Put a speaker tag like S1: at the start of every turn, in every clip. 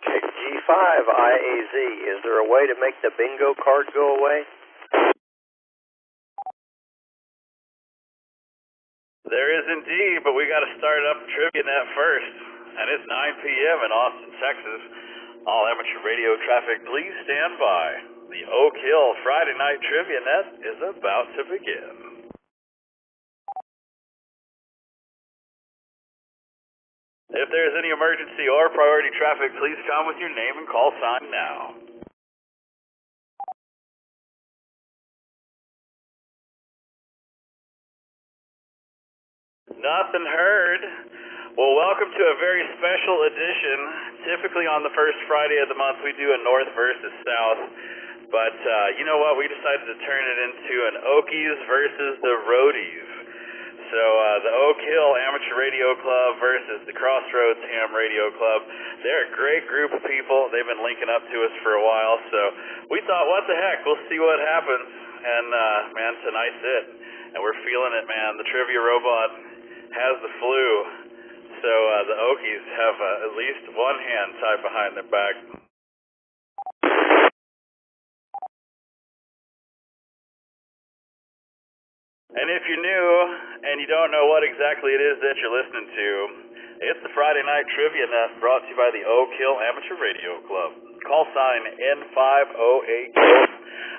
S1: G5IAZ, is there a way to make the bingo card go away?
S2: There is indeed, but we got to start up TriviaNet first, and it's 9 p.m. in Austin, Texas. All amateur radio traffic, please stand by. The Oak Hill Friday Night TriviaNet is about to begin. If there is any emergency or priority traffic, please come with your name and call sign now. Nothing heard. Well, welcome to a very special edition. Typically on the first Friday of the month, we do a North versus South. But you know what? We decided to turn it into an Okies versus the Roadies. So the Oak Hill Amateur Radio Club versus the Crossroads Ham Radio Club. They're a great group of people. They've been linking up to us for a while. So we thought, what the heck? We'll see what happens. And, man, tonight's it. And we're feeling it, man. The trivia robot has the flu. So the Okies have at least one hand tied behind their back. And if you're new and you don't know what exactly it is that you're listening to, it's the Friday Night TriviaNet brought to you by the Oak Hill Amateur Radio Club. Call sign N508.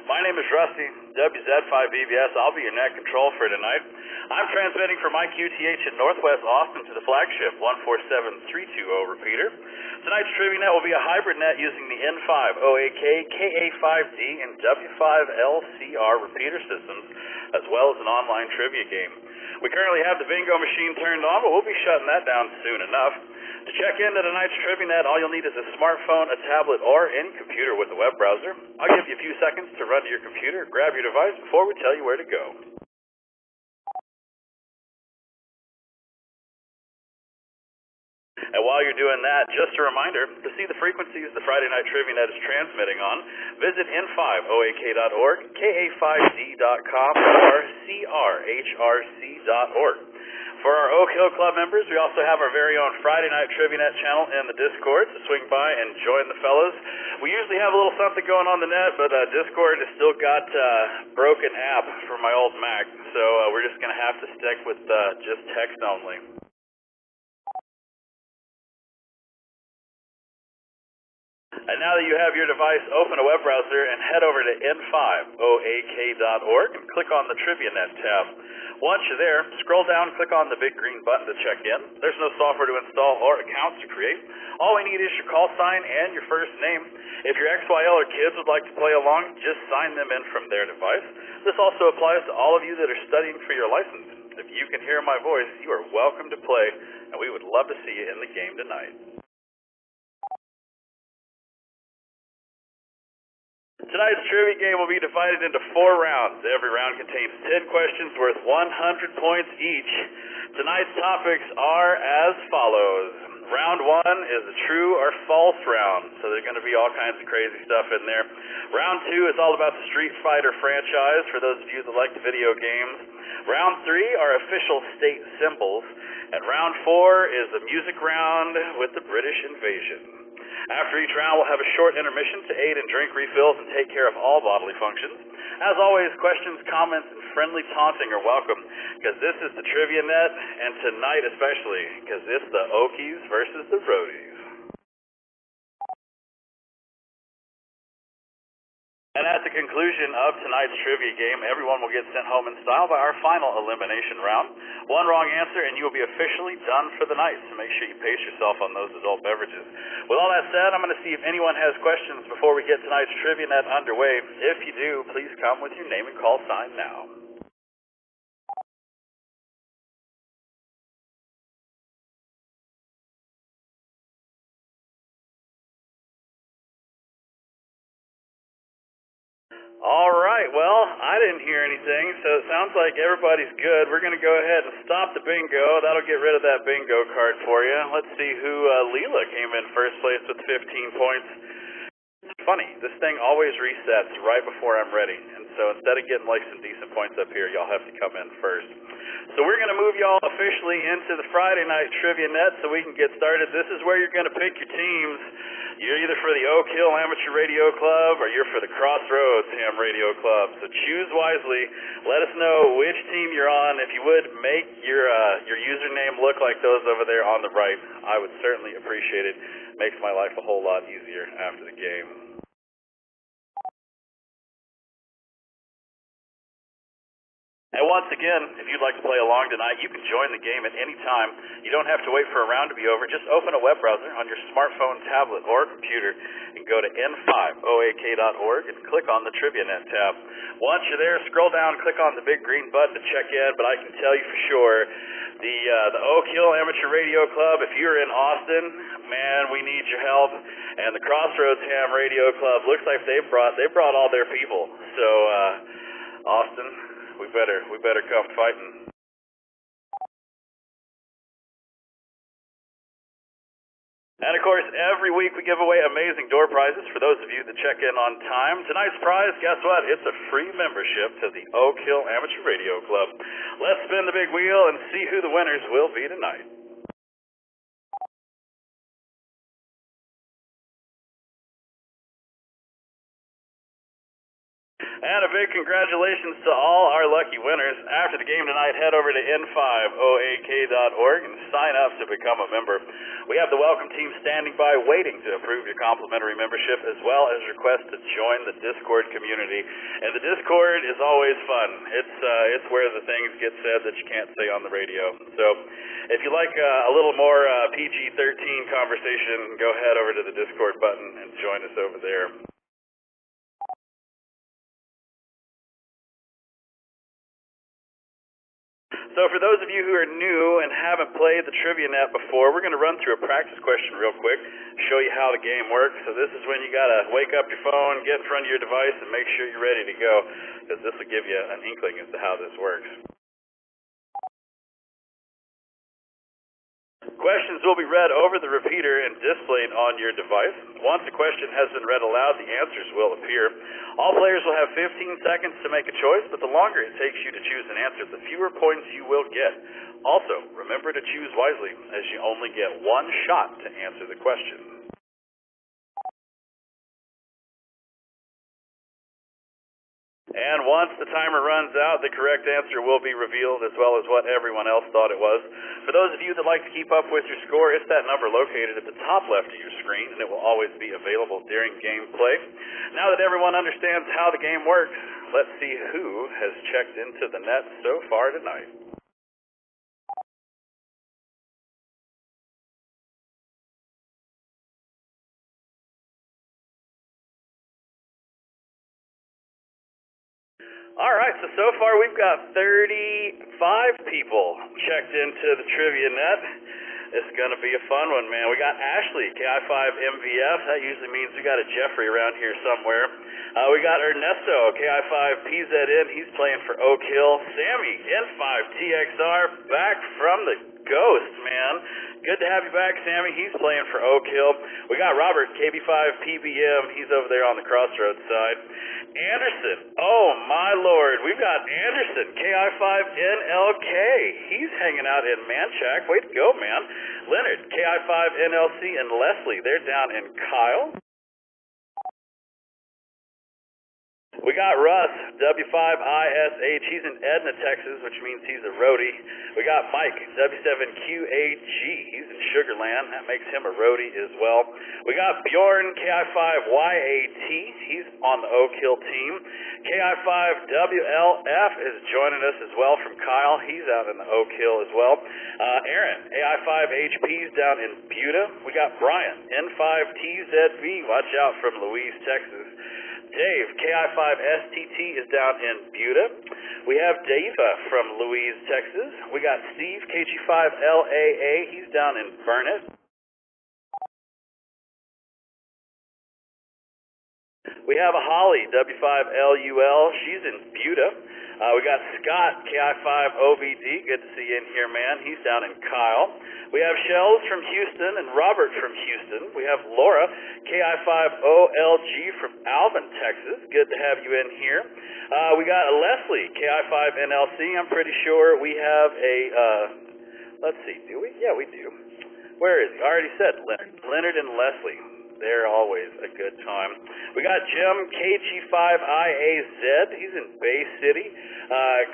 S2: My name is Rusty, WZ5BBS. I'll be your net control for tonight. I'm transmitting from IQTH in Northwest Austin to the flagship 147-320 repeater. Tonight's TriviaNet will be a hybrid net using the N508K, KA5D, and W5LCR repeater systems, as well as an online trivia game. We currently have the bingo machine turned on, but we'll be shutting that down soon enough. To check into tonight's TriviaNet, all you'll need is a smartphone, a tablet, or any computer with a web browser. I'll give you a few seconds to run to your computer, grab your device before we tell you where to go. And while you're doing that, just a reminder, to see the frequencies the Friday Night TriviaNet is transmitting on, visit n5oak.org, ka5d.com, or crhrc.org. For our Oak Hill Club members, we also have our very own Friday Night TriviaNet channel in the Discord, so swing by and join the fellas. We usually have a little something going on the net, but Discord has still got broken app for my old Mac, so we're just going to have to stick with just text only. And now that you have your device, open a web browser and head over to n5oak.org and click on the TriviaNet tab. Once you're there, scroll down and click on the big green button to check in. There's no software to install or accounts to create. All we need is your call sign and your first name. If your XYL or kids would like to play along, just sign them in from their device. This also applies to all of you that are studying for your license. If you can hear my voice, you are welcome to play, and we would love to see you in the game tonight. Tonight's trivia game will be divided into 4 rounds. Every round contains 10 questions worth 100 points each. Tonight's topics are as follows. Round 1 is a true or false round, so there's going to be all kinds of crazy stuff in there. Round 2 is all about the Street Fighter franchise, for those of you that like the video games. Round 3 are official state symbols, and round 4 is a music round with the British invasion. After each round, we'll have a short intermission to aid in drink refills and take care of all bodily functions. As always, questions, comments, and friendly taunting are welcome, because this is the TriviaNet, and tonight especially, because it's the Okies versus the Roadies. And at the conclusion of tonight's trivia game, everyone will get sent home in style by our final elimination round. One wrong answer and you will be officially done for the night, so make sure you pace yourself on those adult beverages. With all that said, I'm going to see if anyone has questions before we get tonight's TriviaNet underway. If you do, please come with your name and call sign now. All right, well, I didn't hear anything, so it sounds like everybody's good. We're going to go ahead and stop the bingo. That'll get rid of that bingo card for you. Let's see who Leela came in first place with 15 points. It's funny, this thing always resets right before I'm ready, and so instead of getting like some decent points up here, y'all have to come in first. So we're going to move y'all officially into the Friday Night TriviaNet so we can get started. This is where you're going to pick your teams. You're either for the Oak Hill Amateur Radio Club or you're for the Crossroads Ham Radio Club. So choose wisely. Let us know which team you're on. If you would, make your username look like those over there on the right. I would certainly appreciate it. Makes my life a whole lot easier after the game. And once again, if you'd like to play along tonight, you can join the game at any time. You don't have to wait for a round to be over. Just open a web browser on your smartphone, tablet, or computer and go to n5oak.org and click on the TriviaNet tab. Once you're there, scroll down, click on the big green button to check in, but I can tell you for sure, the Oak Hill Amateur Radio Club, if you're in Austin, man, we need your help. And the Crossroads Ham Radio Club, looks like they brought all their people. So, Austin, we better come fighting. And of course, every week we give away amazing door prizes for those of you that check in on time. Tonight's prize, guess what? It's a free membership to the Oak Hill Amateur Radio Club. Let's spin the big wheel and see who the winners will be tonight. And a big congratulations to all our lucky winners. After the game tonight, head over to n5oak.org and sign up to become a member. We have the welcome team standing by waiting to approve your complimentary membership as well as request to join the Discord community. And the Discord is always fun. It's where the things get said that you can't say on the radio. So if you like a little more PG-13 conversation, go head over to the Discord button and join us over there. So for those of you who are new and haven't played the TriviaNet before, we're going to run through a practice question real quick, show you how the game works. So this is when you got to wake up your phone, get in front of your device, and make sure you're ready to go, because this will give you an inkling as to how this works. Questions will be read over the repeater and displayed on your device. Once the question has been read aloud, the answers will appear. All players will have 15 seconds to make a choice, but the longer it takes you to choose an answer, the fewer points you will get. Also, remember to choose wisely, as you only get one shot to answer the question. And once the timer runs out, the correct answer will be revealed, as well as what everyone else thought it was. For those of you that like to keep up with your score, it's that number located at the top left of your screen, and it will always be available during gameplay. Now that everyone understands how the game works, let's see who has checked into the net so far tonight. All right, so far we've got 35 people checked into the TriviaNet. It's going to be a fun one, man. We got Ashley, KI5MVF. That usually means we got a Jeffrey around here somewhere. We got Ernesto, KI5PZN. He's playing for Oak Hill. Sammy, N5TXR, back from the Ghost, man. Good to have you back, Sammy. He's playing for Oak Hill. We got Robert, KB5PBM. He's over there on the Crossroads side. Anderson, oh my lord, we've got Anderson, KI5NLK. He's hanging out in Manchac. Way to go, man. Leonard, KI5NLC, and Leslie, they're down in Kyle. We got Russ, W5ISH. He's in Edna, Texas, which means he's a roadie. We got Mike, W7QAG. He's in Sugar Land. That makes him a roadie as well. We got Bjorn, KI5YAT. He's on the Oak Hill team. KI5WLF is joining us as well from Kyle. He's out in the Oak Hill as well. Aaron, AI5HP's down in Buda. We got Brian, N5TZV. Watch out, from Louise, Texas. Dave, KI5STT, is down in Buda. We have Deva from Louise, Texas. We got Steve, KG5LAA. He's down in Burnett. We have a Holly, W5LUL. She's in Buda. We got Scott, KI5OVD. Good to see you in here, man. He's down in Kyle. We have Shells from Houston and Robert from Houston. We have Laura, KI5OLG from Alvin, Texas. Good to have you in here. We got Leslie, KI5NLC. I'm pretty sure we have a, let's see, do we? Yeah, we do. Where is he? I already said Leonard. Leonard and Leslie. They're always a good time. We got Jim KG5IAZ. He's in Bay City.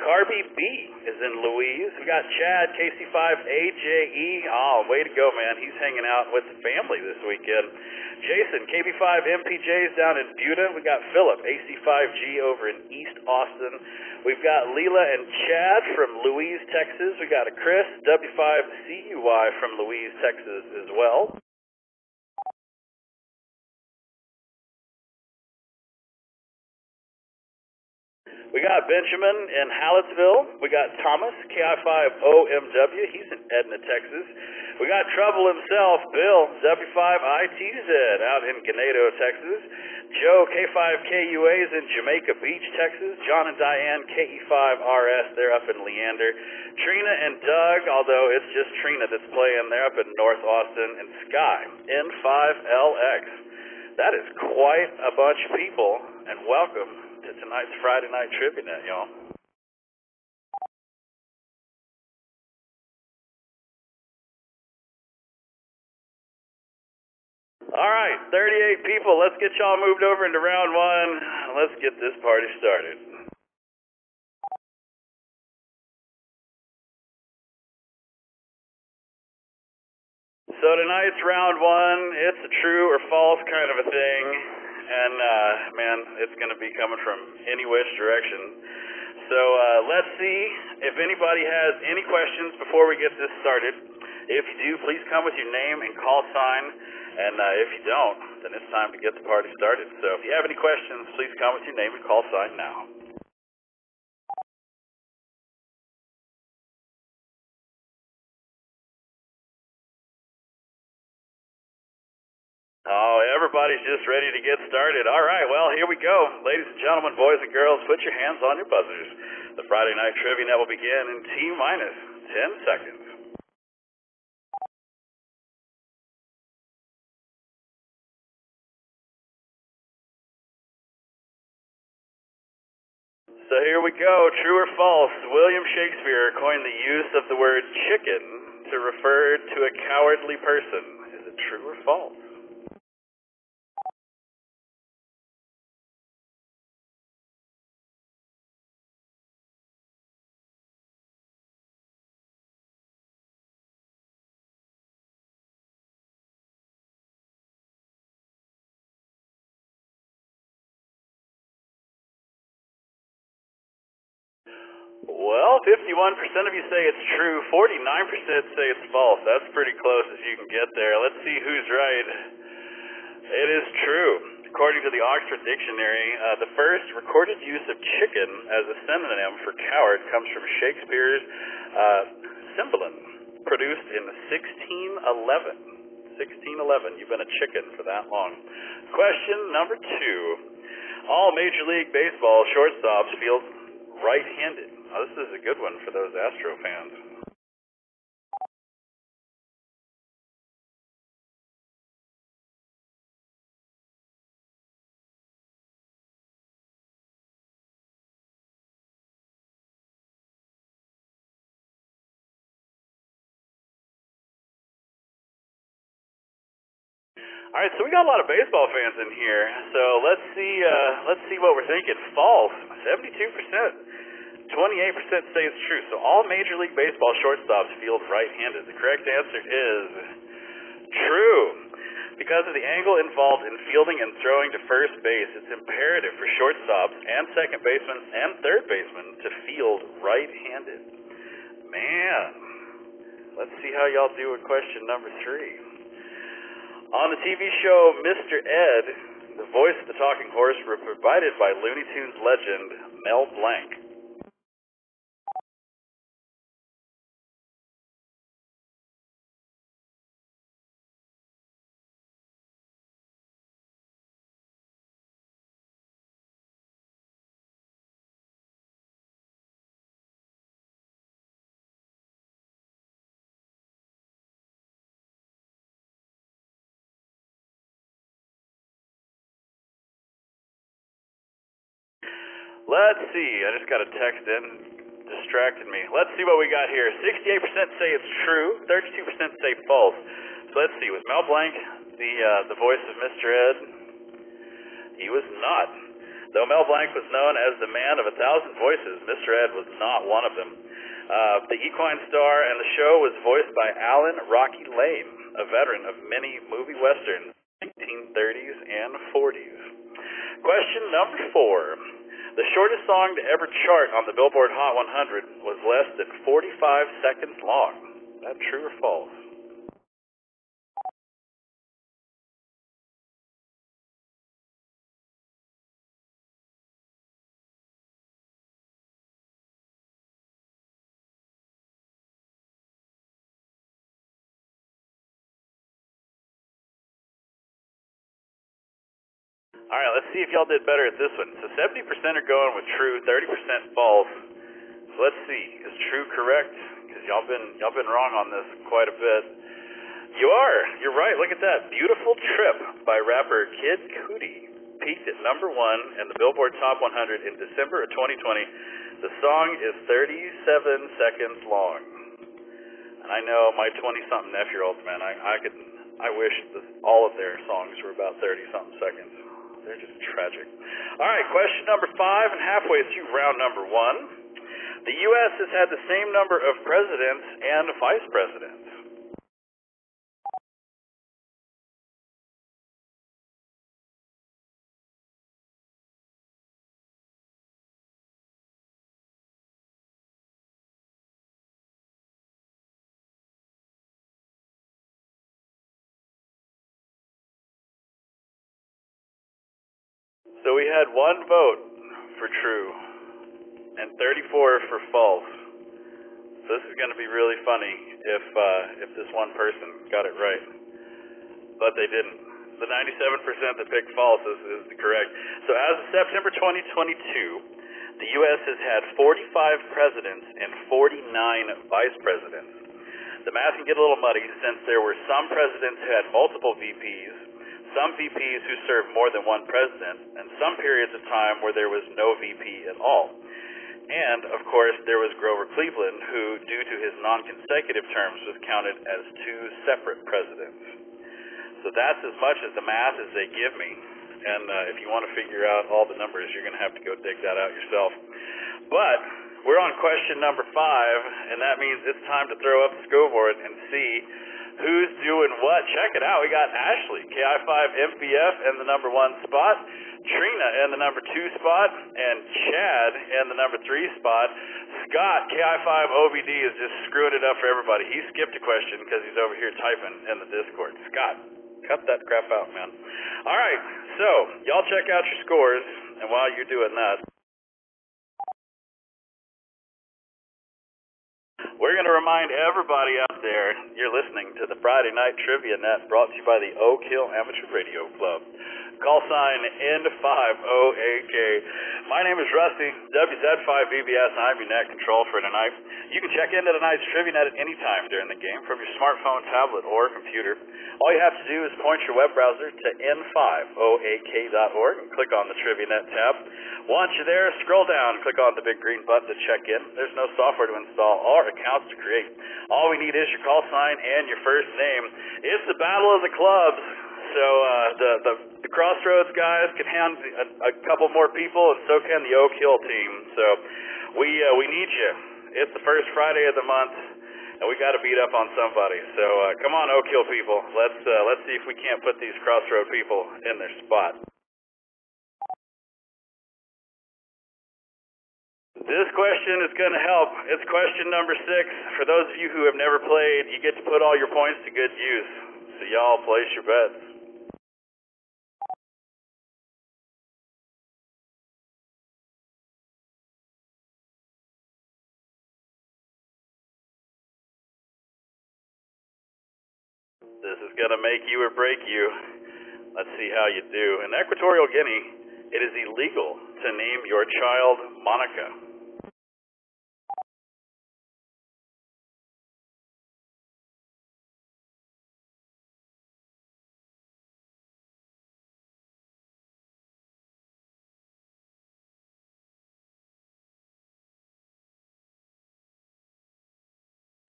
S2: Carby B is in Louise. We got Chad KC5AJE. Oh, way to go, man. He's hanging out with the family this weekend. Jason KB5MPJ's down in Buda. We got Philip AC5G over in East Austin. We've got Leela and Chad from Louise, Texas. We got a Chris W5CUY from Louise, Texas as well. We got Benjamin in Hallettsville. We got Thomas, KI5OMW. He's in Edna, Texas. We got Trouble himself, Bill, W5ITZ out in Ganado, Texas. Joe, K5KUA is in Jamaica Beach, Texas. John and Diane, KE5RS, they're up in Leander. Trina and Doug, although it's just Trina that's playing, they're up in North Austin. And Sky, N5LX. That is quite a bunch of people, and welcome to tonight's Friday Night Trivia Net, y'all. All right, 38 people. Let's get y'all moved over into round one. Let's get this party started. So tonight's round one, it's a true or false kind of a thing. And, man, it's going to be coming from any which direction. So let's see if anybody has any questions before we get this started. If you do, please come with your name and call sign. And if you don't, then it's time to get the party started. So if you have any questions, please come with your name and call sign now. Oh, everybody's just ready to get started. All right, well, here we go. Ladies and gentlemen, boys and girls, put your hands on your buzzers. The Friday Night Trivia Net will begin in T-minus 10 seconds. So here we go. True or false? William Shakespeare coined the use of the word chicken to refer to a cowardly person. Is it true or false? Well, 51% of you say it's true, 49% say it's false. That's pretty close as you can get there. Let's see who's right. It is true. According to the Oxford Dictionary, the first recorded use of chicken as a synonym for coward comes from Shakespeare's Cymbeline, produced in 1611. 1611, you've been a chicken for that long. Question number 2. All Major League Baseball shortstops field right-handed. Oh, this is a good one for those Astro fans. All right, so we got a lot of baseball fans in here. So let's see what we're thinking. False, 72%. 28% say it's true. So all Major League Baseball shortstops field right-handed. The correct answer is true. Because of the angle involved in fielding and throwing to first base, it's imperative for shortstops and second basemen and third basemen to field right-handed. Man, let's see how y'all do with question number 3. On the TV show Mr. Ed, the voice of the talking horse was provided by Looney Tunes legend Mel Blanc. Let's see, I just got a text in, distracted me. Let's see what we got here. 68% say it's true, 32% say false. let's see, was Mel Blanc the voice of Mr. Ed? He was not. Though Mel Blanc was known as the man of 1,000 voices, Mr. Ed was not one of them. The equine star and the show was voiced by Alan Rocky Lane, a veteran of many movie westerns, 1930s and 40s. Question number 4. The shortest song to ever chart on the Billboard Hot 100 was less than 45 seconds long. Is that true or false? All right, let's see if y'all did better at this one. So 70% are going with true, 30% false. So let's see, is true correct? Because y'all been wrong on this quite a bit. You're right. Look at that. Beautiful Trip by rapper Kid Cudi peaked at #1 in the Billboard Top 100 in December of 2020. The song is 37 seconds long. And I know my 20-something nephew-year-olds, man, I wish all of their songs were about 30-something seconds. They're just tragic. All right, question number 5, and halfway through round number 1. The U.S. has had the same number of presidents and vice presidents. So we had 1 vote for true and 34 for false. So this is going to be really funny if this one person got it right, but they didn't. The 97% that picked false is correct. So as of September 2022, the U.S. has had 45 presidents and 49 vice presidents. The math can get a little muddy since there were some presidents who had multiple VPs, some VPs who served more than one president, and some periods of time where there was no VP at all. And, of course, there was Grover Cleveland, who, due to his non-consecutive terms, was counted as 2 separate presidents. So that's as much as the math as they give me. And if you want to figure out all the numbers, you're going to have to go dig that out yourself. But we're on question number 5, and that means it's time to throw up the scoreboard and see who's doing what. Check it out. We got Ashley, KI5 MPF, in the number 1 spot, Trina in the number 2 spot, and Chad in the number 3 spot. Scott, KI5 OBD, is just screwing it up for everybody. He skipped a question because he's over here typing in the Discord. Scott, cut that crap out, man. All right, so y'all check out your scores, and while you're doing that, we're going to remind everybody out there, you're listening to the Friday Night Trivia Net, brought to you by the Oak Hill Amateur Radio Club. Call sign N50AK. My name is Rusty, WZ5VBS, and I'm your net control for tonight. You can check into tonight's Trivia Net at any time during the game from your smartphone, tablet, or computer. All you have to do is point your web browser to N50AK.org and click on the Trivia Net tab. Once you're there, scroll down and click on the big green button to check in. There's no software to install or accounts to create. All we need is your call sign and your first name. It's the Battle of the Clubs. So the Crossroads guys can hand a couple more people, and so can the Oak Hill team. So we need you. It's the first Friday of the month, and we got to beat up on somebody. So come on, Oak Hill people. Let's see if we can't put these Crossroad people in their spot. This question is going to help. It's question number 6. For those of you who have never played, you get to put all your points to good use. So y'all place your bets. This is going to make you or break you. Let's see how you do. In Equatorial Guinea, it is illegal to name your child Monica.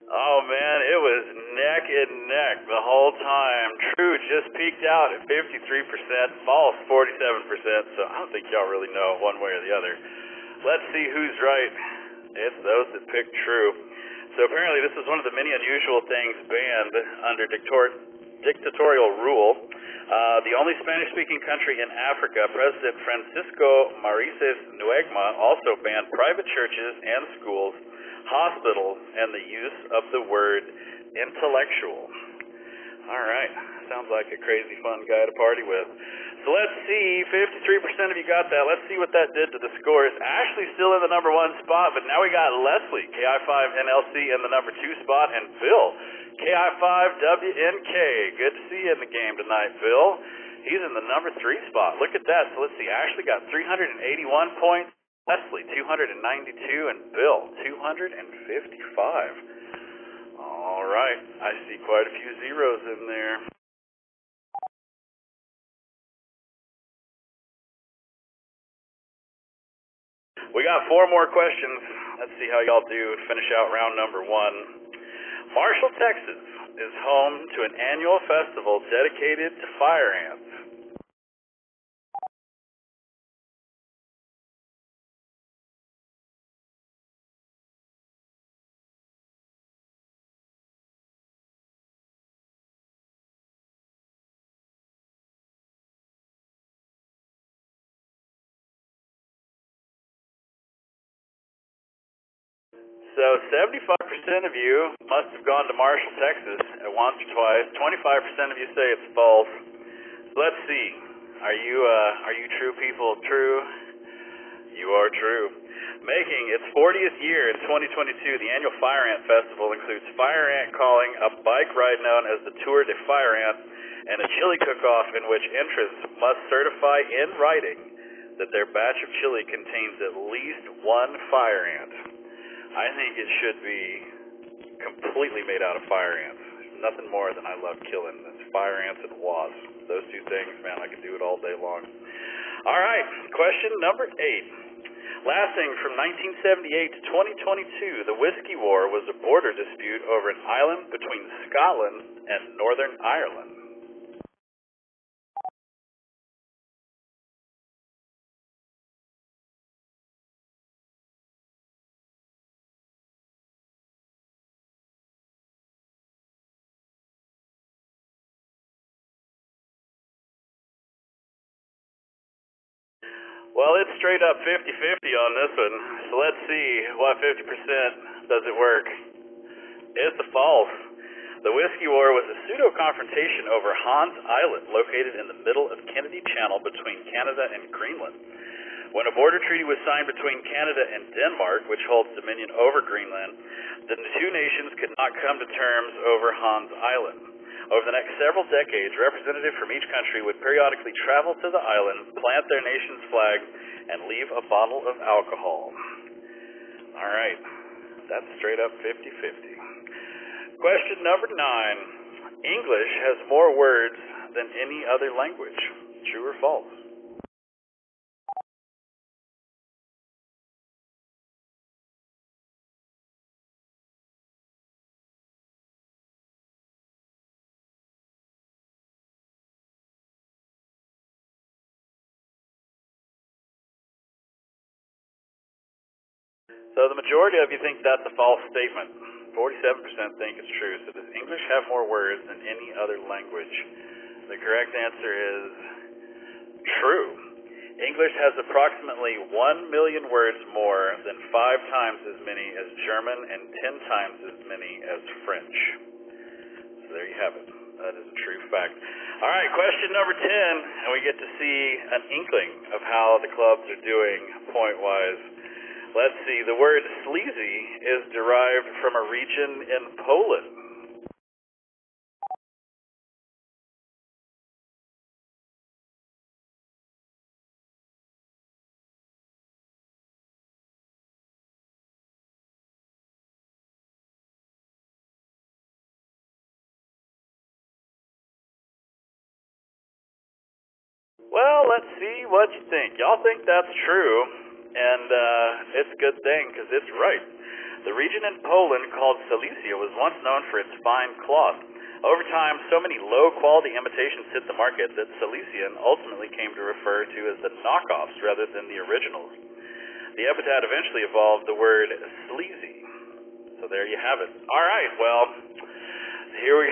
S2: Oh man, it was neck and neck the whole time. True just peaked out at 53%, false 47%, so I don't think y'all really know one way or the other. Let's see who's right. It's those that picked true. So apparently this is one of the many unusual things banned under dictatorial rule. The only Spanish-speaking country in Africa, President Francisco Maurices Nuegma also banned private churches and schools, hospitals, and the use of the word intellectual. All right, sounds like a crazy fun guy to party with. So let's see, 53% of you got that. Let's see what that did to the scores. Ashley's still in the number 1 spot, but now we got Leslie, KI5NLC, in the number 2 spot, and Phil, KI5WNK. Good to see you in the game tonight, Phil. He's in the number 3 spot. Look at that. So let's see, Ashley got 381 points, Leslie 292, and Bill 255. All right, I see quite a few zeros in there. We got 4 more questions. Let's see how y'all do and finish out round number 1. Marshall, Texas is home to an annual festival dedicated to fire ants. So 75% of you must have gone to Marshall, Texas at once or twice. 25% of you say it's false. So let's see. Are you true people true? You are true. Making its 40th year in 2022, the annual Fire Ant Festival includes fire ant calling, a bike ride known as the Tour de Fire Ant, and a chili cook-off in which entrants must certify in writing that their batch of chili contains at least 1 fire ant. I think it should be completely made out of fire ants. There's nothing more than I love killing. That's fire ants and wasps. Those 2 things, man, I could do it all day long. All right, question number 8. Lasting from 1978 to 2022, the Whiskey War was a border dispute over an island between Scotland and Northern Ireland. Well, it's straight up 50-50 on this one, so let's see what 50% does it work. It's the false. The Whiskey War was a pseudo-confrontation over Hans Island, located in the middle of Kennedy Channel between Canada and Greenland. When a border treaty was signed between Canada and Denmark, which holds dominion over Greenland, the 2 nations could not come to terms over Hans Island. Over the next several decades, representatives from each country would periodically travel to the island, plant their nation's flag, and leave a bottle of alcohol. All right, that's straight up 50-50. Question number 9. English has more words than any other language. True or false? So the majority of you think that's a false statement. 47% think it's true. So does English have more words than any other language? The correct answer is true. English has approximately 1 million words more than 5 times as many as German and 10 times as many as French. So there you have it. That is a true fact. All right, question number 10, and we get to see an inkling of how the clubs are doing point-wise. Let's see, the word sleazy is derived from a region in Poland. Well, let's see what you think. Y'all think that's true, and it's a good thing because it's right. The region in Poland called Silesia was once known for its fine cloth. Over time, so many low-quality imitations hit the market that Silesian ultimately came to refer to as the knockoffs rather than the originals. The epithet eventually evolved the word sleazy. So there you have it. All right, well, here we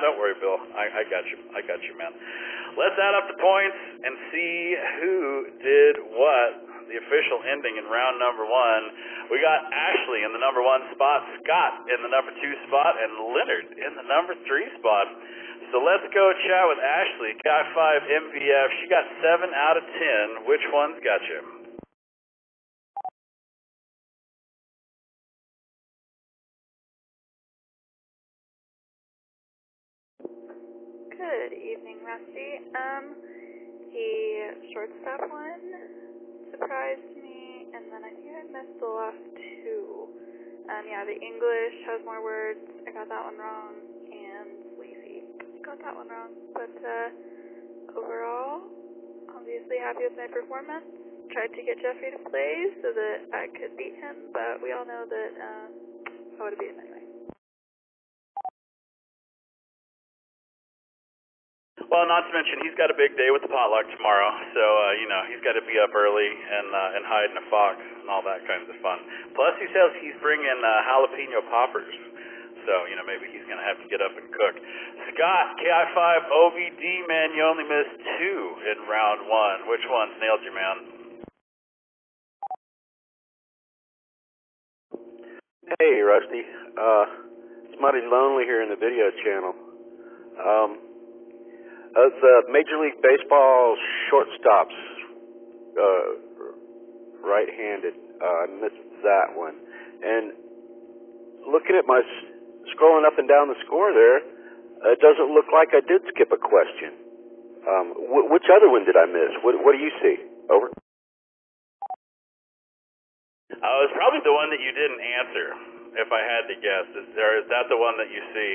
S2: don't worry, Bill. I got you, man. Let's add up the points and see who did what. The official ending in round number 1. We got Ashley in the number 1 spot, Scott in the number 2 spot, and Leonard in the number 3 spot. So let's go chat with Ashley, Got 5 MVF. She got 7 out of 10. Which one's got you?
S3: Good evening, Rusty. The shortstop one surprised me, and then I think I missed the last 2. Yeah, the English has more words. I got that one wrong, and sleazy. Got that one wrong. But overall, obviously happy with my performance. Tried to get Jeffrey to play so that I could beat him, but we all know that I would have beaten him anyway.
S2: Well, not to mention he's got a big day with the potluck tomorrow, so he's got to be up early and hide in a fox and all that kinds of fun. Plus, he says he's bringing jalapeno poppers, so maybe he's gonna have to get up and cook. Scott, KI5 OVD, man, you only missed 2 in round 1. Which ones nailed you, man?
S1: Hey, Rusty. It's mighty lonely here in the video channel. It's Major League Baseball shortstops, right-handed. I missed that one. And looking at my scrolling up and down the score there, it doesn't look like I did skip a question. Which other one did I miss? What do you see? Over.
S2: It was probably the one that you didn't answer, if I had to guess. Is that the one that you see?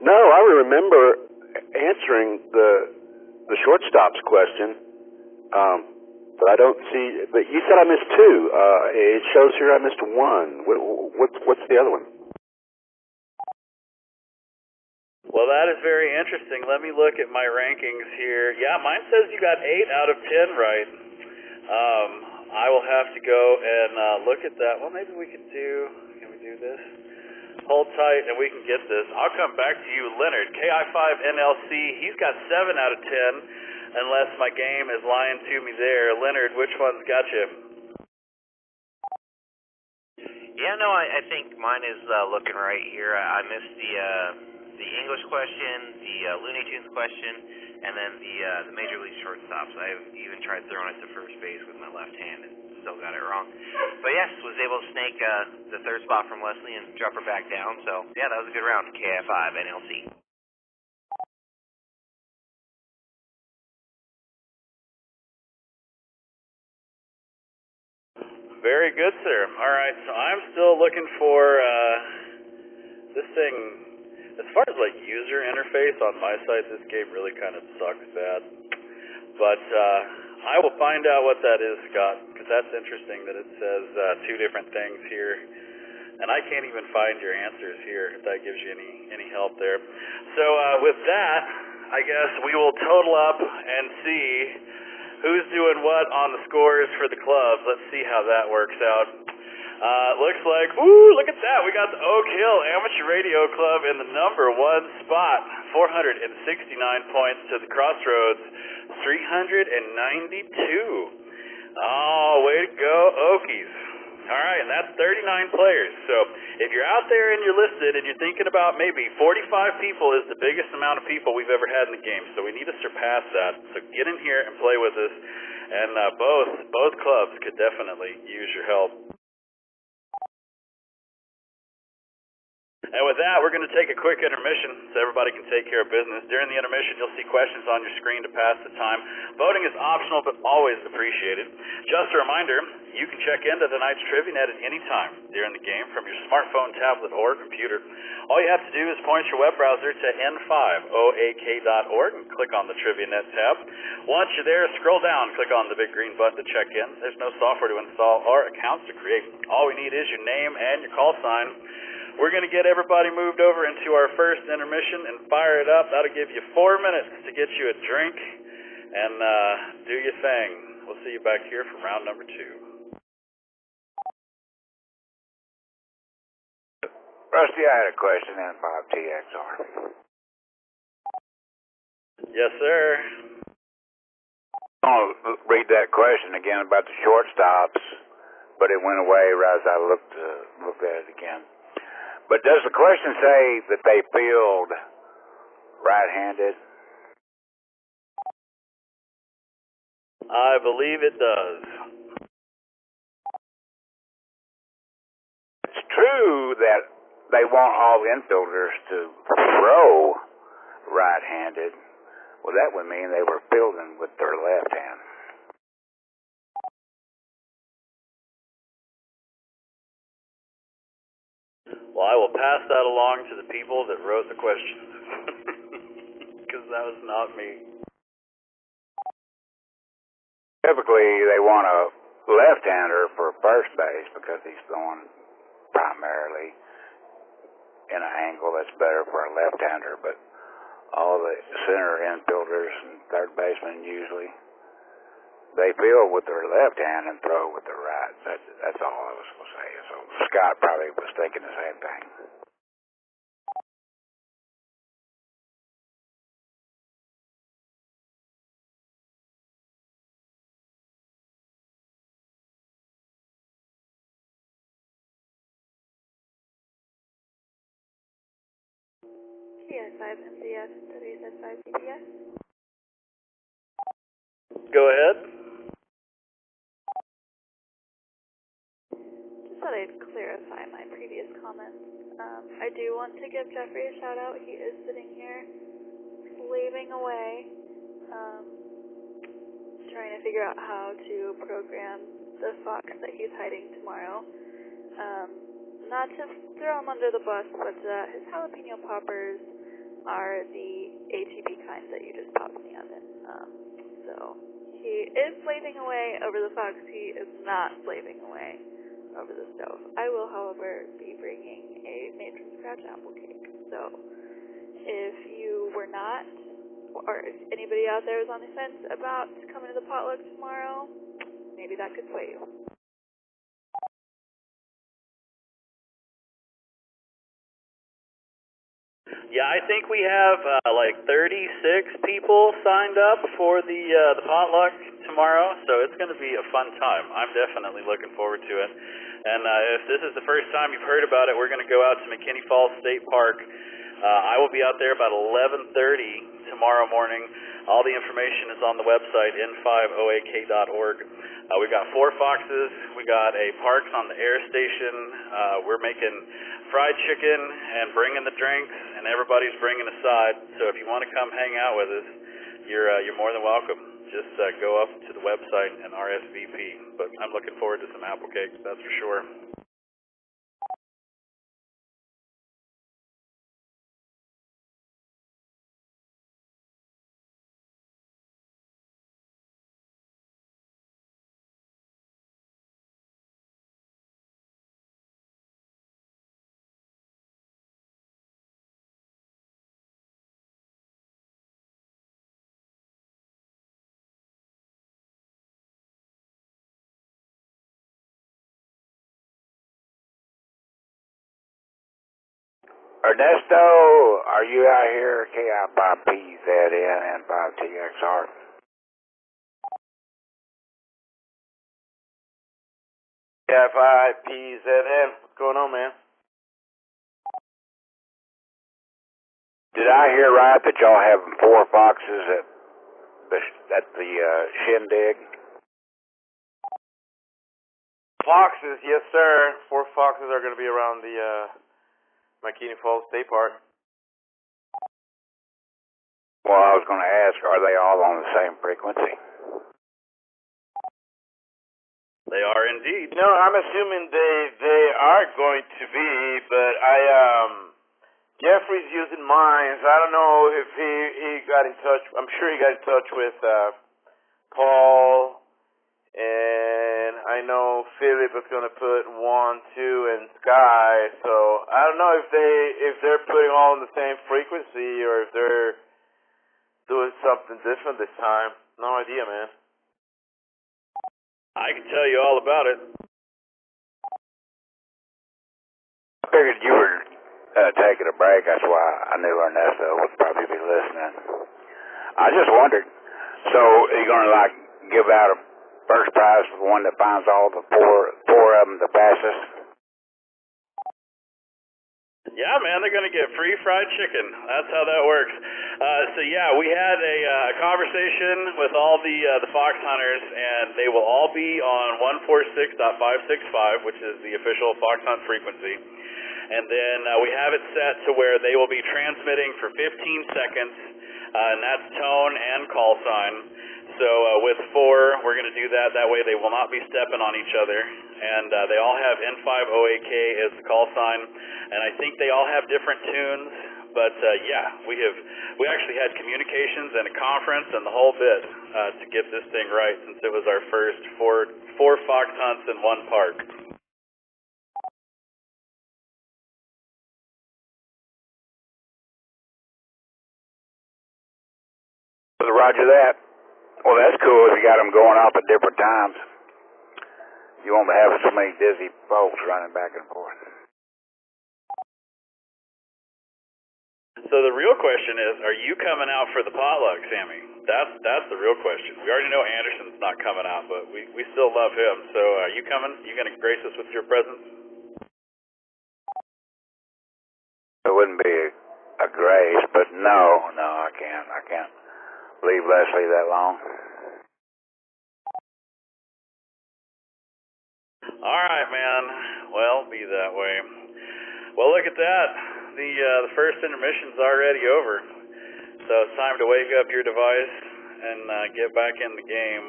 S1: No, I remember answering the shortstops question, but I don't see. But you said I missed 2. It shows here I missed 1. What's the other one?
S2: Well, that is very interesting. Let me look at my rankings here. Yeah, mine says you got 8 out of 10 right. I will have to go and look at that. Well, maybe we can we do this? Hold tight and we can get this. I'll come back to you, Leonard. KI5NLC, he's got 7 out of 10, unless my game is lying to me there. Leonard, which one's got you?
S4: Yeah, no, I think mine is looking right here. I missed the English question, the Looney Tunes question, and then the Major League shortstops. I even tried throwing it to first base with my left hand and still got it wrong. But yes, was able to snake the 3rd spot from Leslie and drop her back down. So yeah, that was a good round. KI5 NLC.
S2: Very good, sir. All right, so I'm still looking for this thing. As far as like user interface on my site, this game really kind of sucks bad. But I will find out what that is, Scott, because that's interesting that it says 2 different things here, and I can't even find your answers here. If that gives you any help there. So with that, I guess we will total up and see who's doing what on the scores for the clubs. Let's see how that works out. Looks like, look at that. We got the Oak Hill Amateur Radio Club in the number 1 spot. 469 points to the Crossroads, 392. Oh, way to go, Okies. All right, and that's 39 players. So if you're out there and you're listed and you're thinking about maybe 45 people is the biggest amount of people we've ever had in the game. So we need to surpass that. So get in here and play with us. And both clubs could definitely use your help. And with that, we're going to take a quick intermission so everybody can take care of business. During the intermission, you'll see questions on your screen to pass the time. Voting is optional but always appreciated. Just a reminder, you can check into tonight's TriviaNet at any time during the game from your smartphone, tablet, or computer. All you have to do is point your web browser to n5oak.org and click on the TriviaNet tab. Once you're there, scroll down, click on the big green button to check in. There's no software to install or accounts to create. All we need is your name and your call sign. We're going to get everybody moved over into our first intermission and fire it up. That'll give you 4 minutes to get you a drink and do your thing. We'll see you back here for round number 2.
S5: Rusty, I had a question in 5TXR.
S2: Yes, sir.
S5: I want to read that question again about the shortstops, but it went away right as I looked at it again. But does the question say that they field right-handed?
S2: I believe it does.
S5: It's true that they want all infielders to throw right-handed. Well, that would mean they were fielding with their left hand.
S2: Well, I will pass that along to the people that wrote the question, because that was not me.
S5: Typically, they want a left-hander for first base because he's throwing primarily in an angle that's better for a left-hander, but all the center infielders and third basemen usually, they field with their left hand and throw with their right. That's all I was going to say. So Scott probably was thinking the same thing.
S3: TS5MDS, WZ5DPS.
S2: Go ahead.
S3: Just thought I'd clarify my previous comments. I do want to give Jeffrey a shout out. He is sitting here slaving away, trying to figure out how to program the fox that he's hiding tomorrow. Not to throw him under the bus, but his jalapeno poppers are the HEB kind that you just pop in the oven. So he is slaving away over the fox. He is not slaving away over the stove. I will, however, be bringing a made from scratch apple cake. So if you were not, or if anybody out there is on the fence about coming to the potluck tomorrow, maybe that could sway you.
S2: Yeah, I think we have like 36 people signed up for the potluck tomorrow, so it's going to be a fun time. I'm definitely looking forward to it. And if this is the first time you've heard about it, we're going to go out to McKinney Falls State Park. I will be out there about 11:30 tomorrow morning. All the information is on the website, n5oak.org. We've got 4 foxes. We got a Parks on the Air station. We're making fried chicken and bringing the drinks, and everybody's bringing a side. So if you want to come hang out with us, you're more than welcome. Just go up to the website and RSVP. But I'm looking forward to some apple cakes, that's for sure.
S5: Ernesto, are you out here? KI5PZN and 5TXR.
S6: KI5PZN. What's going on, man?
S5: Did I hear right that y'all have 4 foxes at the shindig?
S6: Foxes, yes, sir. 4 foxes are going to be around the McKinney Falls State Park.
S5: Well, I was going to ask, are they all on the same frequency?
S2: They are indeed.
S6: No, I'm assuming they are going to be, but Jeffrey's using mine, so I don't know if he got in touch. I'm sure he got in touch with Paul, and I know Philip is going to put 1, 2, and Sky. So I don't know if they're putting all on the same frequency or if they're doing something different this time. No idea, man.
S2: I can tell you all about it.
S5: I figured you were taking a break. That's why I knew Ernesto would probably be listening. I just wondered, so are you going to like give out a first prize for the one that finds all the four of them the fastest?
S2: Yeah, man, they're going to get free fried chicken. That's how that works. So yeah, we had a conversation with all the fox hunters, and they will all be on 146.565, which is the official fox hunt frequency. And then we have it set to where they will be transmitting for 15 seconds, and that's tone and call sign. So with 4, we're going to do that. That way they will not be stepping on each other. And they all have N5OAK as the call sign. And I think they all have different tunes. But yeah, we actually had communications and a conference and the whole bit to get this thing right, since it was our first four fox hunts in one park.
S5: Roger that. Well, that's cool if you got them going off at different times. You won't have so many dizzy folks running back and forth.
S2: So the real question is, are you coming out for the potluck, Sammy? That's the real question. We already know Anderson's not coming out, but we still love him. So are you coming? You going to grace us with your presence?
S5: It wouldn't be a grace, but no, I can't leave Leslie that long.
S2: All right, man. Well, be that way. Well, look at that. The first intermission's already over. So it's time to wake up your device and get back in the game.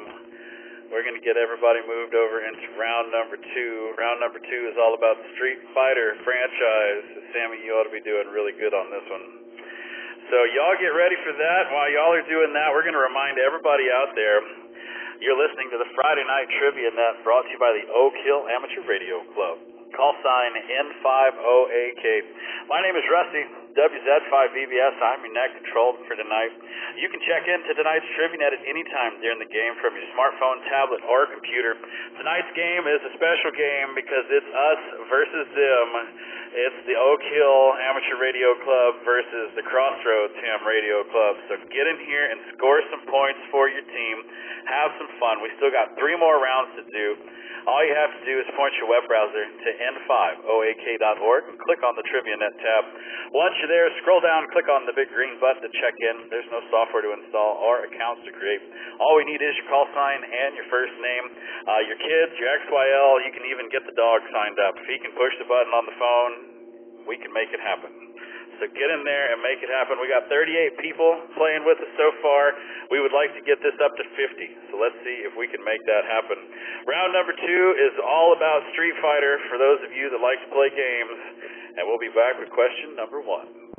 S2: We're going to get everybody moved over into round number 2. Round number 2 is all about the Street Fighter franchise. Sammy, you ought to be doing really good on this one. So y'all get ready for that. While y'all are doing that, we're going to remind everybody out there, you're listening to the Friday Night Trivia Net brought to you by the Oak Hill Amateur Radio Club. Call sign N5OAK. My name is Rusty, WZ5VBS. I'm your net control for tonight. You can check into tonight's Trivia Net at any time during the game from your smartphone, tablet, or computer. Tonight's game is a special game because it's us versus them. It's the Oak Hill Amateur Radio Club versus the Crossroads Ham Radio Club. So get in here and score some points for your team. Have some fun. We still got 3 more rounds to do. All you have to do is point your web browser to n5oak.org and click on the Trivia Net tab. Once you're there, scroll down, click on the big green button to check in. There's no software to install or accounts to create. All we need is your call sign and your first name, your kids, your XYL. You can even get the dog signed up. If he can push the button on the phone, we can make it happen. So get in there and make it happen. We got 38 people playing with us so far. We would like to get this up to 50. So let's see if we can make that happen. Round number 2 is all about Street Fighter for those of you that like to play games. And we'll be back with question number 1.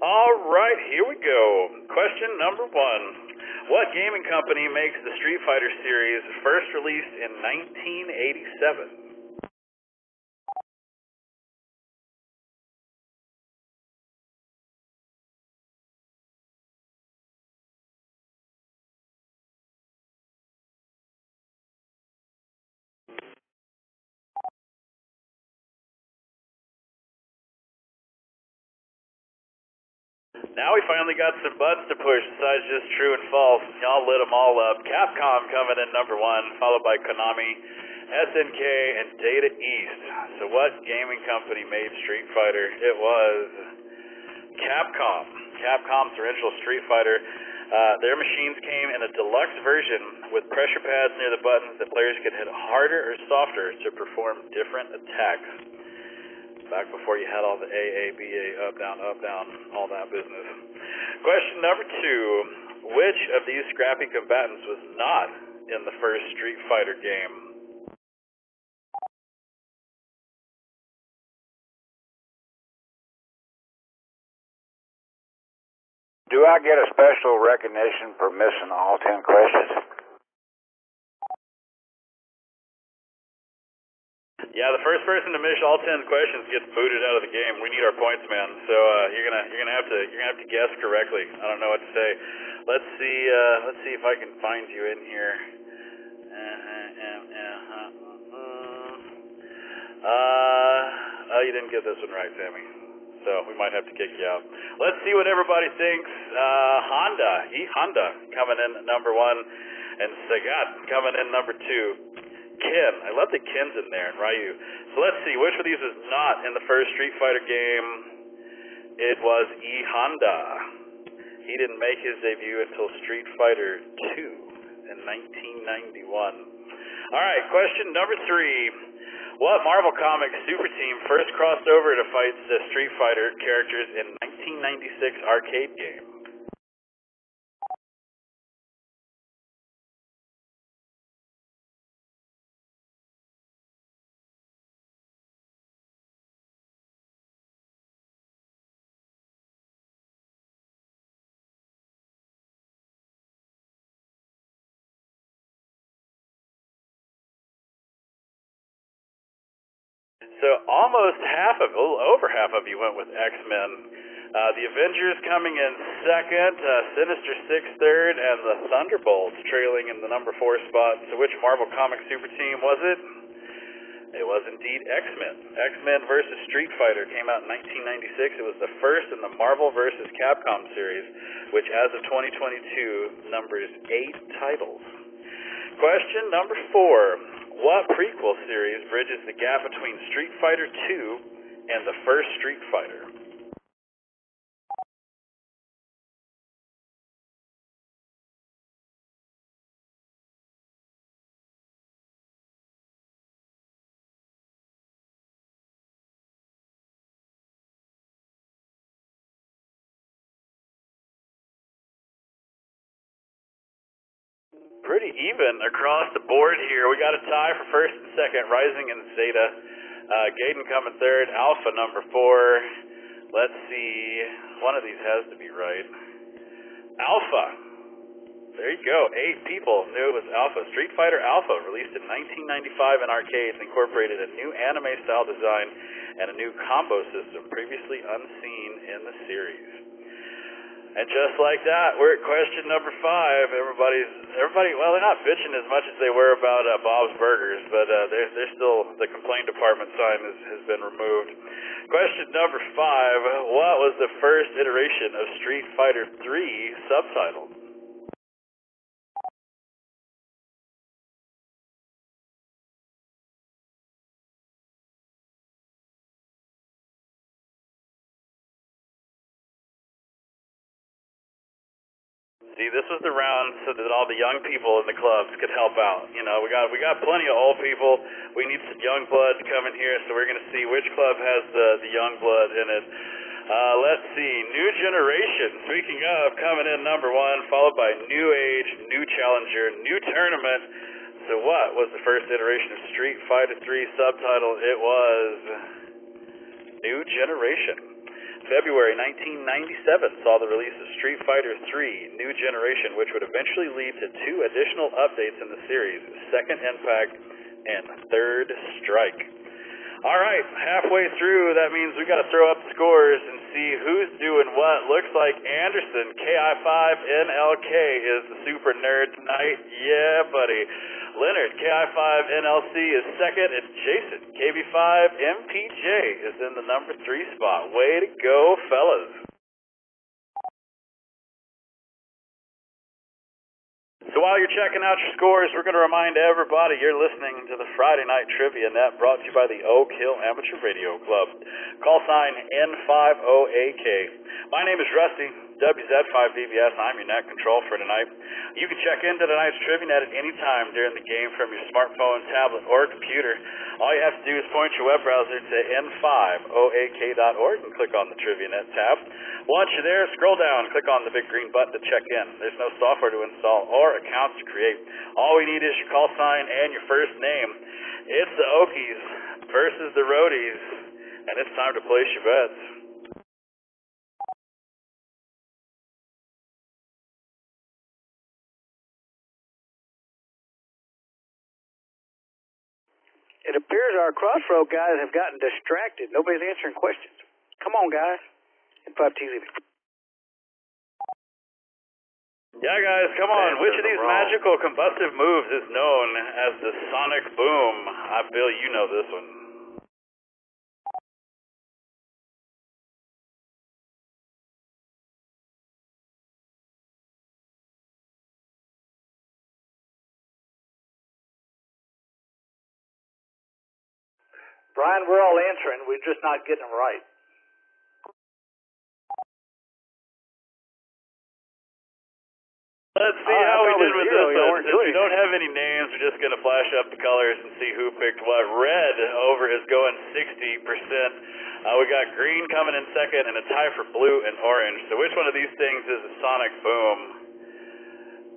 S2: All right, here we go. Question number 1. What gaming company makes the Street Fighter series first released in 1987? Now we finally got some buttons to push besides just true and false. Y'all lit them all up. Capcom coming in number 1, followed by Konami, SNK, and Data East. So what gaming company made Street Fighter? It was Capcom. Capcom's original Street Fighter. Their machines came in a deluxe version with pressure pads near the buttons that players could hit harder or softer to perform different attacks. Back before you had all the AA, BA, up, down, all that business. Question number 2. Which of these scrappy combatants was not in the first Street Fighter game?
S5: Do I get a special recognition for missing all 10 questions?
S2: Yeah, the first person to miss all 10 questions gets booted out of the game. We need our points, man. So you're gonna have to guess correctly. I don't know what to say. Let's see if I can find you in here. You didn't get this one right, Sammy. So we might have to kick you out. Let's see what everybody thinks. Honda coming in at number 1, and Sagat coming in number 2. Ken, I love the Kens in there, and Ryu. So let's see, which of these is not in the first Street Fighter game? It was Honda. He didn't make his debut until Street Fighter 2 in 1991. All right, question number 3. What Marvel Comics super team first crossed over to fight the Street Fighter characters in 1996 arcade game? So almost half of, a little over half of you went with X-Men. The Avengers coming in second, Sinister Six third, and the Thunderbolts trailing in the number 4 spot. So which Marvel Comics super team was it? It was indeed X-Men. X-Men versus Street Fighter came out in 1996. It was the first in the Marvel vs. Capcom series, which as of 2022 numbers 8 titles. Question number 4. What prequel series bridges the gap between Street Fighter 2 and the first Street Fighter? Pretty even across the board here. We got a tie for first and second, Rising and Zeta. Gaiden coming third, Alpha number 4. Let's see. One of these has to be right. Alpha. There you go. 8 people knew it was Alpha. Street Fighter Alpha, released in 1995 in arcades, incorporated a new anime-style design and a new combo system previously unseen in the series. And just like that, we're at question number 5. Everybody, well, they're not bitching as much as they were about Bob's Burgers, but they're still, the complaint department sign has been removed. Question number 5, what was the first iteration of Street Fighter 3 subtitled? See, this was the round so that all the young people in the clubs could help out. You know, we got plenty of old people. We need some young blood to come in here, so we're going to see which club has the young blood in it. Let's see, New Generation, speaking of, coming in number 1, followed by New Age, New Challenger, New Tournament. So what was the first iteration of Street Fighter 3 subtitle? It was New Generation. February 1997 saw the release of Street Fighter 3 New Generation, which would eventually lead to 2 additional updates in the series, Second Impact and Third Strike. All right, halfway through, that means we got to throw up the scores and see who's doing what. Looks like Anderson, KI5NLK, is the super nerd tonight. Yeah, buddy. Leonard, KI5NLC, is second, and Jason, KB5MPJ, is in the number 3 spot. Way to go, fellas. So while you're checking out your scores, we're going to remind everybody you're listening to the Friday Night Trivia Net, brought to you by the Oak Hill Amateur Radio Club. Call sign N50AK. My name is Rusty, WZ5VBS. I'm your net control for tonight. You can check into tonight's Trivia Net at any time during the game from your smartphone, tablet, or computer. All you have to do is point your web browser to N5OAK.org and click on the Trivia Net tab. Once you're there, scroll down, click on the big green button to check in. There's no software to install or accounts to create. All we need is your call sign and your first name. It's the Okies versus the Roadies, and it's time to place your bets.
S7: It appears our crossroad guys have gotten distracted. Nobody's answering questions. Come on, guys. N5 TV.
S2: Yeah, guys, come on. Which of these magical combustive moves is known as the sonic boom? Bill, you know this one.
S7: Brian, we're all answering. We're just not getting them right.
S2: Let's see how we did with this one. Since we don't have any names, we're just going to flash up the colors and see who picked what. Red over is going 60%. We got green coming in second and a tie for blue and orange. So which one of these things is a sonic boom?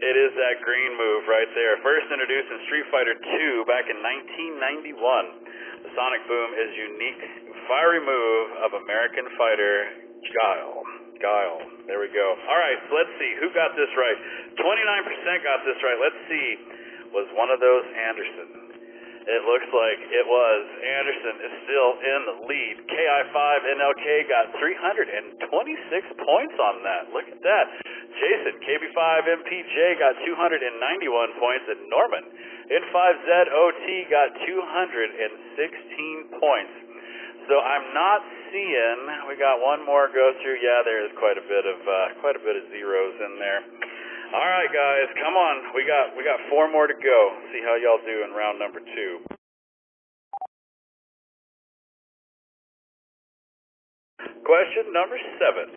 S2: It is that green move right there. First introduced in Street Fighter II back in 1991. The sonic boom is a unique, fiery move of American fighter Guile. There we go. All right, so let's see. Who got this right? 29% got this right. Let's see. Was one of those Anderson? It looks like it was. Anderson is still in the lead. KI5NLK got 326 points on that. Look at that. Jason, KB5MPJ got 291 points, and Norman, N5ZOT got 216 points. So I'm not seeing. We got one more go through. Yeah, there is quite a bit of zeros in there. All right, guys, come on. We got four more to go. See how y'all do in round number 2. Question number 7.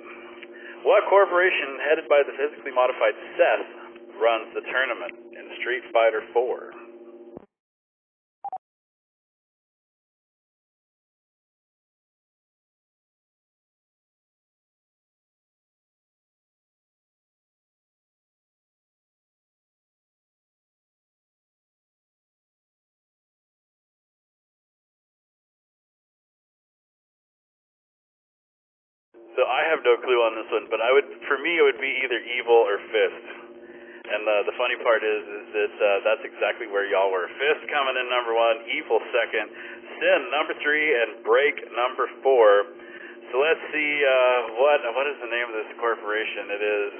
S2: What corporation headed by the physically modified Seth runs the tournament in Street Fighter 4? So I have no clue on this one, but for me, it would be either Evil or Fist. And the funny part is that that's exactly where y'all were. Fist coming in number 1, Evil second, Sin number 3, and Break number 4. So let's see what is the name of this corporation? It is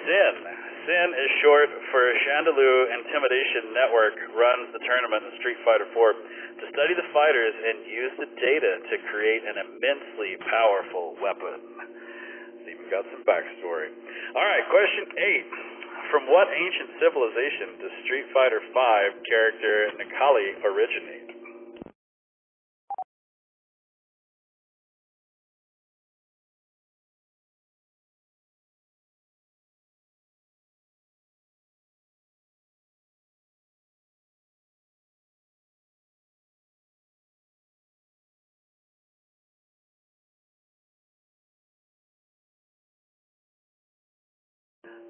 S2: Sin. Sin is short for Chandaloo Intimidation Network. Runs the tournament in Street Fighter 4 to study the fighters and use the data to create an immensely powerful weapon. See, we've got some backstory. All right, question 8. From what ancient civilization does Street Fighter 5 character Necalli originate?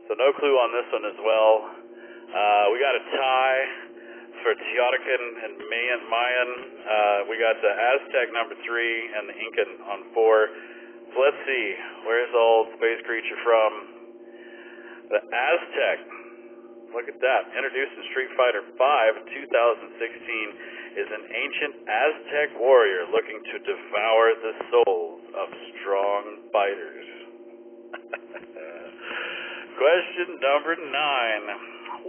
S2: So no clue on this one as well. We got a tie for Teotihuacan and Mayan. We got the Aztec number 3 and the Incan on 4. So let's see. Where's the old space creature from? The Aztec. Look at that. Introduced in Street Fighter 5 in 2016, is an ancient Aztec warrior looking to devour the souls of strong fighters. Question number 9.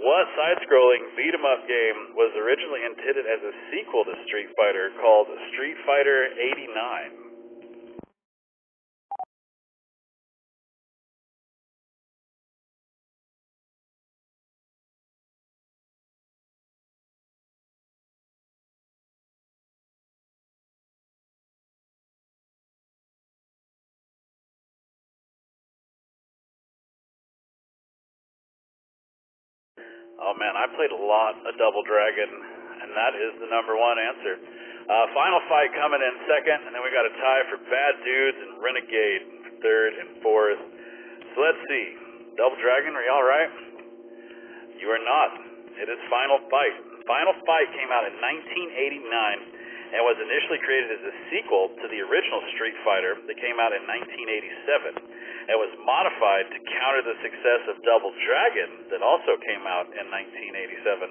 S2: What side-scrolling beat-em-up game was originally intended as a sequel to Street Fighter called Street Fighter 89? Oh man, I played a lot of Double Dragon, and that is the number one answer. Final fight coming in second, and then we got a tie for Bad Dudes and Renegade for third and fourth. So let's see. Double Dragon, are you all right? You are not. It is Final Fight. Final Fight came out in 1989 and was initially created as a sequel to the original Street Fighter that came out in 1987. It was modified to counter the success of Double Dragon that also came out in 1987.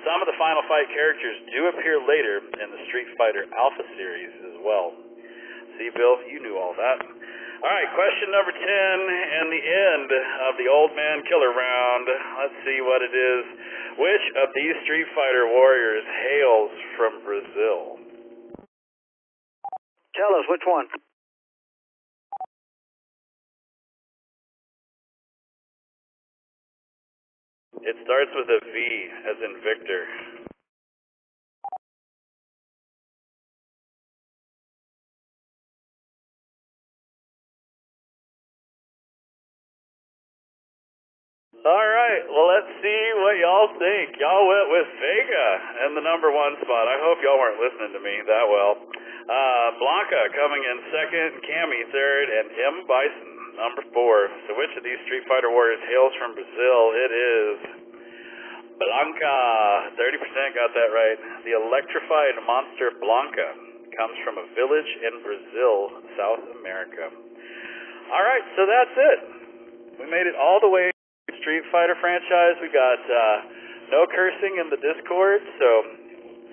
S2: Some of the Final Fight characters do appear later in the Street Fighter Alpha series as well. See, Bill, you knew all that. All right, question number 10 and the end of the Old Man Killer round. Let's see what it is. Which of these Street Fighter warriors hails from Brazil?
S7: Tell us which one.
S2: It starts with a V, as in Victor. All right, well, let's see what y'all think. Y'all went with Vega in the number one spot. I hope y'all weren't listening to me that well. Blanca coming in second, Cammy third, and M. Bison number four. So which of these Street Fighter warriors hails from Brazil? It is Blanca. 30% got that right. The electrified monster Blanca comes from a village in Brazil, South America. All right, so that's it. We made it all the way to the Street Fighter franchise. We got no cursing in the Discord, so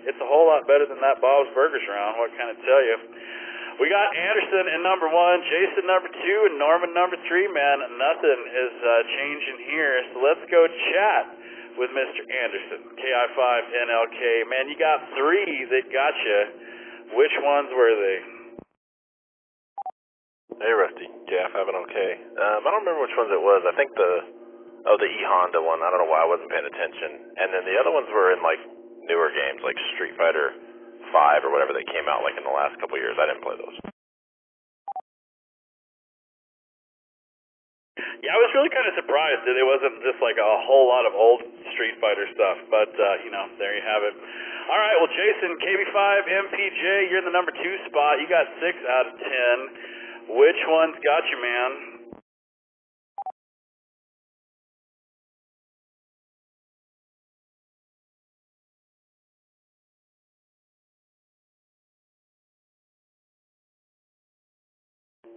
S2: it's a whole lot better than that Bob's Burgers round. What can I tell you? We got Anderson in number one, Jason number two, and Norman number three, man. Nothing is changing here, so let's go chat with Mr. Anderson, KI5NLK. Man, you got three that got you. Which ones were they?
S8: Hey, Rusty, KI5NLK. I don't remember which ones it was. I think the E-Honda one. I don't know why I wasn't paying attention. And then the other ones were in, like, newer games, like Street Fighter 5 or whatever they came out, like, in the last couple of years. I didn't play those.
S2: Yeah, I was really kind of surprised that it wasn't just like a whole lot of old Street Fighter stuff, but, you know, there you have it. All right, well, Jason, KB5MPJ, you're in the number two spot. You got 6 out of 10. Which one's got you, man?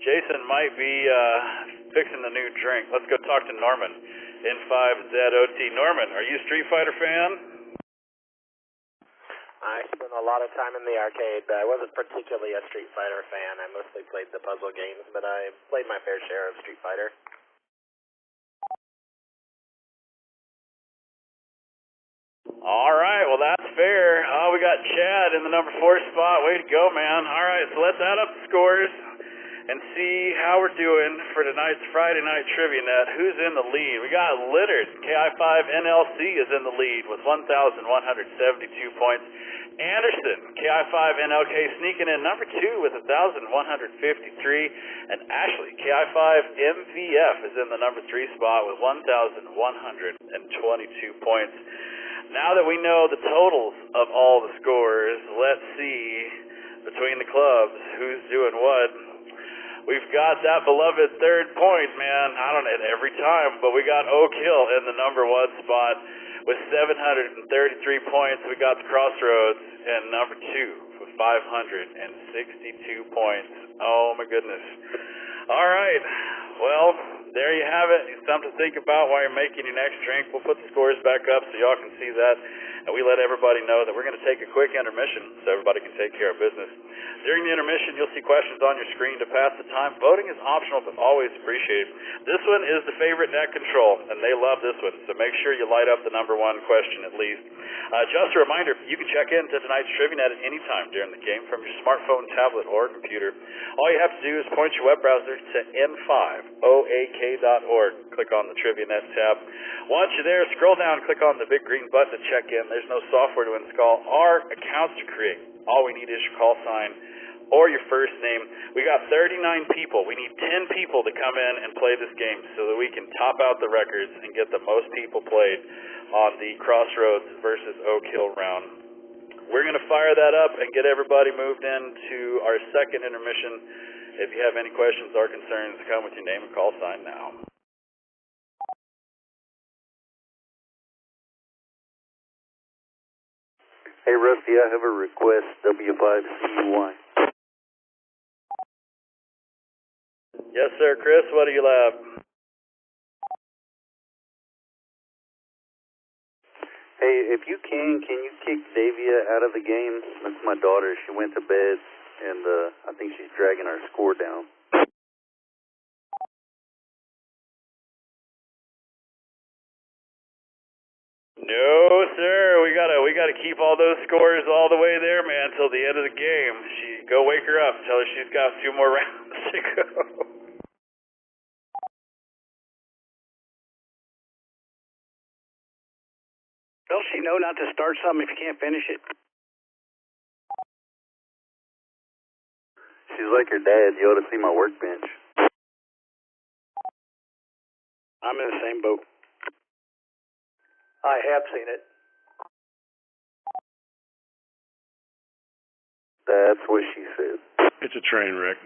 S2: Jason might be fixing the new drink. Let's go talk to Norman. N5ZOT. Norman, are you a Street Fighter fan?
S9: I spent a lot of time in the arcade, but I wasn't particularly a Street Fighter fan. I mostly played the puzzle games, but I played my fair share of Street Fighter.
S2: All right, well, that's fair. We got Chad in the number 4 spot. Way to go, man. All right, so let's add up the scores and see how we're doing for tonight's Friday Night Trivia Net. Who's in the lead? We got Litters. KI5NLC is in the lead with 1,172 points. Anderson, KI5NLK, sneaking in number 2 with 1,153. And Ashley, KI5MVF, is in the number 3 spot with 1,122 points. Now that we know the totals of all the scores, let's see between the clubs who's doing what. We've got that beloved third point, man. I don't know it every time, but we got Oak Hill in the number 1 spot with 733 points. We got the Crossroads in number 2 with 562 points. Oh my goodness. All right. Well, there you have it. It's something to think about while you're making your next drink. We'll put the scores back up so y'all can see that. And we let everybody know that we're going to take a quick intermission so everybody can take care of business. During the intermission, you'll see questions on your screen to pass the time. Voting is optional, but always appreciated. This one is the favorite net control, and they love this one. So make sure you light up the number 1 question at least. Just a reminder, you can check into tonight's Trivia Net at any time during the game from your smartphone, tablet, or computer. All you have to do is point your web browser to n5oak.org. Click on the Trivia Net tab. Once you're there, scroll down and click on the big green button to check in. There's no software to install or accounts to create. All we need is your call sign or your first name. We got 39 people. We need 10 people to come in and play this game so that we can top out the records and get the most people played on the Crossroads versus Oak Hill round. We're going to fire that up and get everybody moved into our second intermission. If you have any questions or concerns, come with your name and call sign now.
S10: Hey, Rusty, I have a request, W5CUY.
S2: Yes, sir, Chris, what do you have?
S10: Hey, if you can you kick Davia out of the game? That's my daughter. She went to bed, and I think she's dragging our score down.
S2: No, sir. We gotta keep all those scores all the way there, man, till the end of the game. Go wake her up. Tell her she's got 2 more rounds to go.
S7: Don't she know not to start something if you can't finish it?
S10: She's like her dad. You ought to see my workbench.
S7: I'm in the same boat.
S11: I have seen it.
S10: That's what she said.
S12: It's a train wreck.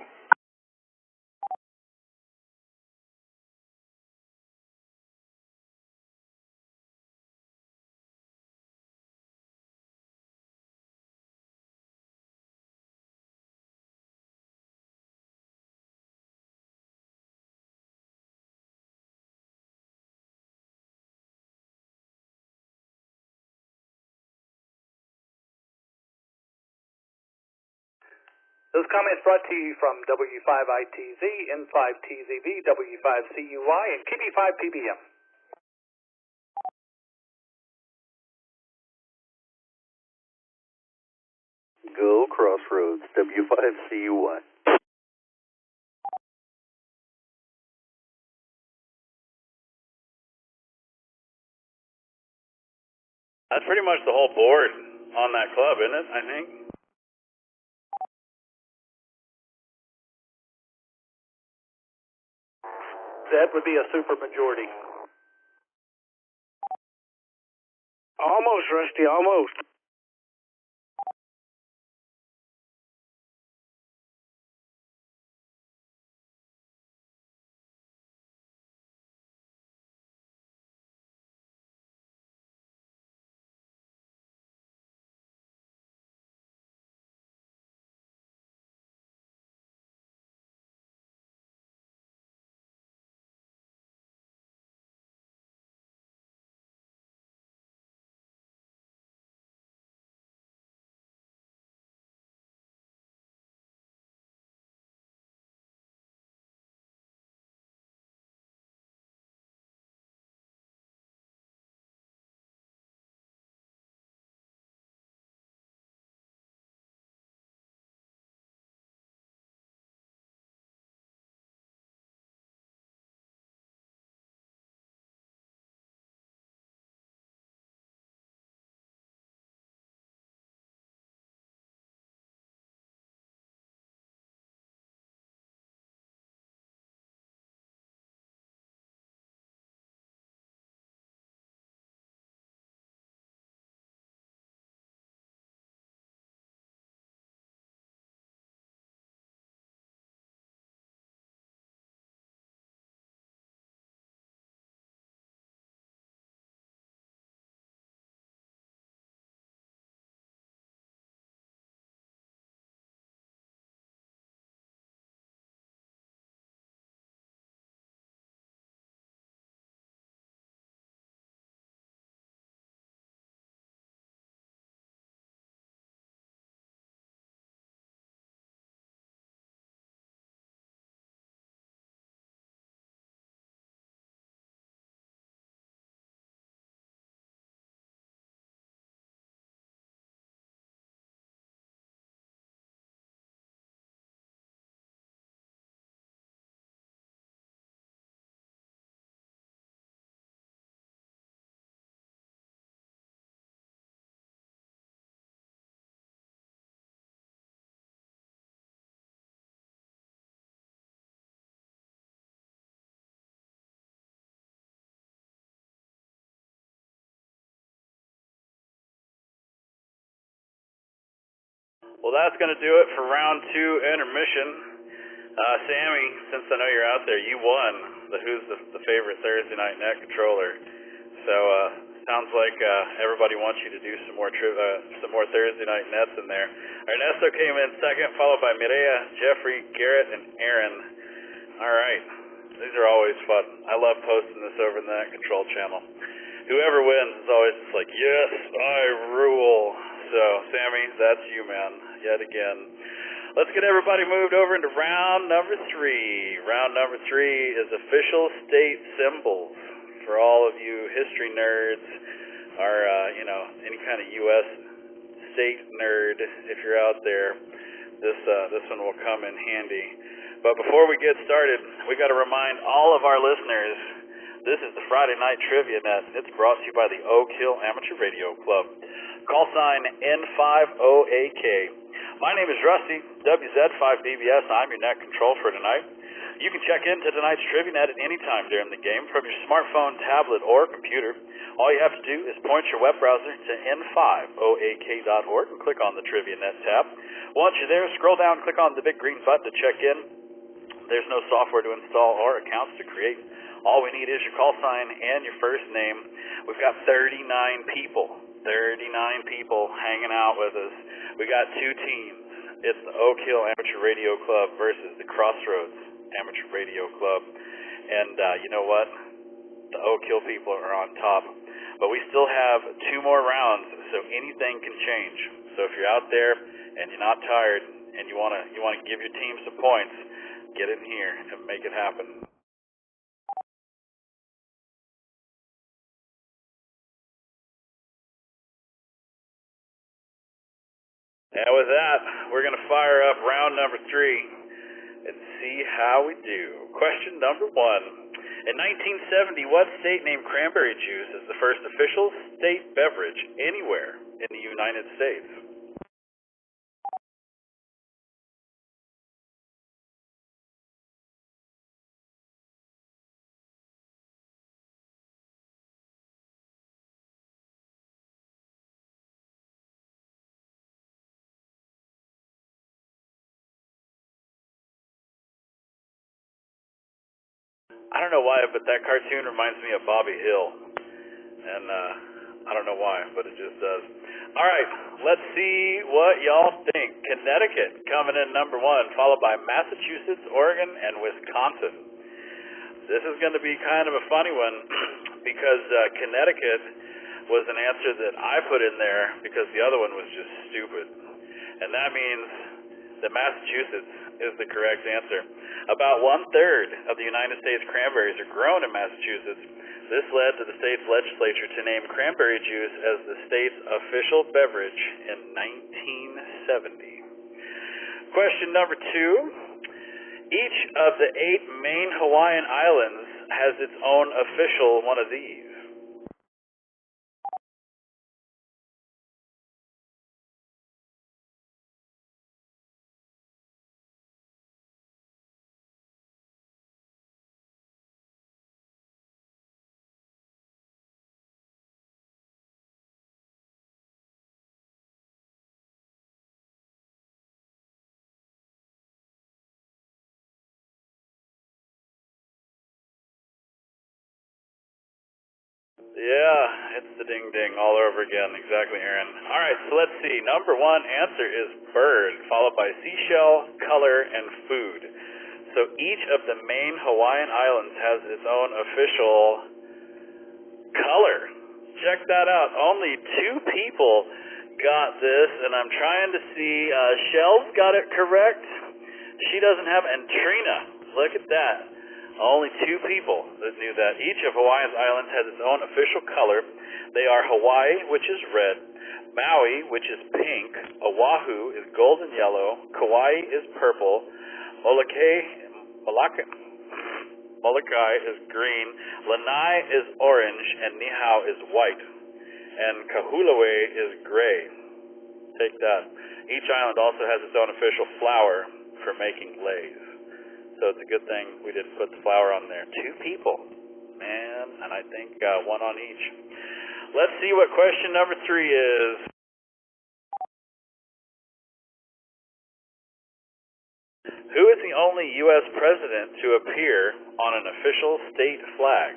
S11: Those comments brought to you from W5ITZ, N5TZB, W5CUY, and KB5PBM.
S10: Go Crossroads, W5CUY.
S2: That's pretty much the whole board on that club, isn't it, I think?
S11: That would be a super majority.
S7: Almost, Rusty, almost.
S2: Well, that's going to do it for round 2 intermission. Sammy, since I know you're out there, you won the Who's the Favorite Thursday Night Net Controller. So, sounds like everybody wants you to do some more Thursday Night Nets in there. Ernesto came in second, followed by Mireya, Jeffrey, Garrett, and Aaron. All right. These are always fun. I love posting this over in the Net Control channel. Whoever wins is always just like, yes, I rule. So, Sammy, that's you, man, yet again. Let's get everybody moved over into round number 3. Round number 3 is official state symbols. For all of you history nerds, or, any kind of U.S. state nerd, if you're out there, this one will come in handy. But before we get started, we got to remind all of our listeners, this is the Friday Night Trivia Net. It's brought to you by the Oak Hill Amateur Radio Club. Call sign N50AK. My name is Rusty, WZ5BBS. I'm your net control for tonight. You can check into tonight's Trivia Net at any time during the game from your smartphone, tablet, or computer. All you have to do is point your web browser to N50AK.org and click on the Trivia Net tab. Once you're there, scroll down and click on the big green button to check in. There's no software to install or accounts to create. All we need is your call sign and your first name. We've got 39 people hanging out with us. We got 2 teams. It's the Oak Hill Amateur Radio Club versus the Crossroads Amateur Radio Club. And you know what? The Oak Hill people are on top. But we still have 2 more rounds, so anything can change. So if you're out there and you're not tired and you want to give your team some points, get in here and make it happen. And with that, we're going to fire up round number 3 and see how we do. Question number 1. In 1970, what state named cranberry juice as the first official state beverage anywhere in the United States? I don't know why, but that cartoon reminds me of Bobby Hill. And I don't know why, but it just does. All right, let's see what y'all think. Connecticut coming in number 1, followed by Massachusetts, Oregon, and Wisconsin. This is going to be kind of a funny one because Connecticut was an answer that I put in there because the other one was just stupid. And that means that Massachusetts is the correct answer. About 1/3 of the United States cranberries are grown in Massachusetts. This led to the state's legislature to name cranberry juice as the state's official beverage in 1970. Question number 2. Each of the 8 main Hawaiian islands has its own official one of these. Yeah, it's the ding-ding all over again. Exactly, Aaron. All right, so let's see. Number 1 answer is bird, followed by seashell, color, and food. So each of the main Hawaiian islands has its own official color. Check that out. Only 2 people got this, and I'm trying to see. Shell's got it correct. She doesn't have, and Trina, look at that. Only 2 people that knew that. Each of Hawaii's islands has its own official color. They are Hawaii, which is red, Maui, which is pink, Oahu is golden yellow, Kauai is purple, Molokai is green, Lanai is orange, and Niihau is white, and Kahului is gray. Take that. Each island also has its own official flower for making leis. So it's a good thing we didn't put the flower on there. 2 people, man, and I think 1 on each. Let's see what question number 3 is. only U.S. president to appear on an official state flag?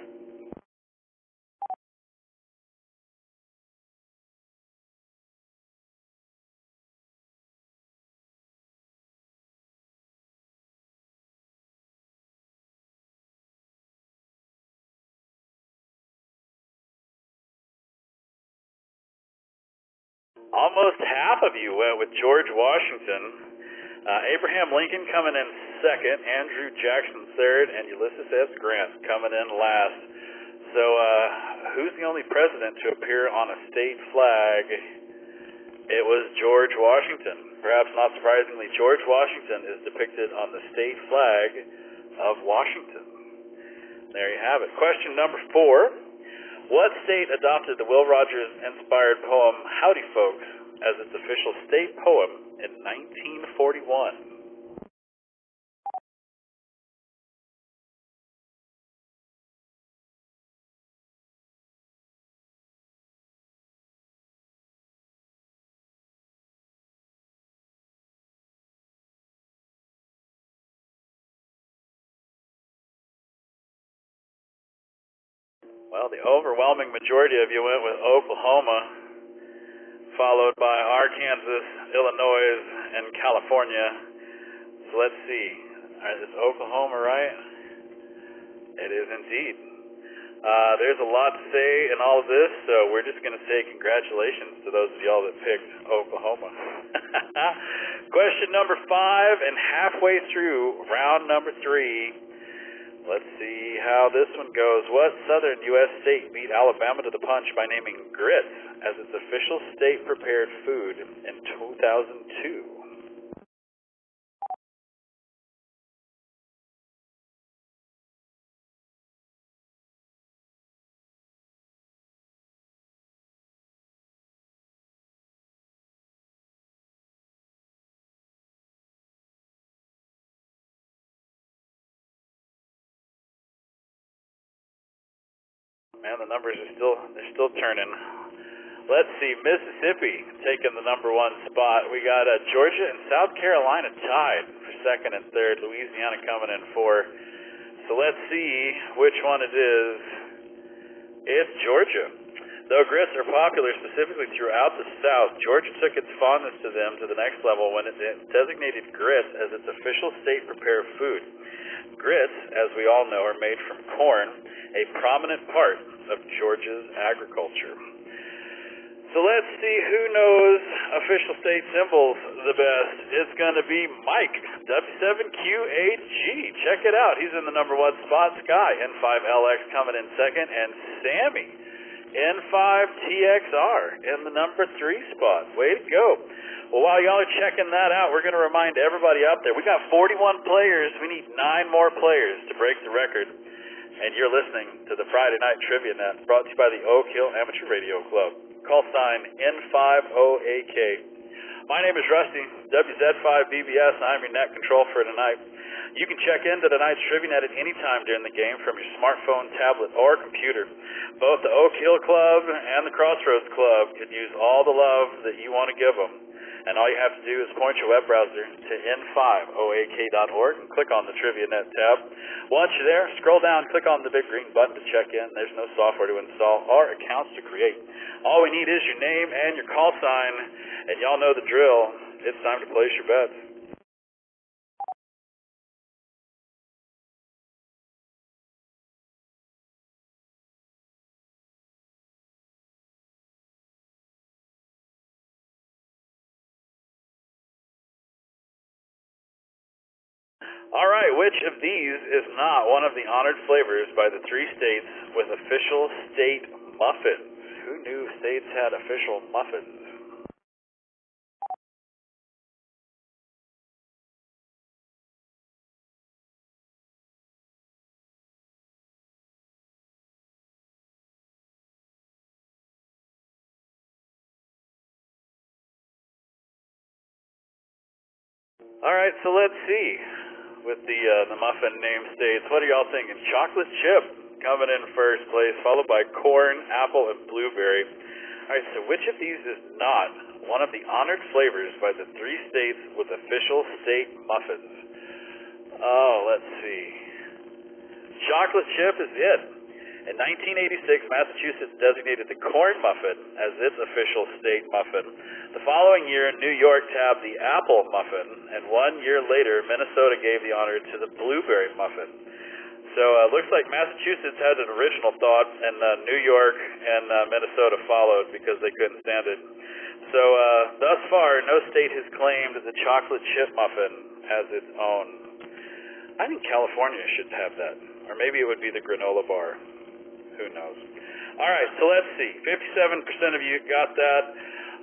S2: Almost half of you went with George Washington. Abraham Lincoln coming in second, Andrew Jackson third, and Ulysses S. Grant coming in last. So, who's the only president to appear on a state flag? It was George Washington. Perhaps not surprisingly, George Washington is depicted on the state flag of Washington. There you have it. Question number 4. What state adopted the Will Rogers-inspired poem Howdy Folks as its official state poem in 1941? Well, the overwhelming majority of you went with Oklahoma, followed by Arkansas, Illinois, and California. So let's see. Is Oklahoma right? It is indeed. There's a lot to say in all of this, so we're just going to say congratulations to those of y'all that picked Oklahoma. Question number 5, and halfway through round number 3. Let's see how this one goes. What southern U.S. state beat Alabama to the punch by naming grits as its official state-prepared food in 2002? Man, the numbers are still turning. Let's see, Mississippi taking the number 1 spot. We got Georgia and South Carolina tied for second and third. Louisiana coming in 4. So let's see which one it is. It's Georgia. Though grits are popular specifically throughout the South, Georgia took its fondness to them to the next level when it designated grits as its official state-prepared food. Grits, as we all know, are made from corn, a prominent part of Georgia's agriculture. So let's see who knows official state symbols the best. It's going to be Mike, W7QAG. Check it out. He's in the number 1 spot. Sky, N5LX coming in second. And Sammy, N5TXR in the number 3 spot. Way to go. Well, while y'all are checking that out, we're going to remind everybody out there, we got 41 players. We need 9 more players to break the record. And you're listening to the Friday Night Trivia Net, brought to you by the Oak Hill Amateur Radio Club. Call sign N50AK. My name is Rusty, WZ5BBS, and I'm your net control for tonight. You can check into tonight's Trivia Net at any time during the game from your smartphone, tablet, or computer. Both the Oak Hill Club and the Crossroads Club could use all the love that you want to give them. And all you have to do is point your web browser to n5oak.org and click on the Trivia Net tab. Once you're there, scroll down, click on the big green button to check in. There's no software to install or accounts to create. All we need is your name and your call sign, and y'all know the drill. It's time to place your bets. All right, which of these is not one of the honored flavors by the 3 states with official state muffins? Who knew states had official muffins? All right, so let's see. With the muffin name states, what are y'all thinking? Chocolate chip coming in first place, followed by corn, apple, and blueberry. All right, so which of these is not one of the honored flavors by the 3 states with official state muffins? Oh, let's see. Chocolate chip is it. In 1986, Massachusetts designated the corn muffin as its official state muffin. The following year, New York tabbed the apple muffin, and 1 year later, Minnesota gave the honor to the blueberry muffin. So it looks like Massachusetts had an original thought, and New York and Minnesota followed because they couldn't stand it. So thus far, no state has claimed the chocolate chip muffin as its own. I think California should have that, or maybe it would be the granola bar. Who knows? All right, so let's see. 57% of you got that.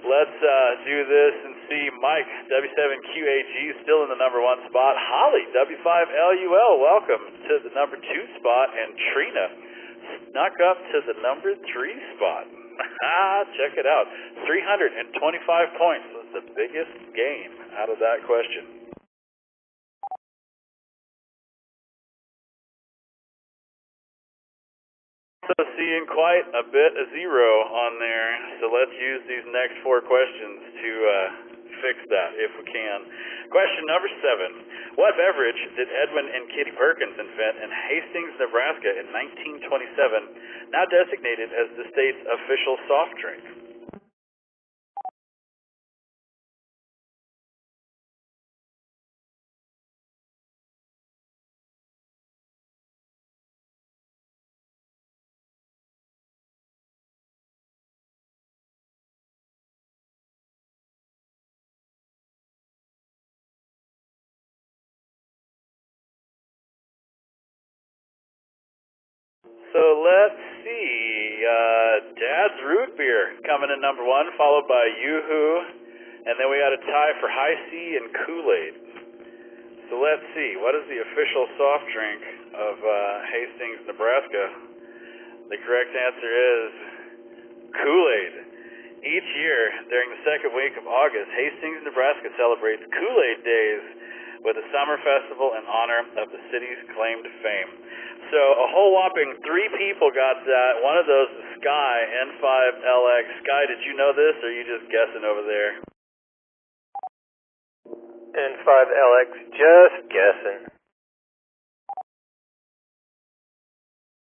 S2: Let's do this and see. Mike, W7QAG, still in the number 1 spot. Holly, W5LUL, welcome to the number 2 spot. And Trina snuck up to the number 3 spot. Check it out. 325 points was the biggest gain out of that question. So seeing quite a bit of zero on there, so let's use these next 4 questions to fix that if we can. Question number 7. What beverage did Edwin and Kitty Perkins invent in Hastings, Nebraska in 1927, now designated as the state's official soft drink? So let's see, Dad's Root Beer coming in number 1, followed by Yoo-Hoo, and then we got a tie for High C and Kool-Aid. So let's see, what is the official soft drink of Hastings, Nebraska? The correct answer is Kool-Aid. Each year, during the second week of August, Hastings, Nebraska celebrates Kool-Aid Days with a summer festival in honor of the city's claim to fame. So a whole whopping 3 people got that. One of those is Sky, N5LX. Sky, did you know this, or are you just guessing over there?
S12: N5LX, just guessing.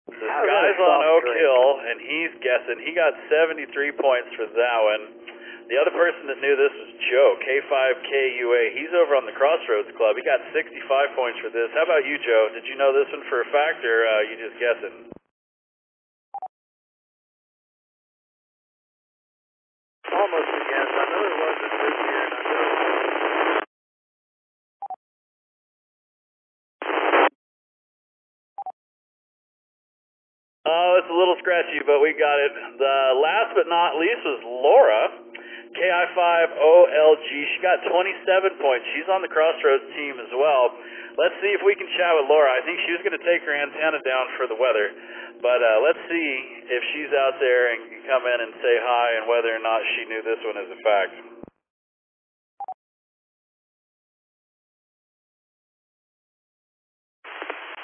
S2: So Sky's on Oak Hill, and he's guessing. He got 73 points for that one. The other person that knew this was Joe, K5KUA. He's over on the Crossroads Club. He got 65 points for this. How about you, Joe? Did you know this one for a fact, or you just guessing?
S12: Almost a guess. I know it wasn't this year, and I know
S2: Oh, it's a little scratchy, but we got it. The last but not least was Laura, KI5OLG. She got 27 points. She's on the Crossroads team as well. Let's see if we can chat with Laura. I think she was going to take her antenna down for the weather, but let's see if she's out there and can come in and say hi and whether or not she knew this one as a fact.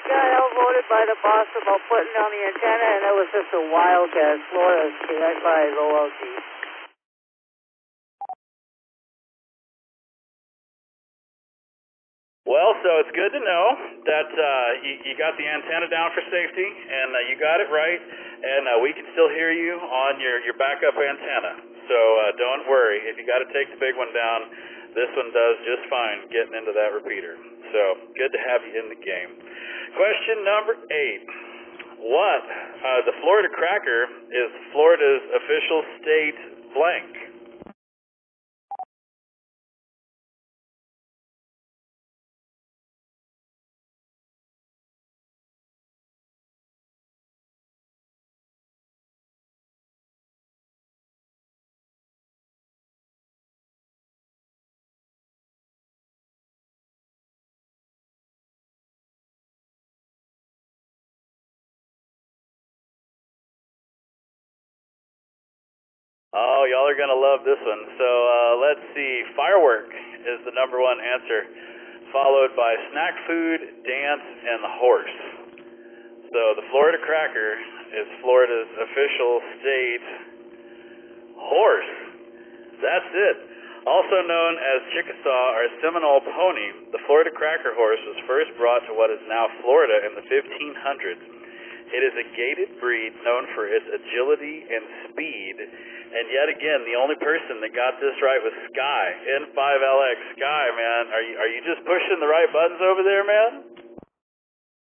S13: Got outvoted by the boss about putting down the antenna, and it was just a wild guess. Laura's KI5OLG.
S2: Well, so it's good to know that you got the antenna down for safety, and you got it right, and we can still hear you on your backup antenna. So don't worry. If you got to take the big one down, this one does just fine getting into that repeater. So good to have you in the game. Question number 8. What? The Florida Cracker is Florida's official state blank. Oh, y'all are going to love this one. So let's see. Firework is the number 1 answer, followed by snack food, dance, and the horse. So the Florida Cracker is Florida's official state horse. That's it. Also known as Chickasaw or Seminole Pony, the Florida Cracker Horse was first brought to what is now Florida in the 1500s. It is a gaited breed known for its agility and speed. And yet again, the only person that got this right was Sky, N5LX. Sky, man, are you just pushing the right buttons over there, man?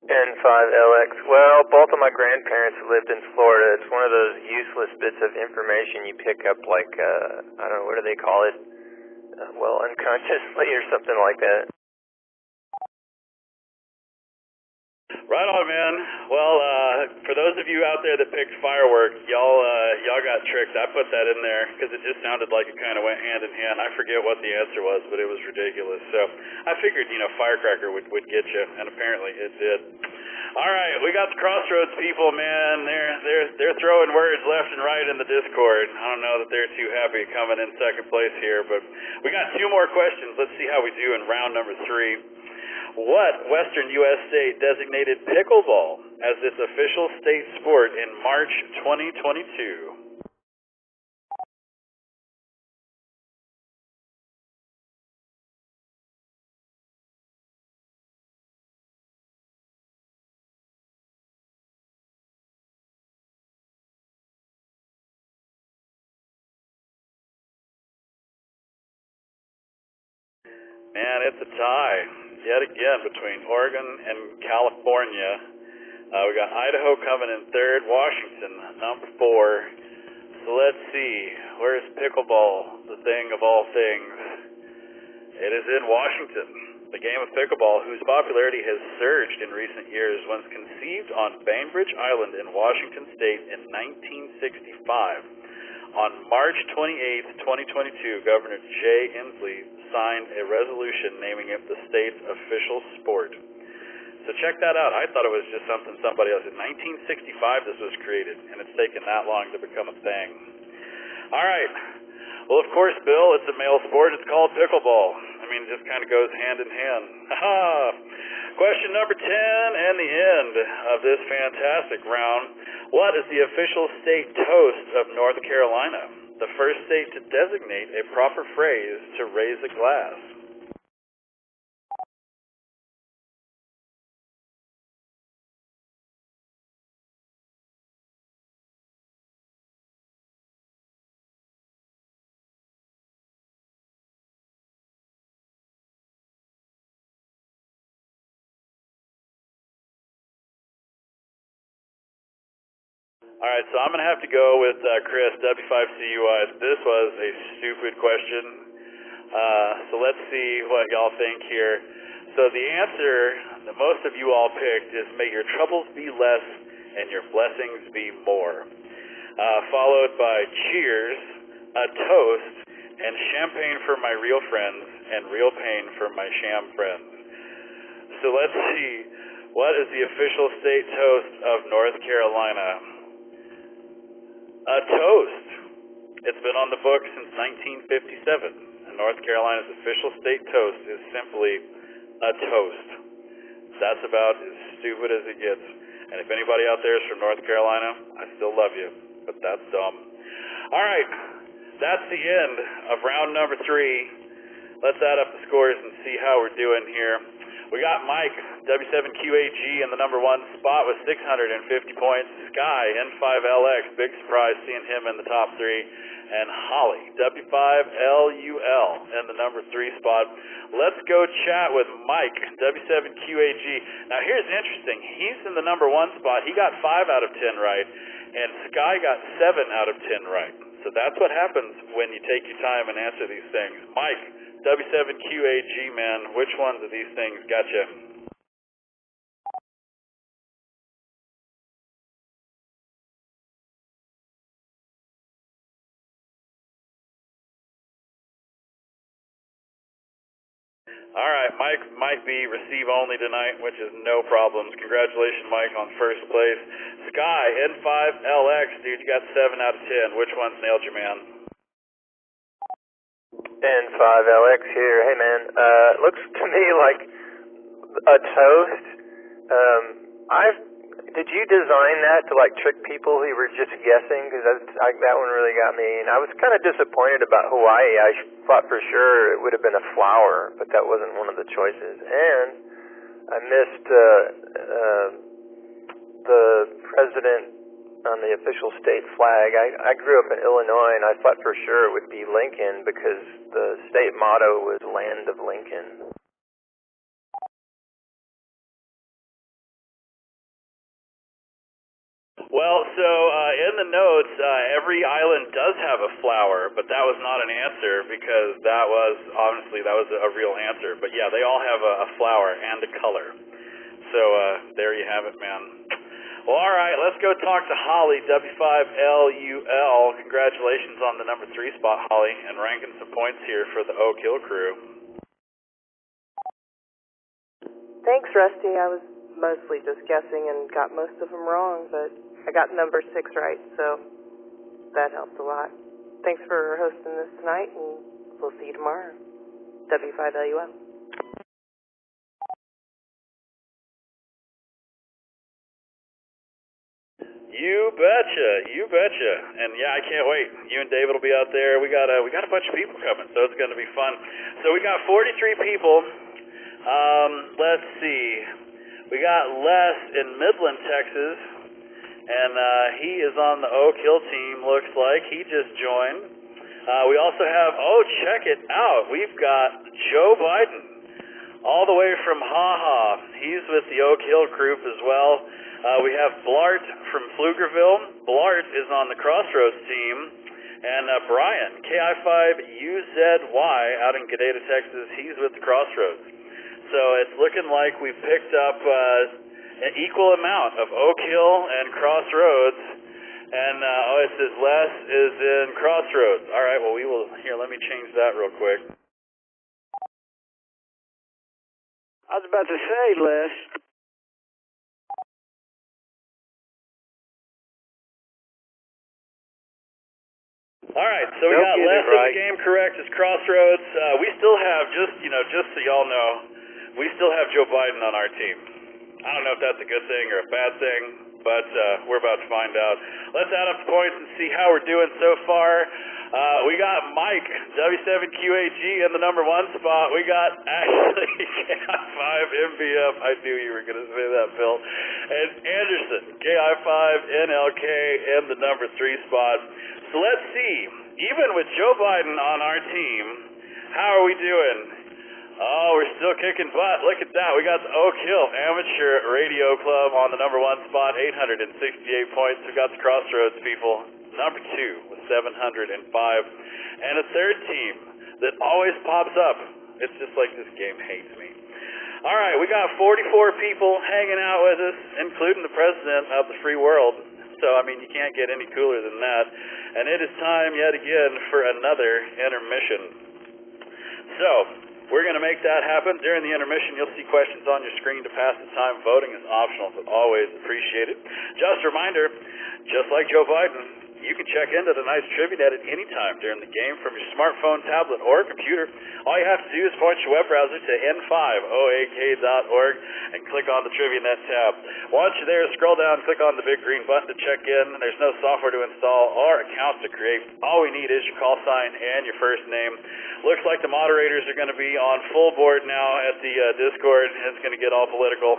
S14: N5LX. Well, both of my grandparents lived in Florida. It's one of those useless bits of information you pick up like, I don't know, what do they call it? Well, unconsciously or something like that.
S2: Right on, man. Well, for those of you out there that picked fireworks, y'all got tricked. I put that in there because it just sounded like it kind of went hand in hand. I forget what the answer was, but it was ridiculous. So I figured, firecracker would get you, and apparently it did. All right, we got the Crossroads people, man. They're throwing words left and right in the Discord. I don't know that they're too happy coming in second place here, but we got 2 more questions. Let's see how we do in round number 3. What Western U.S. state designated pickleball as its official state sport in March 2022? Man, it's a tie yet again between Oregon and California. We got Idaho coming in 3rd, Washington number 4. So let's see, where's pickleball, the thing of all things? It is in Washington. The game of pickleball, whose popularity has surged in recent years, was conceived on Bainbridge Island in Washington State in 1965. On March 28, 2022, Governor Jay Inslee signed a resolution naming it the state's official sport. So check that out. I thought it was just something somebody else. In 1965 this was created, and it's taken that long to become a thing. All right. Well, of course, Bill, it's a male sport. It's called pickleball. I mean, it just kind of goes hand in hand. Question number 10 and the end of this fantastic round. What is the official state toast of North Carolina? The first state to designate a proper phrase to raise a glass. All right, so I'm going to have to go with Chris, W5CUI. This was a stupid question. So let's see what y'all think here. So the answer that most of you all picked is may your troubles be less and your blessings be more. Followed by cheers, a toast, and champagne for my real friends and real pain for my sham friends. So let's see. What is the official state toast of North Carolina? A toast. It's been on the books since 1957, and North Carolina's official state toast is simply a toast. That's about as stupid as it gets. And if anybody out there is from North Carolina, I still love you, but that's dumb. All right, that's the end of round number 3. Let's add up the scores and see how we're doing here. We got Mike, W7QAG, in the number 1 spot with 650 points. Sky, N5LX, big surprise seeing him in the top 3. And Holly, W5LUL, in the number 3 spot. Let's go chat with Mike, W7QAG. Now here's interesting. He's in the number 1 spot. He got 5 out of 10 right. And Sky got 7 out of 10 right. So that's what happens when you take your time and answer these things. Mike, W7QAG, man, which ones of these things got you? All right, Mike might be receive only tonight, which is no problems. Congratulations, Mike, on first place. Sky, N5LX, dude, you got 7 out of 10. Which one's nailed you, man?
S14: N5LX here. Hey, man, looks to me like a toast. Did you design that to like trick people who were just guessing? Because that one really got me. And I was kind of disappointed about Hawaii. I thought for sure it would have been a flower, but that wasn't one of the choices. And I missed the president on the official state flag. I grew up in Illinois, and I thought for sure it would be Lincoln because the state motto was Land of Lincoln.
S2: Well, so in the notes, every island does have a flower, but that was not an answer because that was a real answer. But yeah, they all have a flower and a color. So there you have it, man. Well, all right, let's go talk to Holly, W5LUL. Congratulations on the number 3 spot, Holly, and ranking some points here for the Oak Hill crew.
S15: Thanks, Rusty. I was mostly just guessing and got most of them wrong, but I got number 6 right, so that helped a lot. Thanks for hosting this tonight, and we'll see you tomorrow. W5LUL.
S2: You betcha. And yeah, I can't wait. You and David will be out there. We got a bunch of people coming, so it's going to be fun. So we got 43 people. Let's see. We got Les in Midland, Texas, and he is on the Oak Hill team, looks like. He just joined. We also have, check it out. We've got Joe Biden, all the way from HaHa. He's with the Oak Hill group as well. We have Blart from Pflugerville. Blart is on the Crossroads team. And Brian, KI5UZY, out in Gadeta, Texas, he's with the Crossroads. So it's looking like we picked up an equal amount of Oak Hill and Crossroads. And it says Les is in Crossroads. All right, well, let me change that real quick.
S7: I was about to say, Les.
S2: All right, so we got Les in the game correct as Crossroads. We still have, just so y'all know, we still have Joe Biden on our team. I don't know if that's a good thing or a bad thing, but we're about to find out. Let's add up the points and see how we're doing so far. We got Mike, W7QAG, in the number 1 spot. We got Ashley, KI5MBF. I knew you were going to say that, Phil. And Anderson, KI5NLK, in the number 3 spot. So let's see, even with Joe Biden on our team, how are we doing? Oh, we're still kicking butt. Look at that. We got the Oak Hill Amateur Radio Club on the number 1 spot, 868 points. We got the Crossroads people, number 2 with 705. And a third team that always pops up. It's just like this game hates me. All right, we got 44 people hanging out with us, including the president of the free world. So, I mean, you can't get any cooler than that. And it is time yet again for another intermission. So, we're going to make that happen. During the intermission, you'll see questions on your screen to pass the time. Voting is optional, but always appreciated. Just a reminder, just like Joe Biden, you can check into tonight's TriviaNet at any time during the game from your smartphone, tablet, or computer. All you have to do is point your web browser to n5oak.org and click on the TriviaNet tab. Once you're there, scroll down, click on the big green button to check in. There's no software to install or accounts to create. All we need is your call sign and your first name. Looks like the moderators are going to be on full board now at the Discord. It's going to get all political.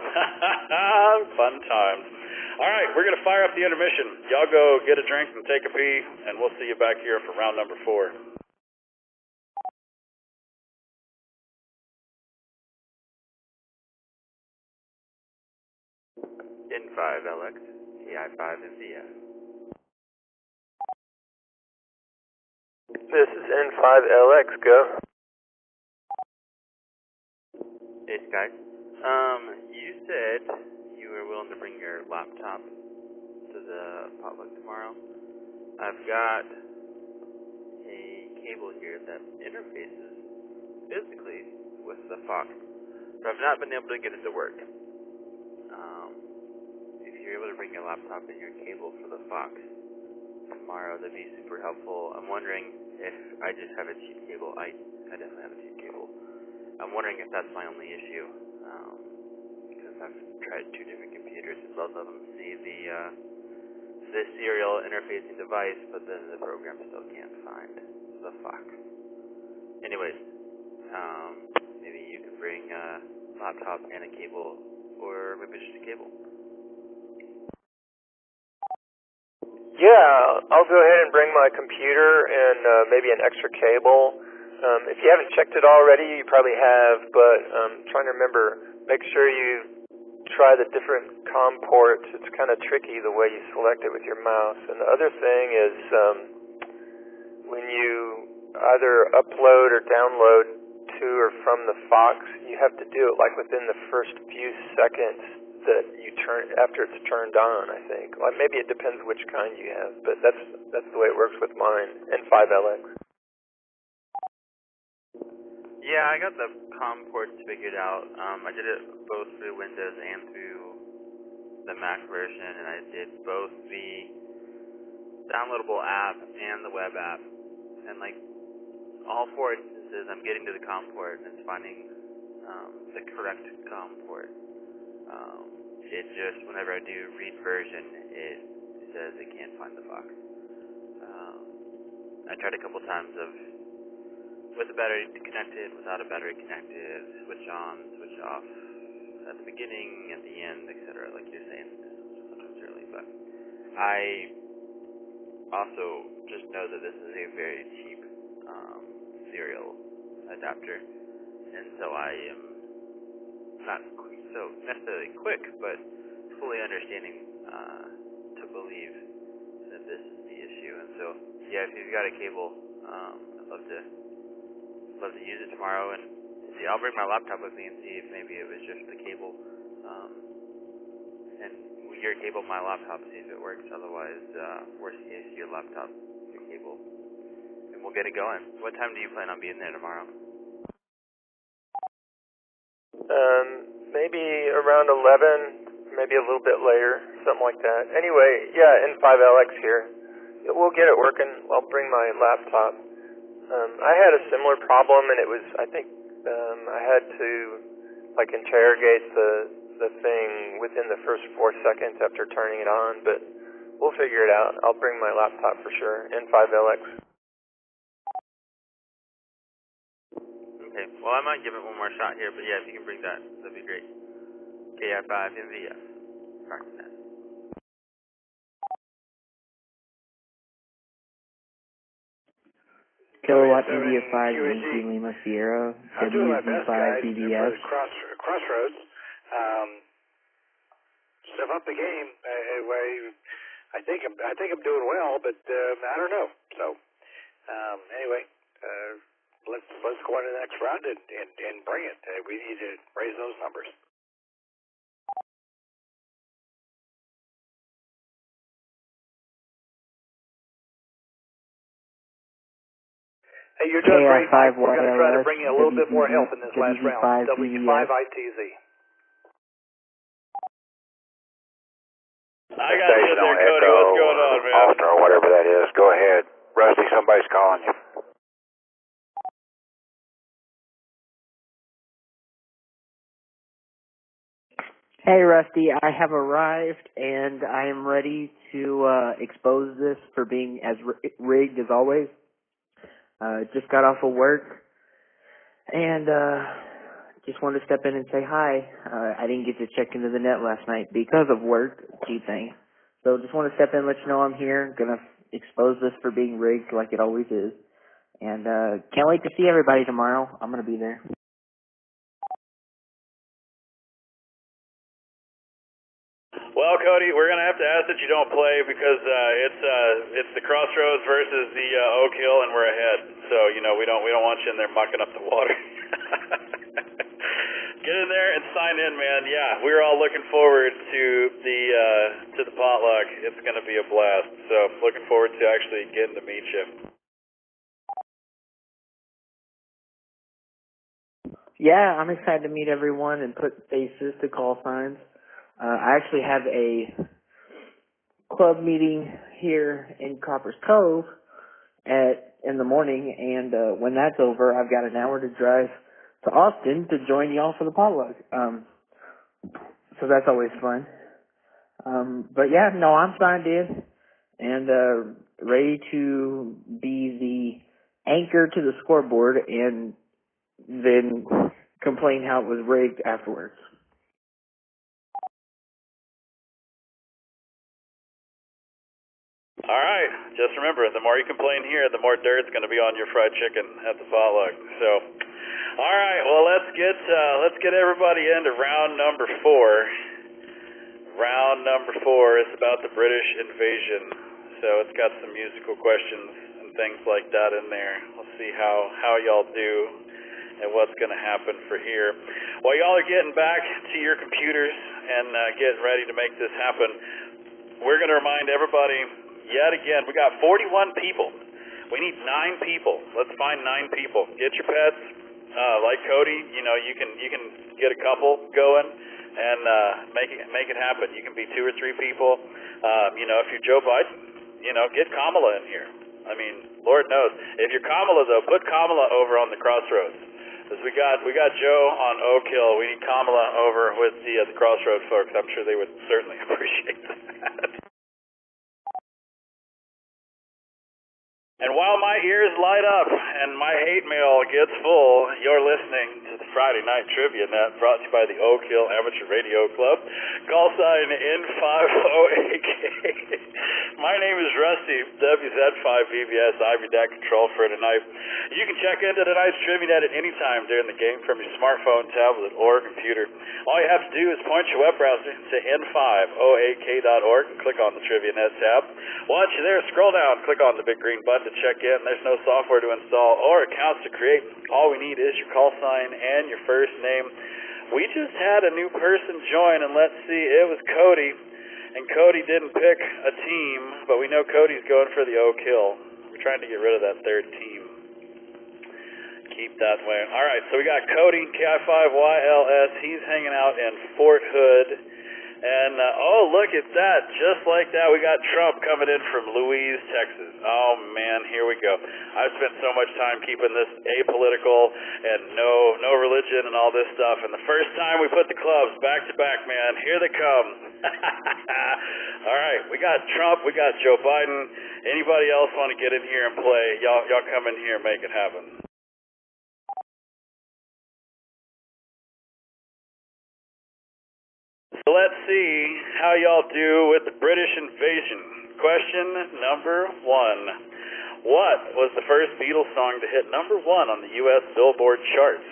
S2: Fun times. All right, we're going to fire up the intermission. Y'all go get a drink and take a pee, and we'll see you back here for round number 4.
S16: N5LX, TI5MDF.
S14: This is N5LX, go.
S16: Hey, Sky. You said you were willing to bring your laptop to the potluck tomorrow. I've got a cable here that interfaces physically with the Fox, but I've not been able to get it to work. If you're able to bring your laptop and your cable for the Fox tomorrow, that'd be super helpful. I'm wondering if I just have a cheap cable. I definitely have a cheap cable. I'm wondering if that's my only issue. Because I've tried 2 different computers, and both of them see the serial interfacing device, but then the program still can't find the Fox. Anyways, maybe you could bring a laptop and a cable, or maybe just a cable.
S14: Yeah, I'll go ahead and bring my computer and maybe an extra cable. If you haven't checked it already, you probably have, but trying to remember, make sure you try the different COM ports. It's kind of tricky the way you select it with your mouse. And the other thing is when you either upload or download to or from the Fox, you have to do it like within the first few seconds that you turn after it's turned on, I think. Well, maybe it depends which kind you have, but that's the way it works with mine and 5LX.
S16: Yeah, I got the COM ports figured out. I did it both through Windows and through the Mac version, and I did both the downloadable app and the web app. And like all 4 instances, I'm getting to the COM port and it's finding the correct COM port. It just, whenever I do read version, it says it can't find the Fox. I tried a couple times of with the battery connected, without a battery connected, switch on, switch off, at the beginning, at the end, etc. Like you're saying, sometimes early. But I also just know that this is a very cheap serial adapter, and so I am not so necessarily quick, but fully understanding to believe that this is the issue. And so, yeah, if you've got a cable, I'd love to use it tomorrow, and see. I'll bring my laptop with me and see if maybe it was just the cable, and your cable, my laptop, see if it works. Otherwise, worst case, your laptop, your cable, and we'll get it going. What time do you plan on being there tomorrow?
S14: Maybe around 11, maybe a little bit later, something like that. Anyway, yeah, N5LX here. We'll get it working. I'll bring my laptop. I had a similar problem, and it was, I think, I had to, like, interrogate the thing within the first 4 seconds after turning it on, but we'll figure it out. I'll bring my laptop for sure, N5LX.
S16: Okay, well, I might give it one more shot here, but yeah, if you can bring that, that'd be great. KI5 MVF. Rocknet.
S17: Kilowatt India 5 Yankee Lima Sierra, WZ5 BBS.
S7: Crossroads. Step up the game. I think I'm doing well, but I don't know. So anyway, let's go on to the next round and bring it. We need to raise those numbers. Hey, you're doing great, Mike. We're going to try to bring you a little bit more help in this last round. W5ITZ.
S2: I got you there, Cody. What's going on, man?
S5: Austin or whatever that is. Go ahead. Rusty, somebody's calling you.
S17: Hey, Rusty, I have arrived, and I am ready to expose this for being as rigged as always. Just got off of work, and just wanted to step in and say hi. I didn't get to check into the net last night because of work, gee thing. So just want to step in and let you know I'm here. Gonna expose this for being rigged like it always is. And can't wait to see everybody tomorrow. I'm gonna be there.
S2: Well, Cody, we're gonna have to ask that you don't play because it's the Crossroads versus the Oak Hill, and we're ahead. So we don't want you in there mucking up the water. Get in there and sign in, man. Yeah, we're all looking forward to the potluck. It's gonna be a blast. So looking forward to actually getting to meet you.
S17: Yeah, I'm excited to meet everyone and put faces to call signs. I actually have a club meeting here in Coppers Cove in the morning, and when that's over, I've got an hour to drive to Austin to join y'all for the potluck. so that's always fun. But yeah, no, I'm signed in and ready to be the anchor to the scoreboard and then complain how it was rigged afterwards.
S2: All right, just remember, the more you complain here, the more dirt's going to be on your fried chicken at the potluck. So, all right, well, let's get everybody into round number 4. Round number 4 is about the British invasion. So it's got some musical questions and things like that in there. We'll see how y'all do and what's going to happen for here. While y'all are getting back to your computers and getting ready to make this happen, we're going to remind everybody yet again, we got 41 people. We need 9 people. Let's find 9 people. Get your pets. Like Cody, you know, you can get a couple going and make it happen. You can be 2 or 3 people. You know, if you're Joe Biden, you know, get Kamala in here. I mean, Lord knows. If you're Kamala though, put Kamala over on the crossroads. Because we got Joe on Oak Hill. We need Kamala over with the crossroads folks. I'm sure they would certainly appreciate that. And while my ears light up and my hate mail gets full, you're listening to the Friday Night Trivia Net brought to you by the Oak Hill Amateur Radio Club. Call sign N508K. My name is Rusty, WZ5VBS. I'm your DAC control for tonight. You can check into tonight's Trivia Net at any time during the game from your smartphone, tablet, or computer. All you have to do is point your web browser to N508K.org and click on the Trivia Net tab. Once you're there, scroll down, click on the big green button to check in. There's no software to install or accounts to create. All we need is your call sign and your first name. We just had a new person join, and let's see, it was Cody. And Cody didn't pick a team, but we know Cody's going for the Oak Hill. We're trying to get rid of that third team. Keep that way. All right, so we got Cody, KI5YLS. He's hanging out in Fort Hood. And, oh, look at that. Just like that, we got Trump coming in from Louise, Texas. Oh, man, here we go. I've spent so much time keeping this apolitical and no religion and all this stuff. And the first time we put the clubs back to back, man, here they come. All right, we got Trump, we got Joe Biden. Anybody else want to get in here and play? Y'all come in here and make it happen. So let's see how y'all do with the British invasion. Question number 1. What was the first Beatles song to hit number 1 on the U.S. Billboard charts?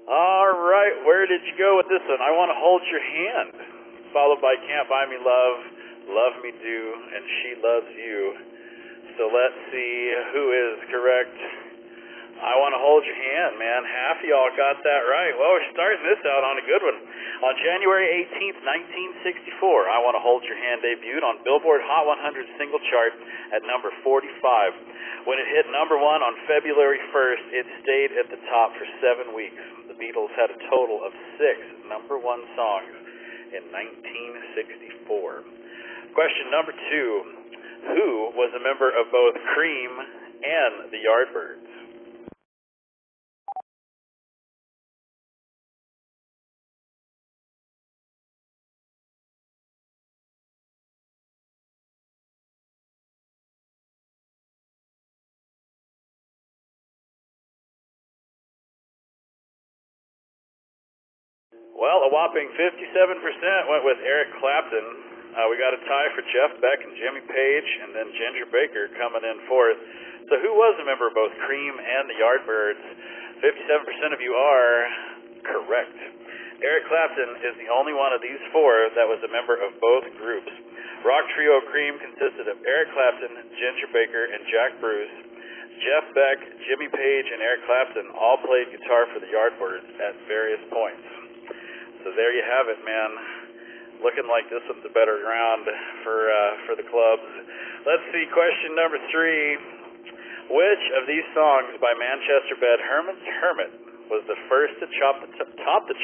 S2: All right, where did you go with this one? I Want to Hold Your Hand, followed by Can't Buy Me Love, Love Me Do, and She Loves You. So let's see who is correct. I Want to Hold Your Hand, man. Half of y'all got that right. Well, we're starting this out on a good one. On January 18th, 1964, I Want to Hold Your Hand debuted on Billboard Hot 100 single chart at number 45. When it hit number 1 on February 1st, it stayed at the top for 7 weeks. The Beatles had a total of 6 number 1 songs in 1964. Question number 2. Who was a member of both Cream and the Yardbirds? Well, a whopping 57% went with Eric Clapton. We got a tie for Jeff Beck and Jimmy Page, and then Ginger Baker coming in fourth. So who was a member of both Cream and the Yardbirds? 57% of you are correct. Eric Clapton is the only one of these 4 that was a member of both groups. Rock trio Cream consisted of Eric Clapton, Ginger Baker, and Jack Bruce. Jeff Beck, Jimmy Page, and Eric Clapton all played guitar for the Yardbirds at various points. So there you have it, man. looking like this one's a better ground for the clubs. Let's see, question number 3. Which of these songs by Manchester Bed Herman's Hermit was the first to top the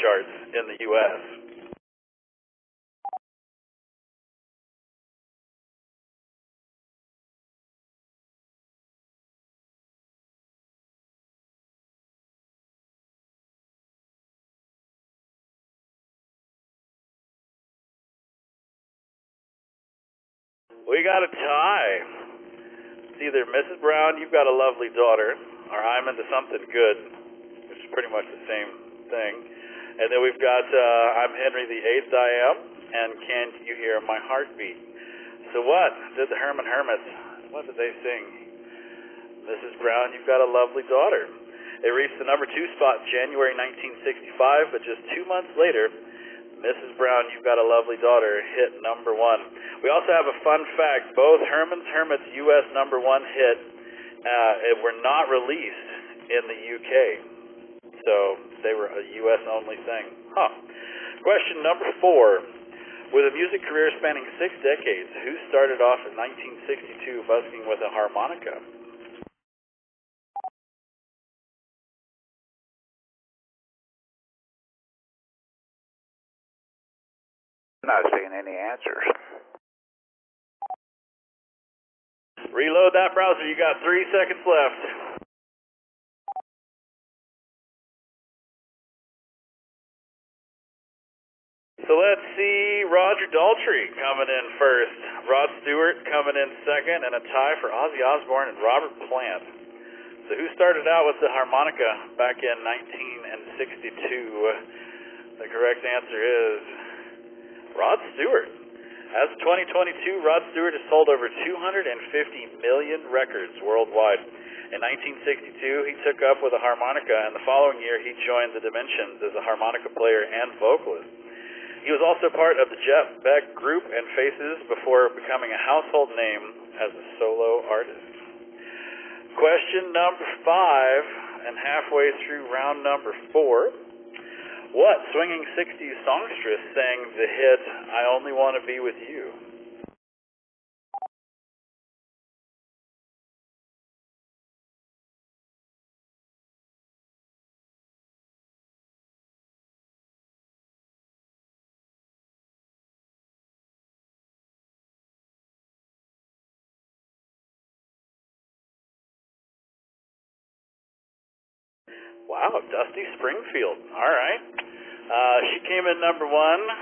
S2: charts in the U.S.? We got a tie. It's either Mrs. Brown, You've Got a Lovely Daughter, or I'm Into Something Good, which is pretty much the same thing. And then we've got I'm Henry VIII, I Am, and Can't You Hear My Heartbeat. So what did the Herman Hermits, what did they sing? Mrs. Brown, You've Got a Lovely Daughter. It reached the number 2 spot in January 1965, but just 2 months later, Mrs. Brown, You've Got a Lovely Daughter hit number 1. We also have a fun fact. Both Herman's Hermits' U.S. number 1 hit were not released in the UK. So they were a U.S. only thing. Question number 4. With a music career spanning 6 decades, who started off in 1962 busking with a harmonica?
S5: I'm not seeing any answers.
S2: Reload that browser. You got 3 seconds left. So let's see, Roger Daltrey coming in first, Rod Stewart coming in second, and a tie for Ozzy Osbourne and Robert Plant. So who started out with the harmonica back in 1962? The correct answer is Rod Stewart. As of 2022, Rod Stewart has sold over 250 million records worldwide. In 1962, he took up with a harmonica, and the following year he joined the Dimensions as a harmonica player and vocalist. He was also part of the Jeff Beck group and Faces before becoming a household name as a solo artist. Question number 5, and halfway through round number 4. What swinging 60s songstress sang the hit, I Only Want to Be With You? Wow, Dusty Springfield. All right. She came in number 1,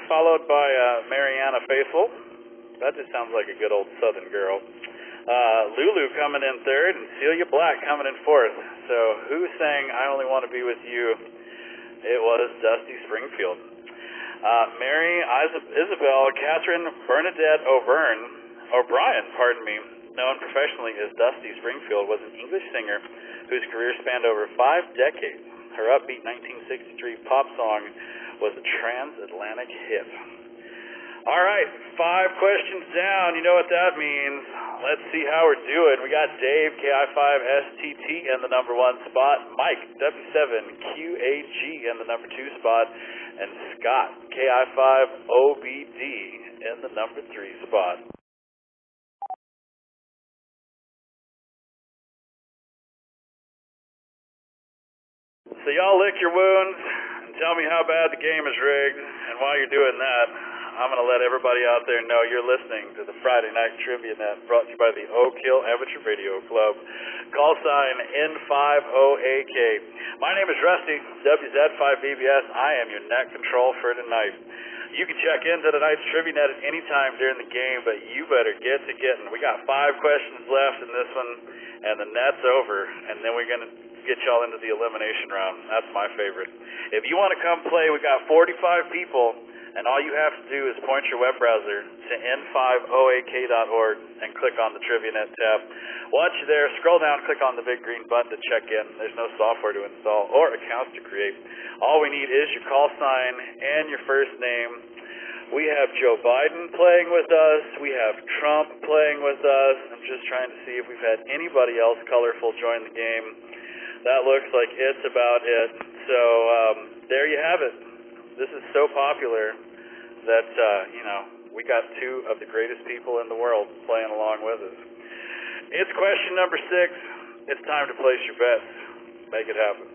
S2: followed by Mariana Faithfull. That just sounds like a good old Southern girl. Lulu coming in 3rd, and Celia Black coming in 4th. So who sang I Only Want to Be With You? It was Dusty Springfield. Mary Isabel Catherine Bernadette O'Brien, known professionally as Dusty Springfield, was an English singer whose career spanned over 5 decades. Her upbeat 1963 pop song was a transatlantic hit. All right, 5 questions down. You know what that means. Let's see how we're doing. We got Dave, KI5STT, in the number 1 spot, Mike, W7QAG, in the number 2 spot, and Scott, KI5OBD, in the number 3 spot. So y'all lick your wounds and tell me how bad the game is rigged, and while you're doing that, I'm going to let everybody out there know you're listening to the Friday Night Trivia Net, brought to you by the Oak Hill Amateur Radio Club. Call sign N50AK. My name is Rusty, WZ5BBS. I am your net control for tonight. You can check into tonight's Trivia Net at any time during the game, but you better get to getting. We got 5 questions left in this one, and the net's over, and then we're going to get y'all into the elimination round. That's my favorite. If you want to come play, we got 45 people, and all you have to do is point your web browser to n50ak.org and click on the Trivia Net tab. Once you're there, scroll down, click on the big green button to check in. There's no software to install or accounts to create. All we need is your call sign and your first name. We have Joe Biden playing with us. We have Trump playing with us. I'm just trying to see if we've had anybody else colorful join the game. That looks like it's about it. So there you have it. This is so popular that, we got two of the greatest people in the world playing along with us. It's question number 6. It's time to place your bets. Make it happen.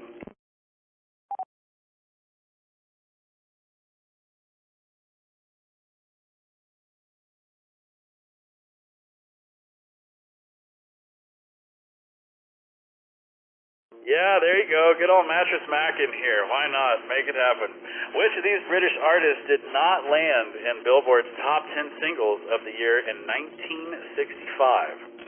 S2: Yeah, there you go. Good old Mattress Mac in here. Why not? Make it happen. Which of these British artists did not land in Billboard's top 10 singles of the year in 1965?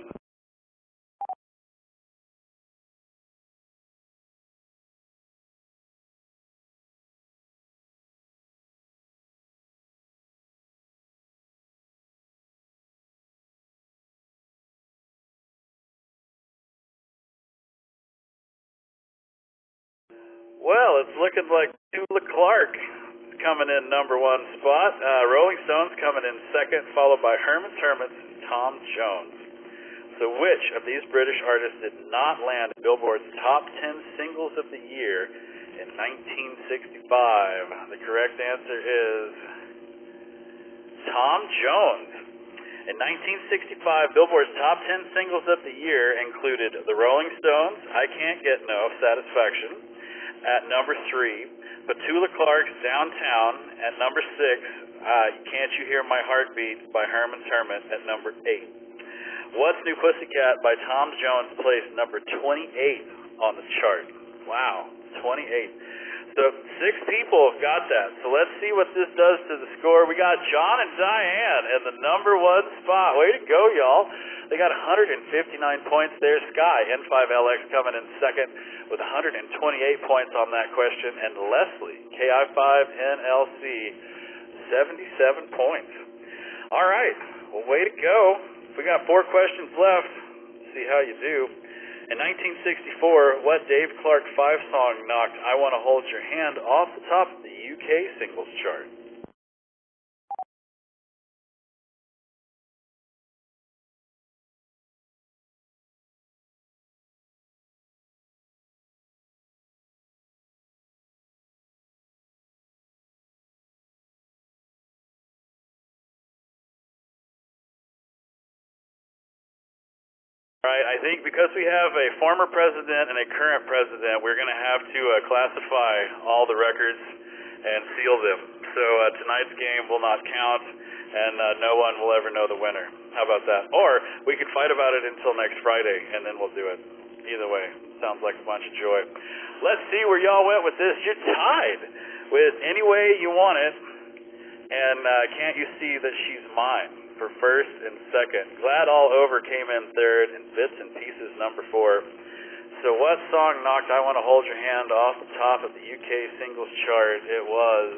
S2: Well, it's looking like Petula Clark coming in number 1 spot. Rolling Stones coming in second, followed by Herman's Hermits and Tom Jones. So which of these British artists did not land in Billboard's top 10 singles of the year in 1965? The correct answer is Tom Jones. In 1965, Billboard's top 10 singles of the year included The Rolling Stones, I Can't Get No Satisfaction, at number 3, Petula Clark's Downtown at number 6, Can't You Hear My Heartbeat by Herman's Hermit at number 8. What's New Pussycat by Tom Jones placed number 28 on the chart? Wow, 28. So 6 people have got that. So let's see what this does to the score. We got John and Diane in the number 1 spot. Way to go, y'all. They got 159 points there. Sky, N5LX, coming in second with 128 points on that question. And Leslie, KI5NLC, 77 points. All right. Well, way to go. We got 4 questions left. See how you do. In 1964, what Dave Clark 5-song knocked I Want to Hold Your Hand off the top of the UK singles chart? Right, I think because we have a former president and a current president, we're going to have to classify all the records and seal them. So tonight's game will not count, and no one will ever know the winner. How about that? Or we could fight about it until next Friday, and then we'll do it. Either way, sounds like a bunch of joy. Let's see where y'all went with this. You're tied with Any Way You Want It, and Can't You See That She's Mine for first and second. Glad All Over came in third, and Bits and Pieces number 4. So what song knocked I Want to Hold Your Hand off the top of the UK singles chart? It was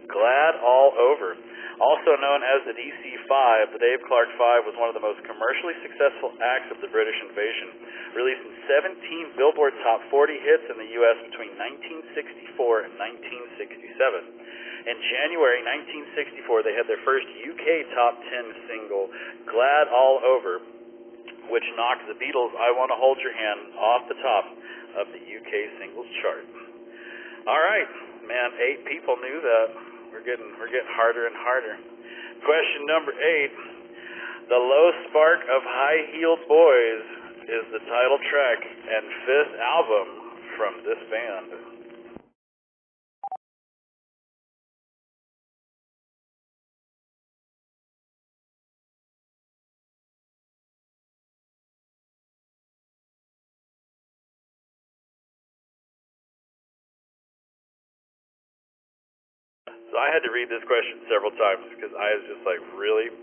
S2: Glad All Over. Also known as the DC-5, the Dave Clark 5 was one of the most commercially successful acts of the British invasion, releasing 17 Billboard Top 40 hits in the U.S. between 1964 and 1967. In January 1964, they had their first UK Top 10 single, Glad All Over, which knocked the Beatles' I Want to Hold Your Hand off the top of the UK singles chart. All right, man, 8 people knew that. We're getting harder and harder. Question number 8. The Low Spark of High-Heeled Boys is the title track and 5th album from this band. So I had to read this question several times because I was just like, really?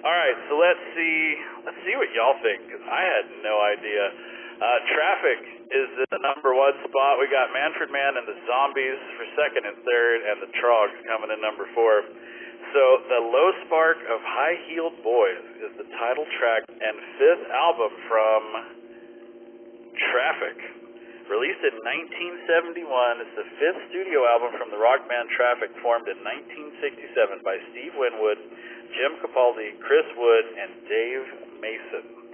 S2: All right, so let's see what y'all think, because I had no idea. Traffic is the number 1 spot. We got Manfred Mann and the Zombies for second and third, and the Trogs coming in number 4. So the Low Spark of High-Heeled Boys is the title track and 5th album from Traffic. Released in 1971, it's the 5th studio album from the rock band Traffic, formed in 1967 by Steve Winwood, Jim Capaldi, Chris Wood, and Dave Mason.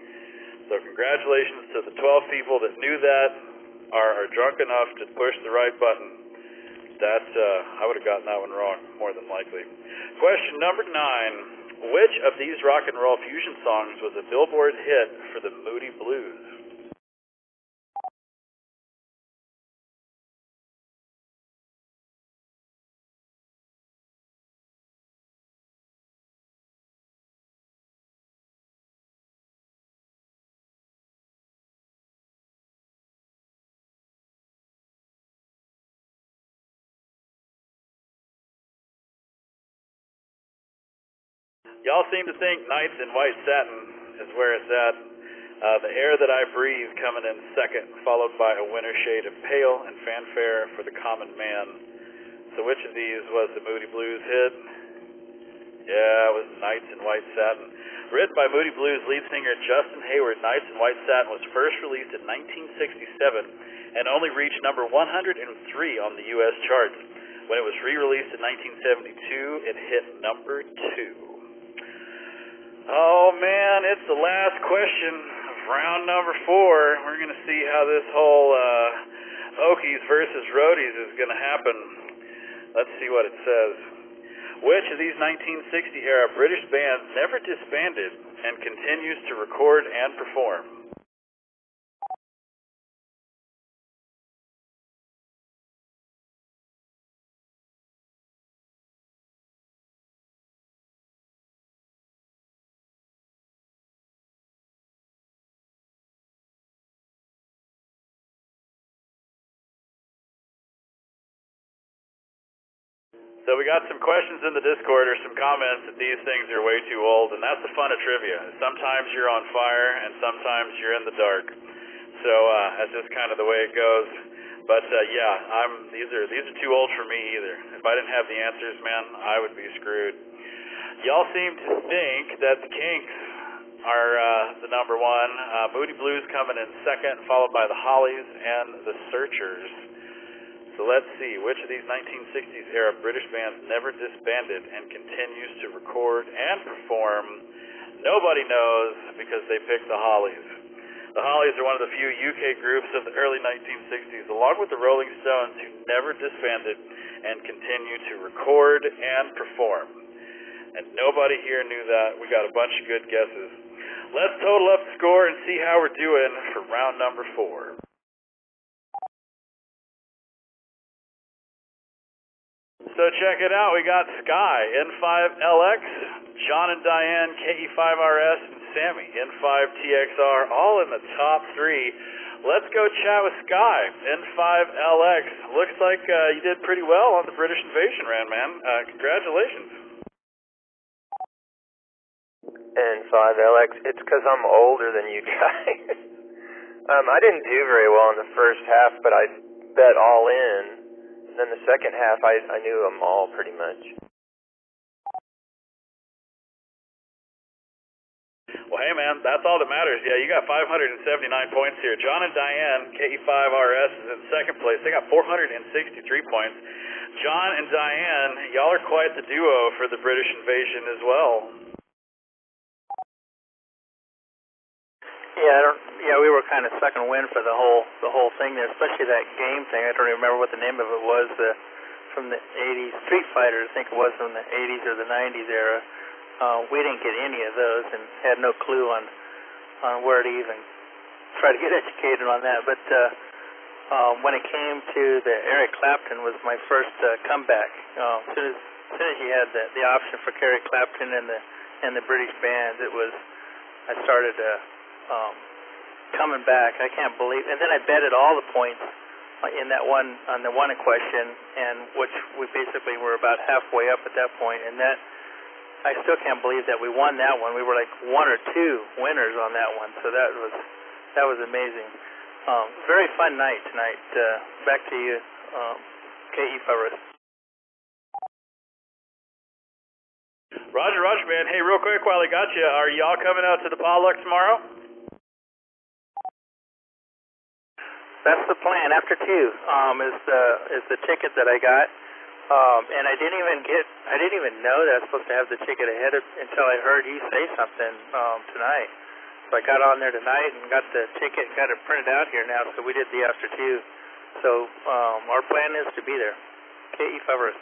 S2: So congratulations to the 12 people that knew that, are drunk enough to push the right button. I would have gotten that one wrong, more than likely. Question number 9. Which of these rock and roll fusion songs was a Billboard hit for the Moody Blues? Y'all seem to think Nights in White Satin is where it's at. The Air That I Breathe coming in second, followed by A Winter Shade of Pale and Fanfare for the Common Man. So which of these was the Moody Blues hit? Yeah, it was Nights in White Satin. Written by Moody Blues lead singer Justin Hayward, Nights in White Satin was first released in 1967 and only reached number 103 on the U.S. charts. When it was re-released in 1972, it hit number 2. Oh man, it's the last question of round number 4. We're going to see how this whole Okies versus Roadies is going to happen. Let's see what it says. Which of these 1960-era British bands never disbanded and continues to record and perform? So we got some questions in the Discord or some comments that these things are way too old, and that's the fun of trivia. Sometimes you're on fire, and sometimes you're in the dark. So that's just kind of the way it goes. But yeah, these are too old for me either. If I didn't have the answers, man, I would be screwed. Y'all seem to think that the Kinks are the number 1. Moody Blues coming in second, followed by the Hollies and the Searchers. So let's see, which of these 1960s era British bands never disbanded and continues to record and perform? Nobody knows because they picked the Hollies. The Hollies are one of the few UK groups of the early 1960s, along with the Rolling Stones, who never disbanded and continue to record and perform. And nobody here knew that. We got a bunch of good guesses. Let's total up the score and see how we're doing for round number 4. So check it out. We got Sky, N5LX, John and Diane, KE5RS, and Sammy, N5TXR, all in the top 3. Let's go chat with Sky, N5LX. Looks like you did pretty well on the British Invasion Ran, man. Congratulations.
S14: N5LX, it's because I'm older than you guys. I didn't do very well in the first half, but I bet all in. Then the second half, I knew them all pretty much.
S2: Well, hey, man, that's all that matters. Yeah, you got 579 points here. John and Diane, KE5RS, is in second place. They got 463 points. John and Diane, y'all are quite the duo for the British Invasion as well.
S12: Yeah, we were kind of second wind for the whole thing there, especially that game thing. I don't even remember what the name of it was. From the 80s, Street Fighter, I think it was from the 80s or the 90s era. We didn't get any of those and had no clue on where to even try to get educated on that. But when it came to the Eric Clapton was my first comeback. As soon as you had the option for Eric Clapton and the British bands, I started coming back. I can't believe, and then I betted all the points in that one on the one in question, and which we basically were about halfway up at that point, and that I still can't believe that we won that one. We were like 1 or 2 winners on that one, so that was amazing. Very fun night tonight. Back to you, KE5RS.
S2: Roger, man. Hey, real quick while I got you, are y'all coming out to the potluck tomorrow?
S12: That's the plan. After 2 is the ticket that I got, and I didn't even know that I was supposed to have the ticket ahead until I heard you say something tonight. So I got on there tonight and got the ticket and got it printed out here now. So we did the after 2. So our plan is to be there. KE5.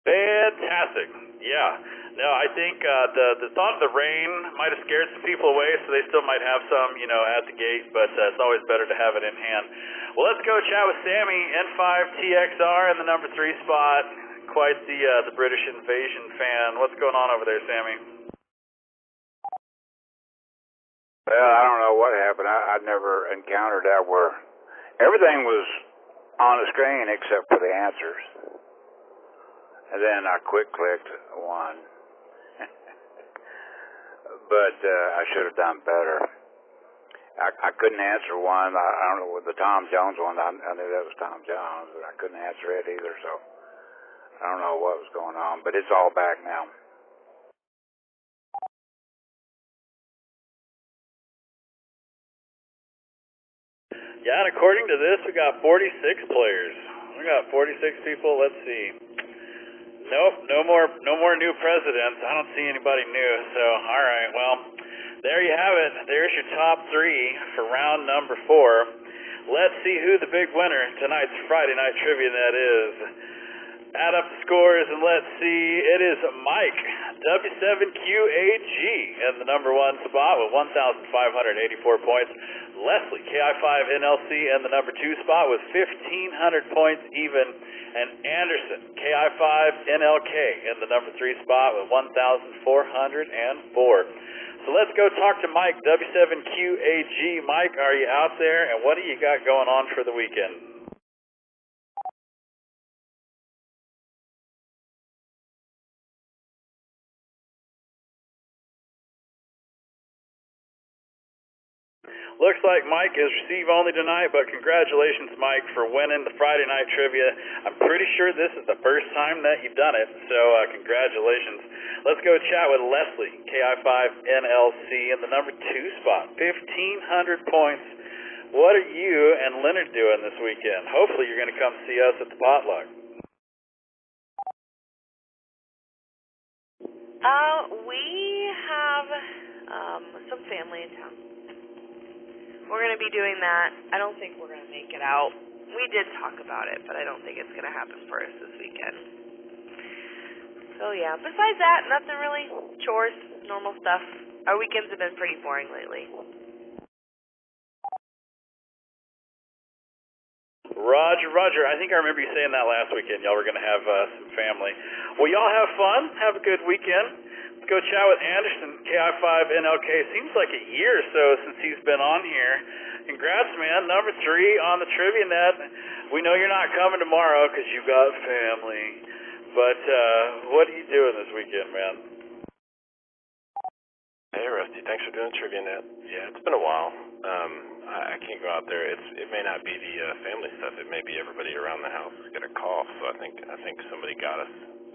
S2: Fantastic. Yeah. No, I think the thought of the rain might have scared some people away, so they still might have some, at the gate, but it's always better to have it in hand. Well, let's go chat with Sammy, N5TXR in the number 3 spot. Quite the British invasion fan. What's going on over there, Sammy?
S5: Well, I don't know what happened. I never encountered that where everything was on the screen except for the answers. And then I quick-clicked one. But I should have done better. I couldn't answer one. I don't know, with the Tom Jones one, I knew that was Tom Jones, but I couldn't answer it either, so I don't know what was going on. But it's all back now.
S2: Yeah, and according to this, we got 46 players. We got 46 people. Let's see. Nope, no more new presidents. I don't see anybody new. So, all right, well, there you have it. There's your top 3 for round number 4. Let's see who the big winner tonight's Friday Night Trivia Net is. Add up the scores and let's see. It is Mike, W7QAG, in the number 1 spot with 1,584 points. Leslie, KI5NLC, in the number 2 spot with 1,500 points even. And Anderson, KI5NLK, in the number 3 spot with 1,404. So let's go talk to Mike, W7QAG. Mike, are you out there? And what do you got going on for the weekend? Looks like Mike is receive only tonight, but congratulations, Mike, for winning the Friday Night Trivia. I'm pretty sure this is the first time that you've done it, so congratulations. Let's go chat with Leslie, KI5NLC, in the number 2 spot, 1,500 points. What are you and Leonard doing this weekend? Hopefully you're going to come see us at the potluck.
S15: We have some family in town. We're going to be doing that. I don't think we're going to make it out. We did talk about it, but I don't think it's going to happen for us this weekend. So, yeah. Besides that, nothing really. Chores, normal stuff. Our weekends have been pretty boring lately.
S2: Roger. I think I remember you saying that last weekend. Y'all were going to have some family. Well, y'all have fun. Have a good weekend. Go chat with Anderson, KI5NLK. Seems like a year or so since he's been on here. Congrats, man. Number 3 on the Trivia Net. We know you're not coming tomorrow because you've got family. But what are you doing this weekend, man?
S8: Hey, Rusty. Thanks for doing Trivia Net. Yeah, it's been a while. I can't go out there. It may not be the family stuff. It may be everybody around the house get a cough. So I think somebody got us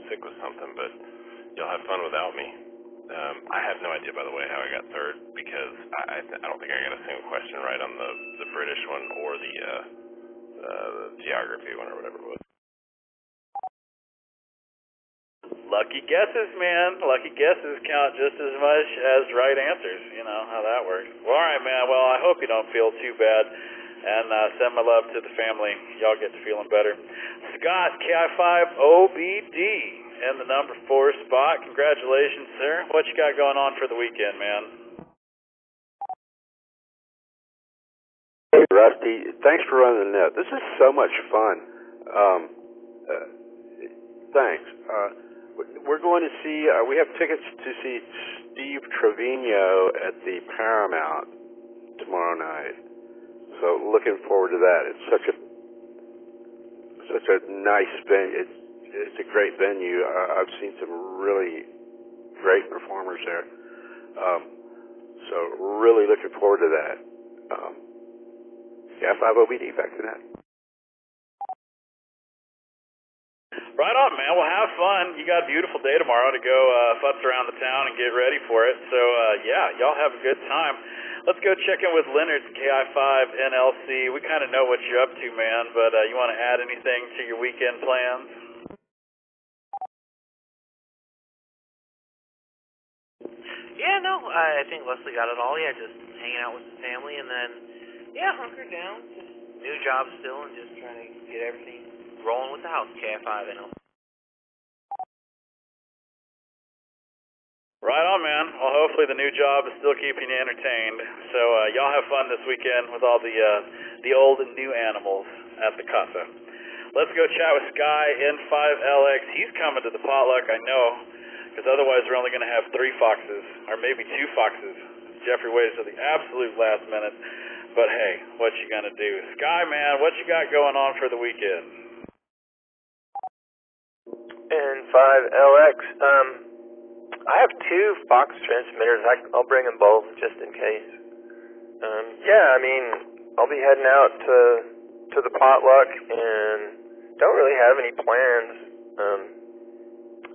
S8: sick with something, but you'll have fun without me. I have no idea, by the way, how I got 3rd because I don't think I got a single question right on the British one or the geography one or whatever it was.
S2: Lucky guesses, man. Lucky guesses count just as much as right answers. You know how that works. Well, all right, man. Well, I hope you don't feel too bad. And send my love to the family. Y'all get to feeling better. Scott, KI5OBD, in the number 4 spot. Congratulations, sir. What you got going on for the weekend, man?
S1: Hey, Rusty. Thanks for running the net. This is so much fun. Thanks. We're going to see, we have tickets to see Steve Trevino at the Paramount tomorrow night. So looking forward to that. It's such a nice venue. It's a great venue. I've seen some really great performers there. So really looking forward to that. Yeah, 5OBD, back to that.
S2: Right on, man. Well, have fun. You got a beautiful day tomorrow to go futz around the town and get ready for it. So, yeah, y'all have a good time. Let's go check in with Leonard, KI5NLC. We kind of know what you're up to, man, but you want to add anything to your weekend plans?
S4: Yeah, no, I think Leslie got it all. Yeah, just hanging out with the family and then, yeah, hunker down, just new job still and just trying to get everything rolling with the house, KF5NL.
S2: Right on, man. Well, hopefully the new job is still keeping you entertained. So y'all have fun this weekend with all the old and new animals at the casa. Let's go chat with Sky N5LX. He's coming to the potluck, I know, because otherwise we're only going to have 3 foxes, or maybe 2 foxes. Jeffrey waited till the absolute last minute. But hey, what you gonna do? Sky, man, what you got going on for the weekend?
S14: N5LX. I have 2 Fox transmitters. I'll bring them both just in case. Yeah, I mean, I'll be heading out to the potluck and don't really have any plans.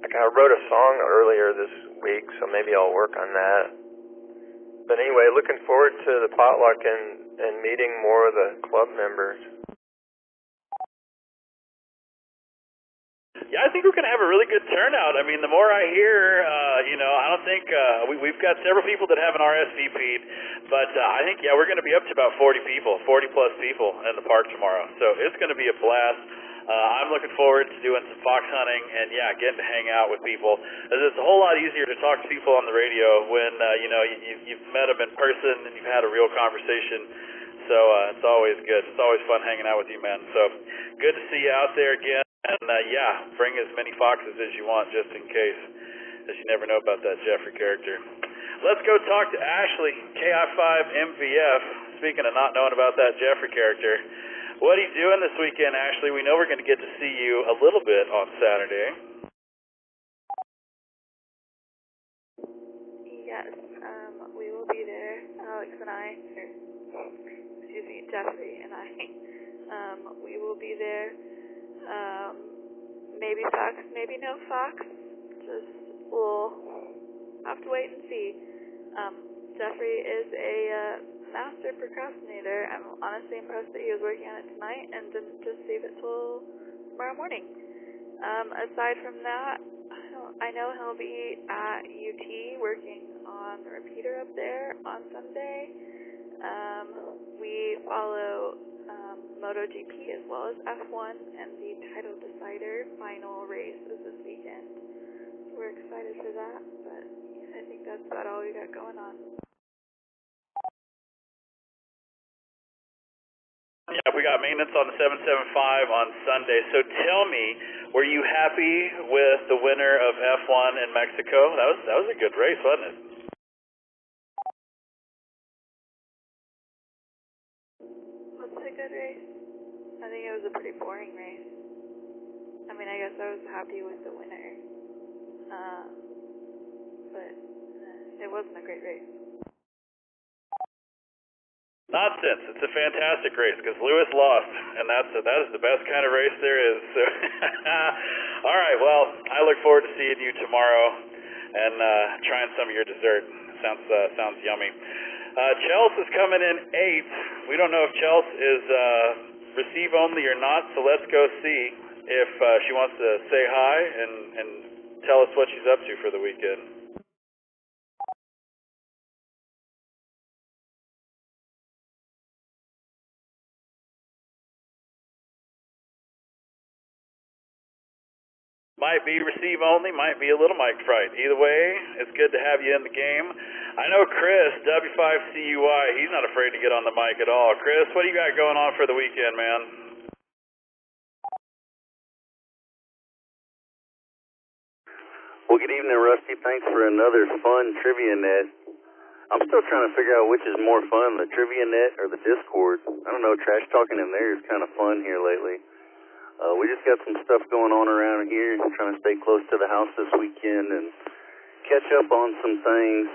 S14: I wrote a song earlier this week, so maybe I'll work on that. But anyway, looking forward to the potluck and meeting more of the club members.
S2: Yeah, I think we're going to have a really good turnout. I mean, the more I hear, I don't think we've got several people that have an RSVP'd, but I think, we're going to be up to about 40 plus people in the park tomorrow. So it's going to be a blast. I'm looking forward to doing some fox hunting and, getting to hang out with people. It's a whole lot easier to talk to people on the radio when, you've met them in person and you've had a real conversation. So it's always good. It's always fun hanging out with you, man. So good to see you out there again. And, bring as many foxes as you want just in case, as you never know about that Jeffrey character. Let's go talk to Ashley, KI5MVF. Speaking of not knowing about that Jeffrey character, what are you doing this weekend, Ashley? We know we're going to get to see you a little bit on Saturday.
S3: Yes, we will be there. Alex and I, Jeffrey and I, we will be there. Maybe fox, maybe no fox. We'll have to wait and see. Jeffrey is a master procrastinator. I'm honestly impressed that he was working on it tonight and didn't just save it till tomorrow morning. Aside from that, I know he'll be at UT working on the repeater up there on Sunday. We follow MotoGP as well as F1, and the title decider final race is this weekend. So we're excited for that, but I think that's about all we got going on.
S2: Yeah, we got maintenance on the 775 on Sunday. So tell me, were you happy with the winner of F1 in Mexico? That was a good race, wasn't it?
S3: What's a good race? I think it was a pretty boring race. I mean, I guess I was happy with the winner. But it wasn't a great race.
S2: Nonsense. It's a fantastic race because Lewis lost, and that is the best kind of race there is. So, all right. Well, I look forward to seeing you tomorrow and trying some of your dessert. Sounds yummy. Chels is coming in 8. We don't know if Chels is receive only or not, so let's go see if she wants to say hi and tell us what she's up to for the weekend. Might be receive only, might be a little mic fright. Either way, it's good to have you in the game. I know Chris, W5CUI, he's not afraid to get on the mic at all. Chris, what do you got going on for the weekend, man?
S10: Well, good evening, Rusty. Thanks for another fun Trivia Net. I'm still trying to figure out which is more fun, the Trivia Net or the Discord. I don't know, trash talking in there is kind of fun here lately. We just got some stuff going on around here, trying to stay close to the house this weekend and catch up on some things.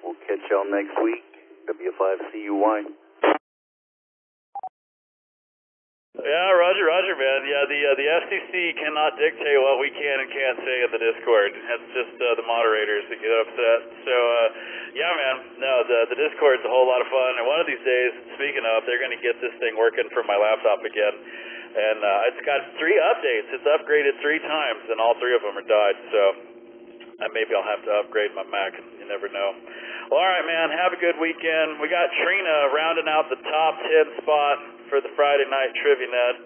S10: We'll catch y'all next week. W5CUY.
S2: Yeah, Roger, man. Yeah, the FCC cannot dictate what we can and can't say at the Discord. That's just the moderators that get upset. So, yeah, man. No, the Discord's a whole lot of fun. And one of these days, speaking of, they're going to get this thing working for my laptop again. And it's got 3 updates. It's upgraded 3 times, and all 3 of them are died. So maybe I'll have to upgrade my Mac. You never know. Well, all right, man. Have a good weekend. We got Trina rounding out the top 10 spot for the Friday night trivia net.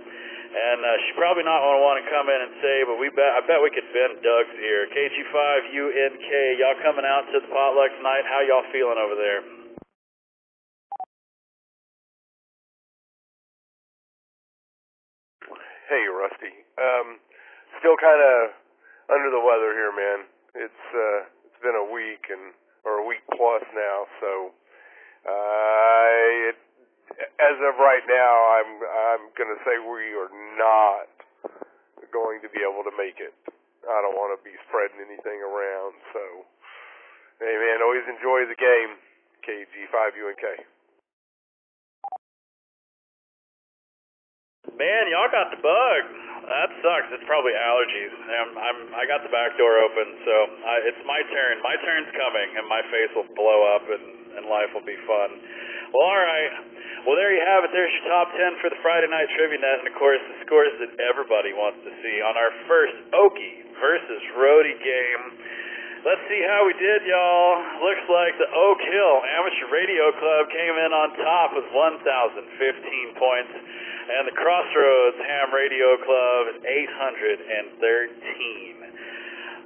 S2: And she's probably not going to want to come in and say, but I bet we could bend Doug's ear. KG5UNK, y'all coming out to the potluck tonight? How y'all feeling over there?
S18: Hey, Rusty. Still kind of under the weather here, man. It's been a week or a week plus now, so as of right now, I'm going to say we are not going to be able to make it. I don't want to be spreading anything around, so hey, man, always enjoy the game. KG5UNK.
S2: Man, y'all got the bug. That sucks. It's probably allergies. I got the back door open, so it's my turn. My turn's coming, and my face will blow up, and life will be fun. Well, all right. Well, there you have it. There's your top 10 for the Friday Night Trivia Net, and of course, the scores that everybody wants to see on our first Okie versus Rhodey game. Let's see how we did, y'all. Looks like the Oak Hill Amateur Radio Club came in on top with 1,015 points, and the Crossroads Ham Radio Club is 813.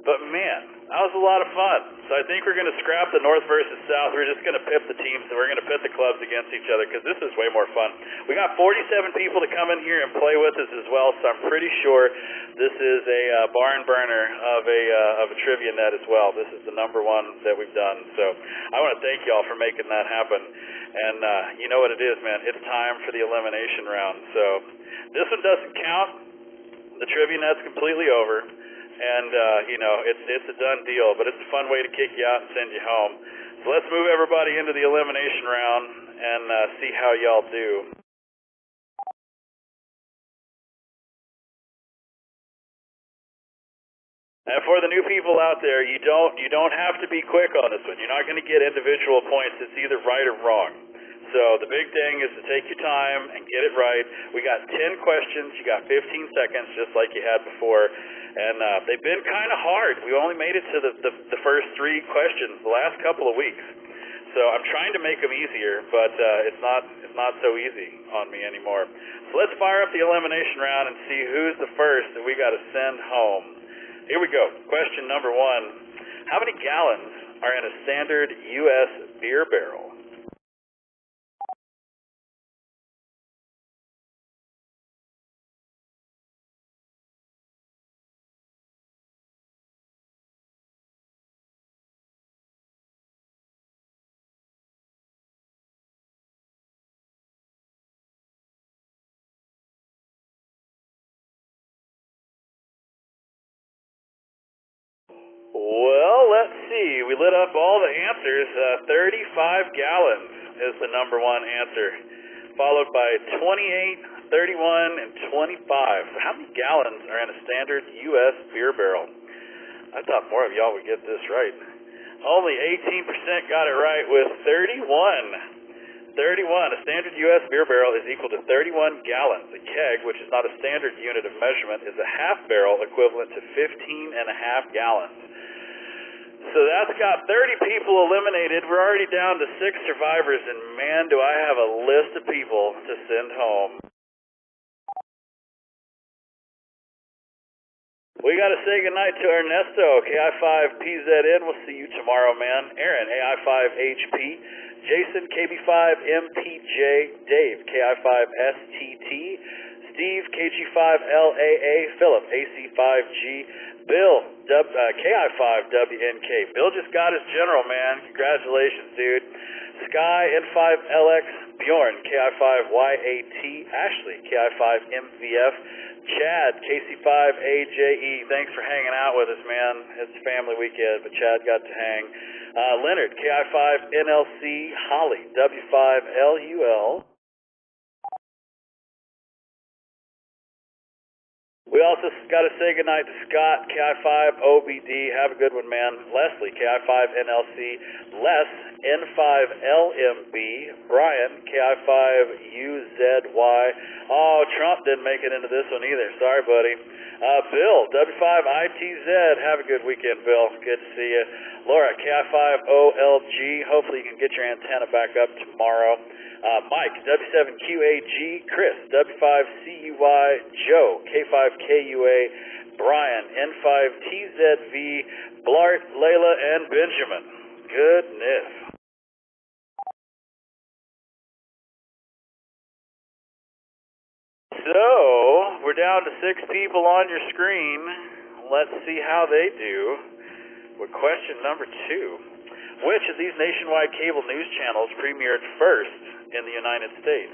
S2: But man, that was a lot of fun. So I think we're going to scrap the North versus South. We're just going to pit the teams, and we're going to pit the clubs against each other because this is way more fun. We got 47 people to come in here and play with us as well, so I'm pretty sure this is a barn burner of a trivia net as well. This is the number one that we've done. So I want to thank y'all for making that happen. And you know what it is, man. It's time for the elimination round. So this one doesn't count. The trivia net's completely over. And, it's a done deal, but it's a fun way to kick you out and send you home. So let's move everybody into the elimination round and see how y'all do. And for the new people out there, you don't have to be quick on this one. You're not going to get individual points. It's either right or wrong. So the big thing is to take your time and get it right. We got 10 questions. You got 15 seconds, just like you had before. And they've been kind of hard. We only made it to the first 3 questions the last couple of weeks. So I'm trying to make them easier, but it's not so easy on me anymore. So let's fire up the elimination round and see who's the first that we got to send home. Here we go. Question number 1. How many gallons are in a standard U.S. beer barrel? Well, let's see. We lit up all the answers. 35 gallons is the number one answer, followed by 28, 31, and 25. So how many gallons are in a standard U.S. beer barrel? I thought more of y'all would get this right. Only 18% got it right with 31. 31. A standard U.S. beer barrel is equal to 31 gallons. A keg, which is not a standard unit of measurement, is a half barrel equivalent to 15.5 gallons. So that's got 30 people eliminated. We're already down to 6 survivors, and man, do I have a list of people to send home. We got to say goodnight to Ernesto, KI5PZN. We'll see you tomorrow, man. Aaron, AI5HP. Jason, KB5MPJ. Dave, KI5STT. Steve, KG5LAA. Philip, AC5G. Bill, KI5WNK. Bill just got his general, man. Congratulations, dude. Sky, N5LX. Bjorn, KI5YAT. Ashley, KI5MVF. Chad, KC5AJE. Thanks for hanging out with us, man. It's family weekend, but Chad got to hang. Leonard, KI5NLC. Holly, W5LUL. We also got to say goodnight to Scott, KI5OBD. Have a good one, man. Leslie, KI5NLC. Les, N5LMB. Brian, KI5UZY. Oh, Trump didn't make it into this one either. Sorry, buddy. Bill, W5ITZ. Have a good weekend, Bill. Good to see you. Laura, KI5OLG. Hopefully you can get your antenna back up tomorrow. Mike, W7QAG, Chris, W5CUY, Joe, K5KUA, Brian, N5TZV, Blart, Layla, and Benjamin. Goodness. So, we're down to 6 people on your screen. Let's see how they do with question number 2. Which of these nationwide cable news channels premiered first in the United States?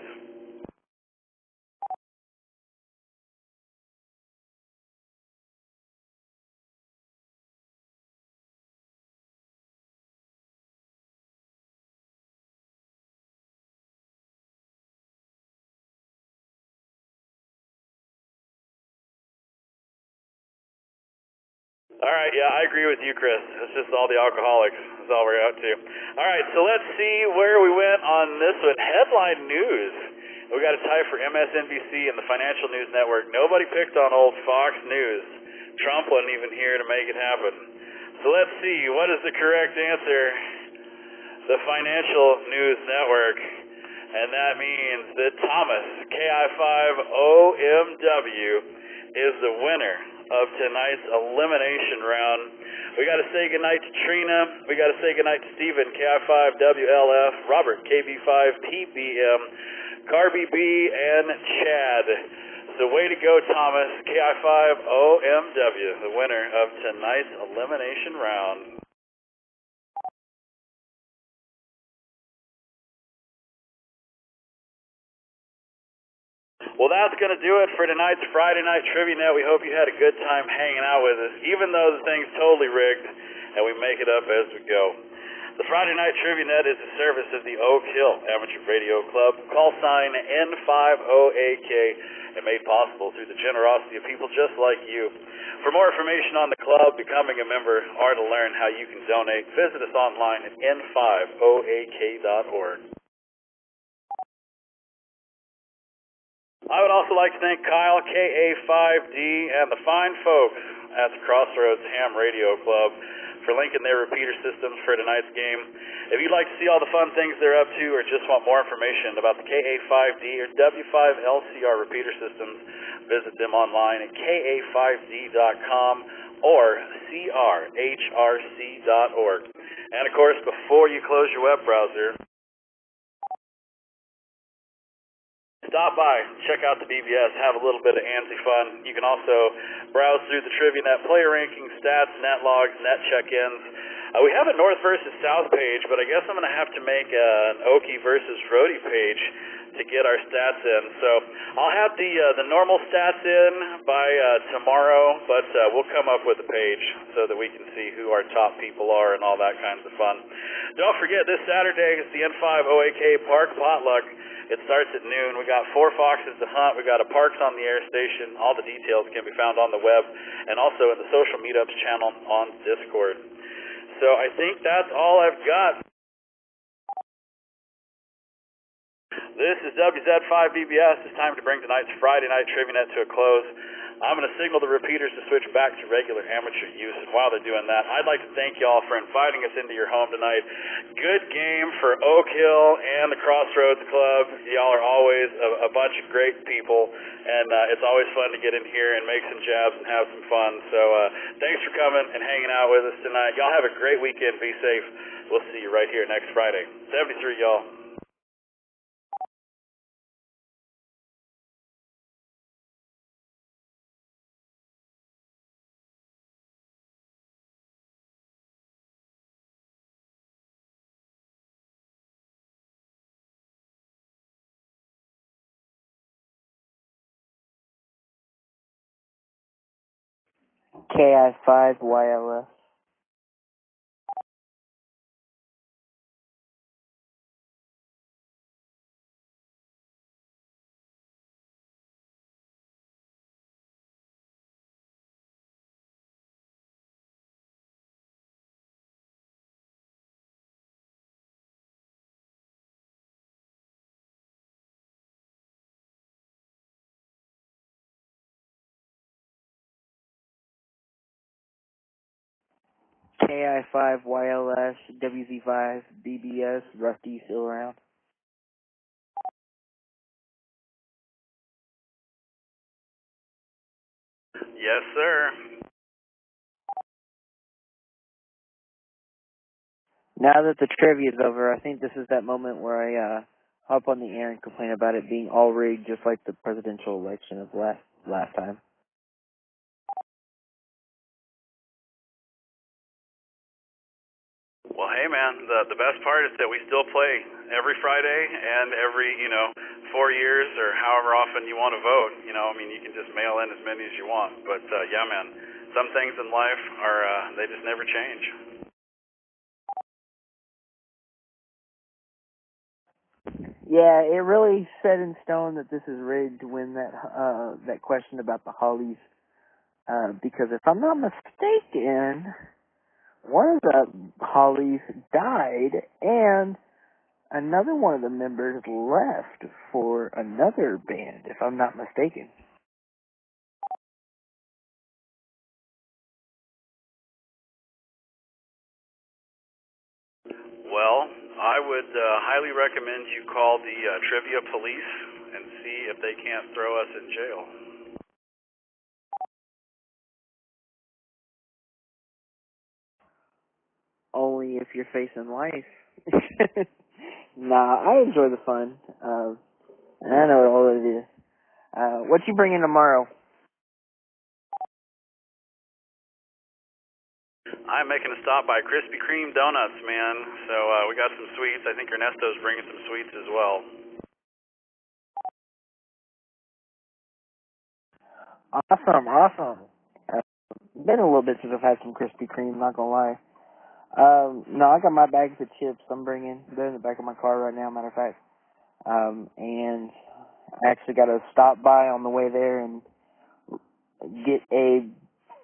S2: All right, yeah, I agree with you, Chris. It's just all the alcoholics. That's all we're out to. All right, so let's see where we went on this one. Headline news. We got a tie for MSNBC and the Financial News Network. Nobody picked on old Fox News. Trump wasn't even here to make it happen. So let's see. What is the correct answer? The Financial News Network. And that means that Thomas, KI5OMW, is the winner of tonight's elimination round. We got to say goodnight to Trina. We got to say goodnight to Steven, KI5WLF, Robert, KB5PBM, Carby B, and Chad. So way to go, Thomas, KI5OMW, the winner of tonight's elimination round. Well, that's going to do it for tonight's Friday Night Trivia Net. We hope you had a good time hanging out with us, even though the thing's totally rigged, and we make it up as we go. The Friday Night Trivia Net is a service of the Oak Hill Amateur Radio Club, call sign N50AK, and made possible through the generosity of people just like you. For more information on the club, becoming a member, or to learn how you can donate, visit us online at n5oak.org. I would also like to thank Kyle, KA5D, and the fine folks at the Crossroads Ham Radio Club for linking their repeater systems for tonight's game. If you'd like to see all the fun things they're up to or just want more information about the KA5D or W5LCR repeater systems, visit them online at ka5d.com or crhrc.org. And of course, before you close your web browser, stop by, check out the BBS, have a little bit of ANSI fun. You can also browse through the TriviaNet player rankings, stats, net logs, net check-ins. We have a North versus South page, but I guess I'm going to have to make an Okie versus Rhodey page to get our stats in. So I'll have the normal stats in by tomorrow, but we'll come up with a page so that we can see who our top people are and all that kinds of fun. Don't forget, this Saturday is the N5OAK Park Potluck. It starts at noon. We got 4 foxes to hunt. We got a Parks on the Air station. All the details can be found on the web and also in the social meetups channel on Discord. So I think that's all I've got. This is WZ5BBS. It's time to bring tonight's Friday Night Trivia Net to a close. I'm going to signal the repeaters to switch back to regular amateur use, and while they're doing that, I'd like to thank y'all for inviting us into your home tonight. Good game for Oak Hill and the Crossroads Club. Y'all are always a bunch of great people, and it's always fun to get in here and make some jabs and have some fun. So thanks for coming and hanging out with us tonight. Y'all have a great weekend. Be safe. We'll see you right here next Friday. 73, y'all.
S17: KI5YLS. KI5YLS, WZ5, BBS, Rusty still around?
S2: Yes, sir.
S17: Now that the trivia is over, I think this is that moment where I hop on the air and complain about it being all rigged, just like the presidential election of last time.
S2: Well, hey, man, the best part is that we still play every Friday and every, 4 years or however often you want to vote. I mean, you can just mail in as many as you want. But, yeah, man, some things in life are, they just never change.
S17: Yeah, it really set in stone that this is rigged to win that question about the Hollies. Because if I'm not mistaken, one of the Hollies died, and another one of the members left for another band, if I'm not mistaken.
S2: Well, I would highly recommend you call the trivia police and see if they can't throw us in jail.
S17: Only if you're facing life. Nah, I enjoy the fun. I know all it is. What you bringing tomorrow?
S2: I'm making a stop by Krispy Kreme Donuts, man. So we got some sweets. I think Ernesto's bringing some sweets as well.
S17: Awesome. Been a little bit since I've had some Krispy Kreme, not gonna lie. No, I got my bags of chips I'm bringing. They're in the back of my car right now, matter of fact. And I actually got to stop by on the way there and get a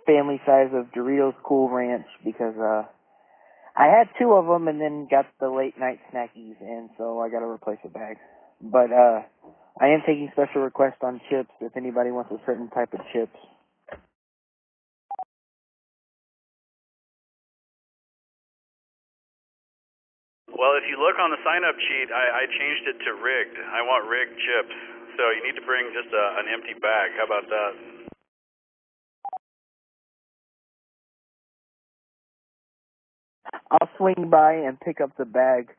S17: family size of Doritos Cool Ranch because, I had 2 of them and then got the late night snackies, and so I got to replace a bag. But, I am taking special requests on chips if anybody wants a certain type of chips.
S2: Well, if you look on the sign-up sheet, I changed it to rigged. I want rigged chips. So you need to bring just an empty bag. How about that?
S17: I'll swing by and pick up the bag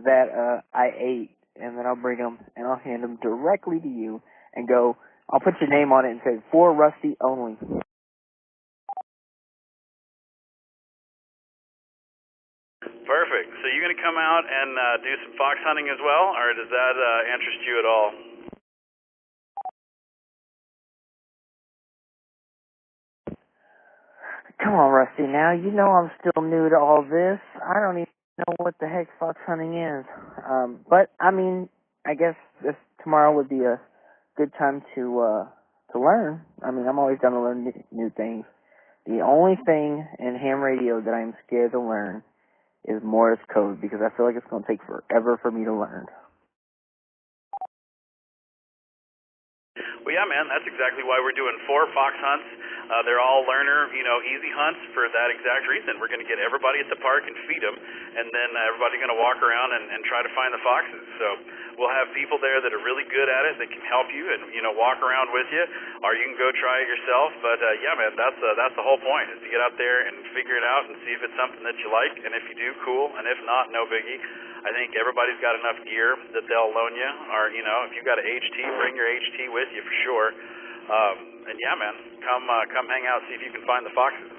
S17: that I ate, and then I'll bring them and I'll hand them directly to you and go, I'll put your name on it and say, for Rusty only.
S2: Perfect. So you going to come out and do some fox hunting as well, or does that interest you at all?
S17: Come on, Rusty, now. You know I'm still new to all this. I don't even know what the heck fox hunting is. But, I mean, I guess this tomorrow would be a good time to learn. I mean, I'm always down to learn new things. The only thing in ham radio that I'm scared to learn is Morse code, because I feel like it's going to take forever for me to learn.
S2: Well, yeah, man, that's exactly why we're doing 4 fox hunts. They're all learner, easy hunts for that exact reason. We're going to get everybody at the park and feed them, and then everybody's going to walk around and try to find the foxes. So we'll have people there that are really good at it that can help you and, walk around with you, or you can go try it yourself. But, yeah, man, that's the whole point, is to get out there and figure it out and see if it's something that you like. And if you do, cool. And if not, no biggie. I think everybody's got enough gear that they'll loan you, or, if you've got an HT, bring your HT with you for sure. And yeah, man, come hang out, see if you can find the foxes.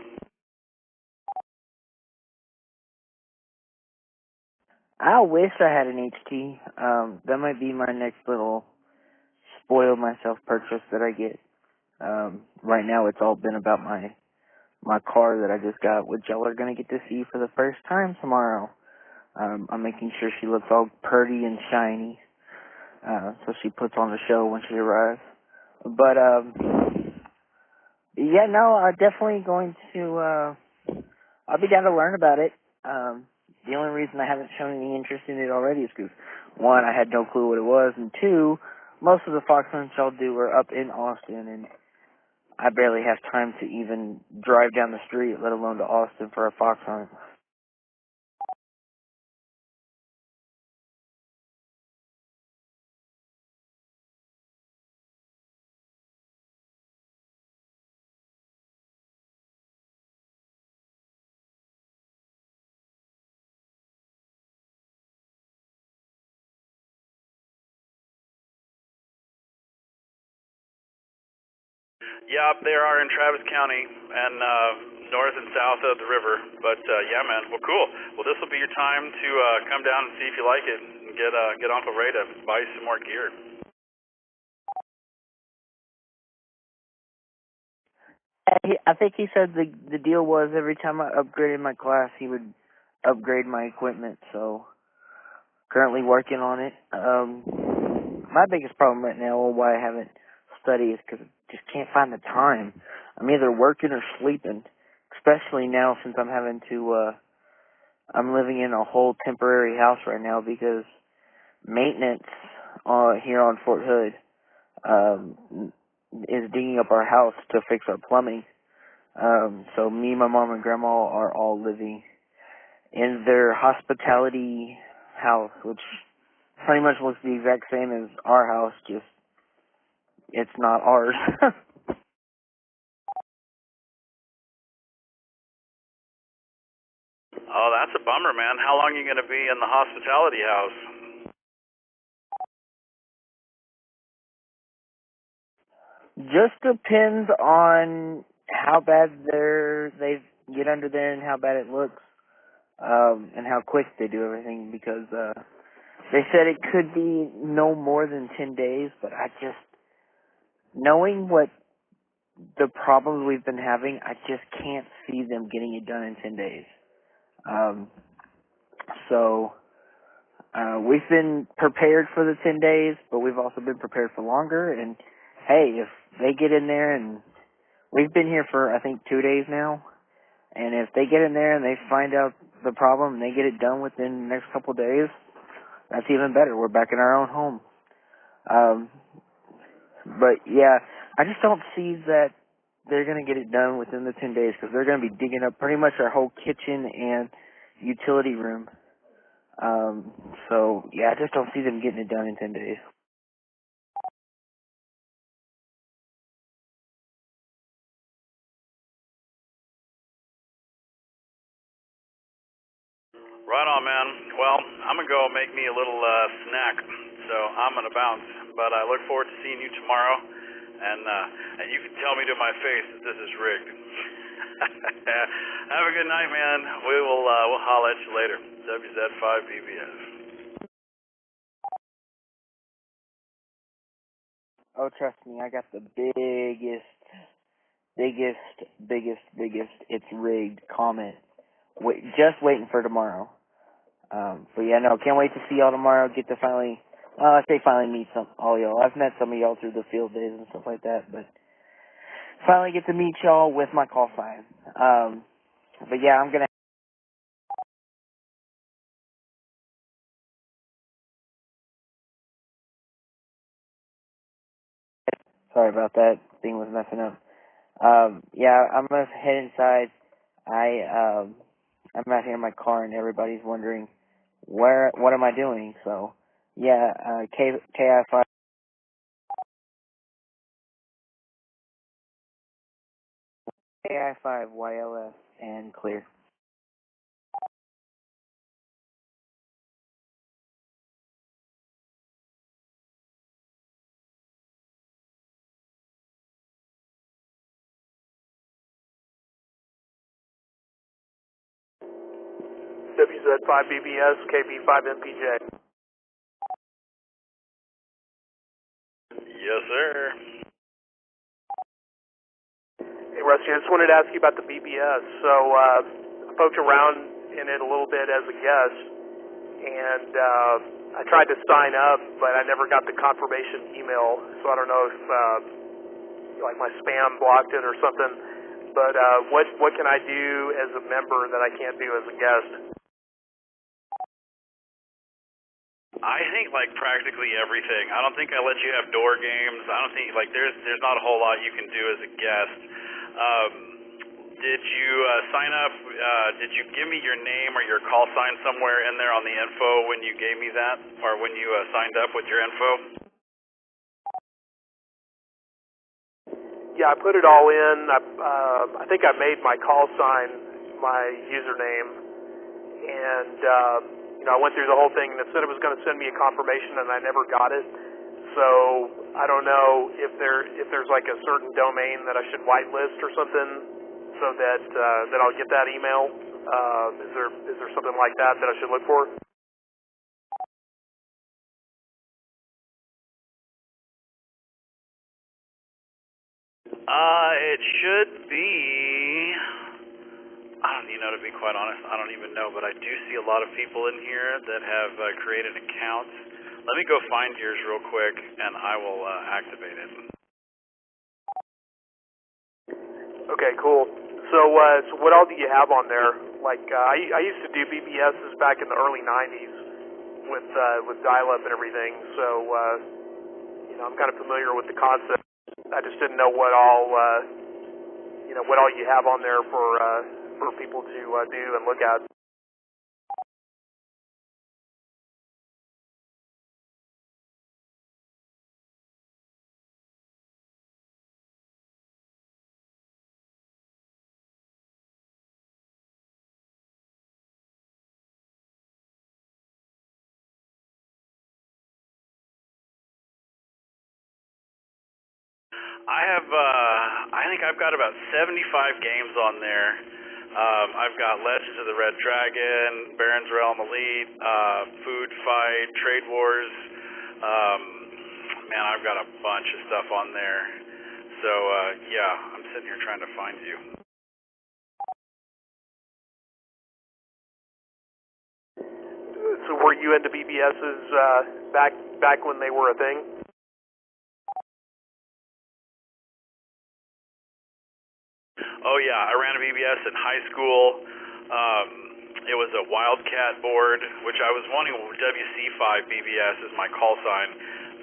S17: I wish I had an HT. That might be my next little spoil myself purchase that I get. Right now it's all been about my car that I just got, which y'all are gonna get to see for the first time tomorrow. I'm making sure she looks all purty and shiny, so she puts on a show when she arrives. But, yeah, no, I'm definitely going to, I'll be down to learn about it. The only reason I haven't shown any interest in it already is because, 1, I had no clue what it was, and 2, most of the fox hunts y'all do are up in Austin, and I barely have time to even drive down the street, let alone to Austin for a fox hunt.
S2: Yeah, they are in Travis County and north and south of the river. But yeah, man. Well, cool. Well, this will be your time to come down and see if you like it and get Uncle Ray to buy you some more gear.
S17: I think he said the deal was every time I upgraded my class, he would upgrade my equipment. So currently working on it. My biggest problem right now, or why I haven't studied, is because I just can't find the time. I'm either working or sleeping, especially now since I'm having to. I'm living in a whole temporary house right now because maintenance here on Fort Hood is digging up our house to fix our plumbing. So me, my mom, and grandma are all living in their hospitality house, which pretty much looks the exact same as our house, just it's not ours.
S2: Oh, that's a bummer, man. How long are you going to be in the hospitality house?
S17: Just depends on how bad they get under there and how bad it looks, and how quick they do everything, because they said it could be no more than 10 days, but I just, knowing what the problems we've been having, I just can't see them getting it done in 10 days. So we've been prepared for the 10 days, but we've also been prepared for longer, and hey, if they get in there, and we've been here for, I think, 2 days now, and if they get in there and they find out the problem and they get it done within the next couple of days, that's even better. We're back in our own home. But yeah, I just don't see that they're going to get it done within the 10 days, because they're going to be digging up pretty much our whole kitchen and utility room. So yeah, I just don't see them getting it done in 10 days.
S2: Right on, man. Well, I'm going to go make me a little snack, so I'm going to bounce. But I look forward to seeing you tomorrow, and you can tell me to my face that this is rigged. Have a good night, man. We'll holler at you later. WZ5BBS.
S17: Oh, trust me, I got the biggest, it's rigged comment. Just waiting for tomorrow. But yeah, no, can't wait to see y'all tomorrow. Get to finally, I say finally meet all y'all. I've met some of y'all through the field days and stuff like that, but finally get to meet y'all with my call sign. But yeah, I'm gonna. Sorry about that. Thing was messing up. Yeah, I'm gonna head inside. I'm out here in my car, and everybody's wondering what am I doing? So yeah, KI5. KI5 YLS and clear.
S11: WZ5BBS, KB5MPJ.
S2: Yes, sir.
S11: Hey, Rusty, I just wanted to ask you about the BBS. So I poked around in it a little bit as a guest, and I tried to sign up, but I never got the confirmation email, so I don't know if like my spam blocked it or something. But what can I do as a member that I can't do as a guest?
S2: I think like practically everything. I don't think I let you have door games. I don't think like there's not a whole lot you can do as a guest. Did you sign up? Did you give me your name or your call sign somewhere in there on the info when you gave me that, or when you signed up with your info?
S11: Yeah, I put it all in. I think I made my call sign my username, and I went through the whole thing, and it said it was going to send me a confirmation, and I never got it. So I don't know if there's like a certain domain that I should whitelist or something, so that I'll get that email. Is there something like that I should look for?
S2: It should be. To be quite honest, I don't even know, but I do see a lot of people in here that have created accounts. Let me go find yours real quick, and I will activate it.
S11: Okay, cool. So what all do you have on there? Like, I used to do BBSs back in the early '90s with dial-up and everything. So I'm kind of familiar with the concept. I just didn't know what all you have on there for people to do and look at.
S2: I think I've got about 75 games on there. I've got Legends of the Red Dragon, Baron's Realm Elite, Food Fight, Trade Wars. Man, I've got a bunch of stuff on there. So, yeah, I'm sitting here trying to find you.
S11: So were you into BBSs back when they were a thing?
S2: Oh yeah, I ran a BBS in high school. It was a Wildcat board, which I was wanting WC5 BBS as my call sign,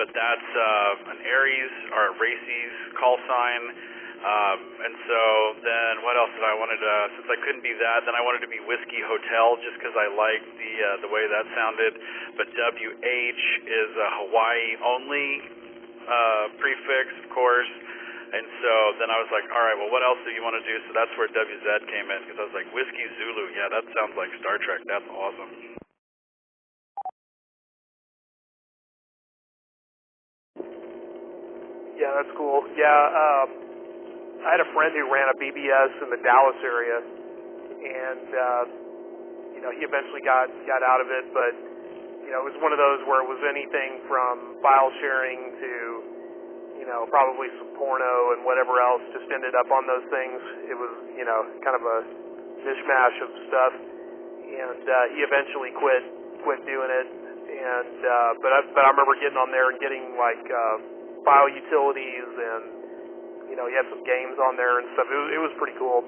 S2: but that's an Aries or a Races call sign. And so then what else did I wanted to, since I couldn't be that, then I wanted to be Whiskey Hotel just because I liked the way that sounded. But WH is a Hawaii only prefix, of course. And so then I was like, all right, well, what else do you want to do? So that's where WZ came in, because I was like, Whiskey Zulu, yeah, that sounds like Star Trek. That's awesome.
S11: Yeah, that's cool. Yeah, I had a friend who ran a BBS in the Dallas area, and he eventually got out of it, but it was one of those where it was anything from file sharing to probably some porno and whatever else just ended up on those things. It was, kind of a mishmash of stuff. And he eventually quit doing it. And but I remember getting on there and getting like file utilities, and he had some games on there and stuff. It was pretty cool.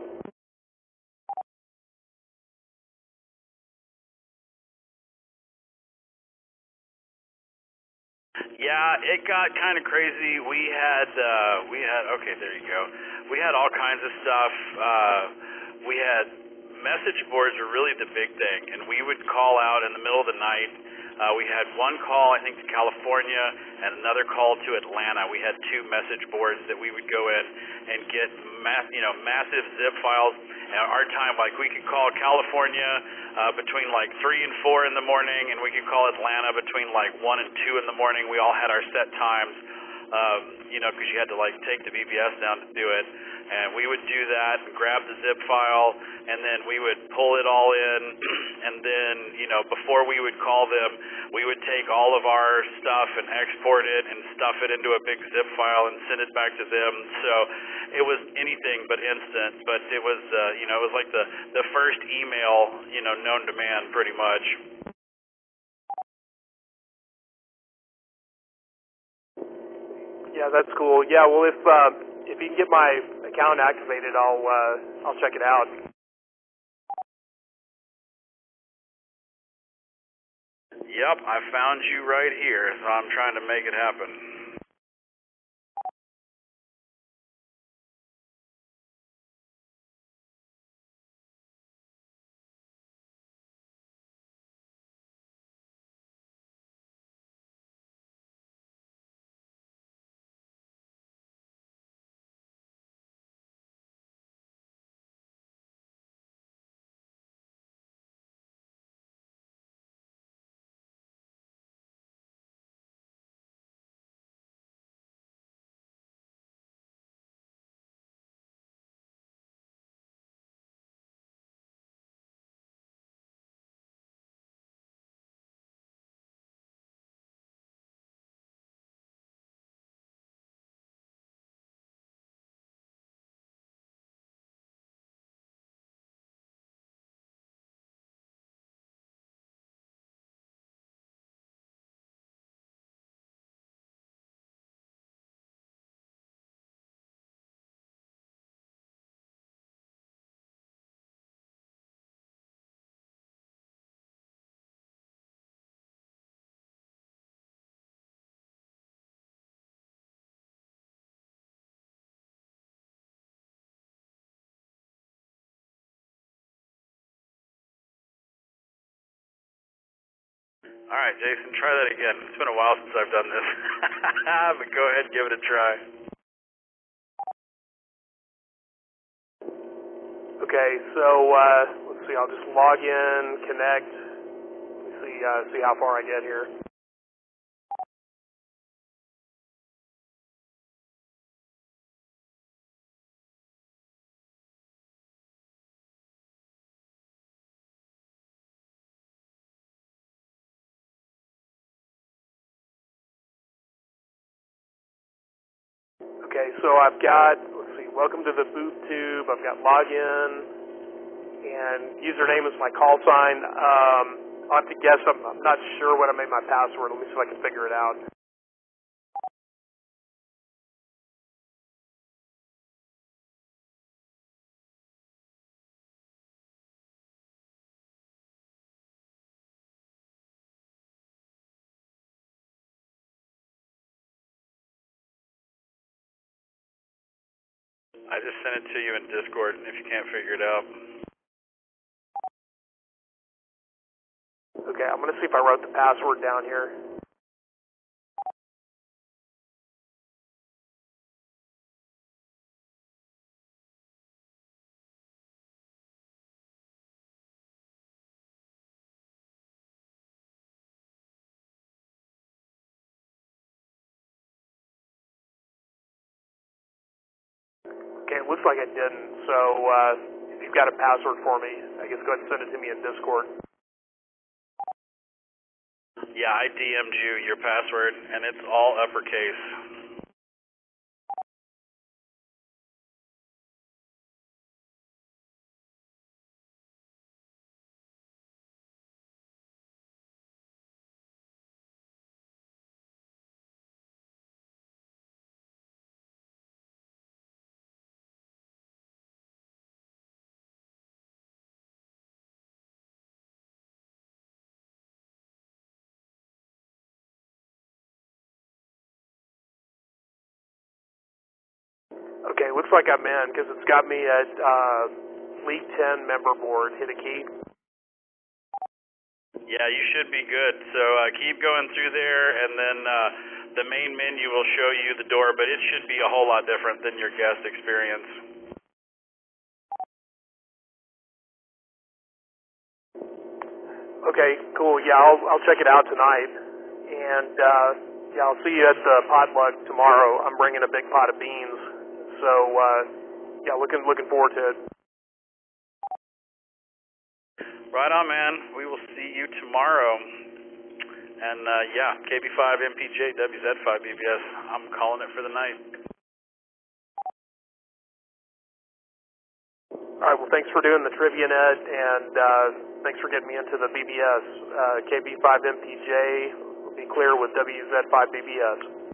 S2: Yeah, it got kind of crazy. We had okay, there you go. We had all kinds of stuff. We had message boards were really the big thing, and we would call out in the middle of the night. We had one call, I think, to California, and another call to Atlanta. We had two message boards that we would go in and get massive zip files. At our time, like, we could call California between like 3 and 4 in the morning, and we could call Atlanta between like 1 and 2 in the morning. We all had our set times, because you had to like take the BBS down to do it. And we would do that and grab the zip file, and then we would pull it all in, and then, before we would call them, we would take all of our stuff and export it and stuff it into a big zip file and send it back to them. So it was anything but instant, but it was, it was like the first email, known to man, pretty much.
S11: Yeah, that's cool. Yeah, well, if you can get my account activated, I'll check it out.
S2: Yep, I found you right here, so I'm trying to make it happen. All right, Jason, try that again. It's been a while since I've done this. But go ahead and give it a try.
S11: Okay, so let's see. I'll just log in, connect. Let me see how far I get here. Okay, so I've got, let's see, welcome to the boot tube. I've got login, and username is my call sign. I'll have to guess. I'm not sure what I made my password. Let me see if I can figure it out.
S2: I just sent it to you in Discord if you can't figure it out.
S11: Okay, I'm going to see if I wrote the password down here. Okay, it looks like I didn't. So if you've got a password for me, I guess go ahead and send it to me in Discord.
S2: Yeah, I DM'd you your password, and it's all uppercase.
S11: Okay, looks like I'm in because it's got me at League 10 member board. Hit a key.
S2: Yeah, you should be good. So keep going through there, and then the main menu will show you the door, but it should be a whole lot different than your guest experience.
S11: Okay, cool. Yeah, I'll check it out tonight, and yeah, I'll see you at the potluck tomorrow. I'm bringing a big pot of beans, so yeah, looking forward to it.
S2: Right on, man. We will see you tomorrow. And yeah, KB5 MPJ WZ5 BBS. I'm calling it for the night.
S11: All right, well, thanks for doing the trivia net, and thanks for getting me into the BBS. KB5 MPJ will be clear with WZ5 BBS.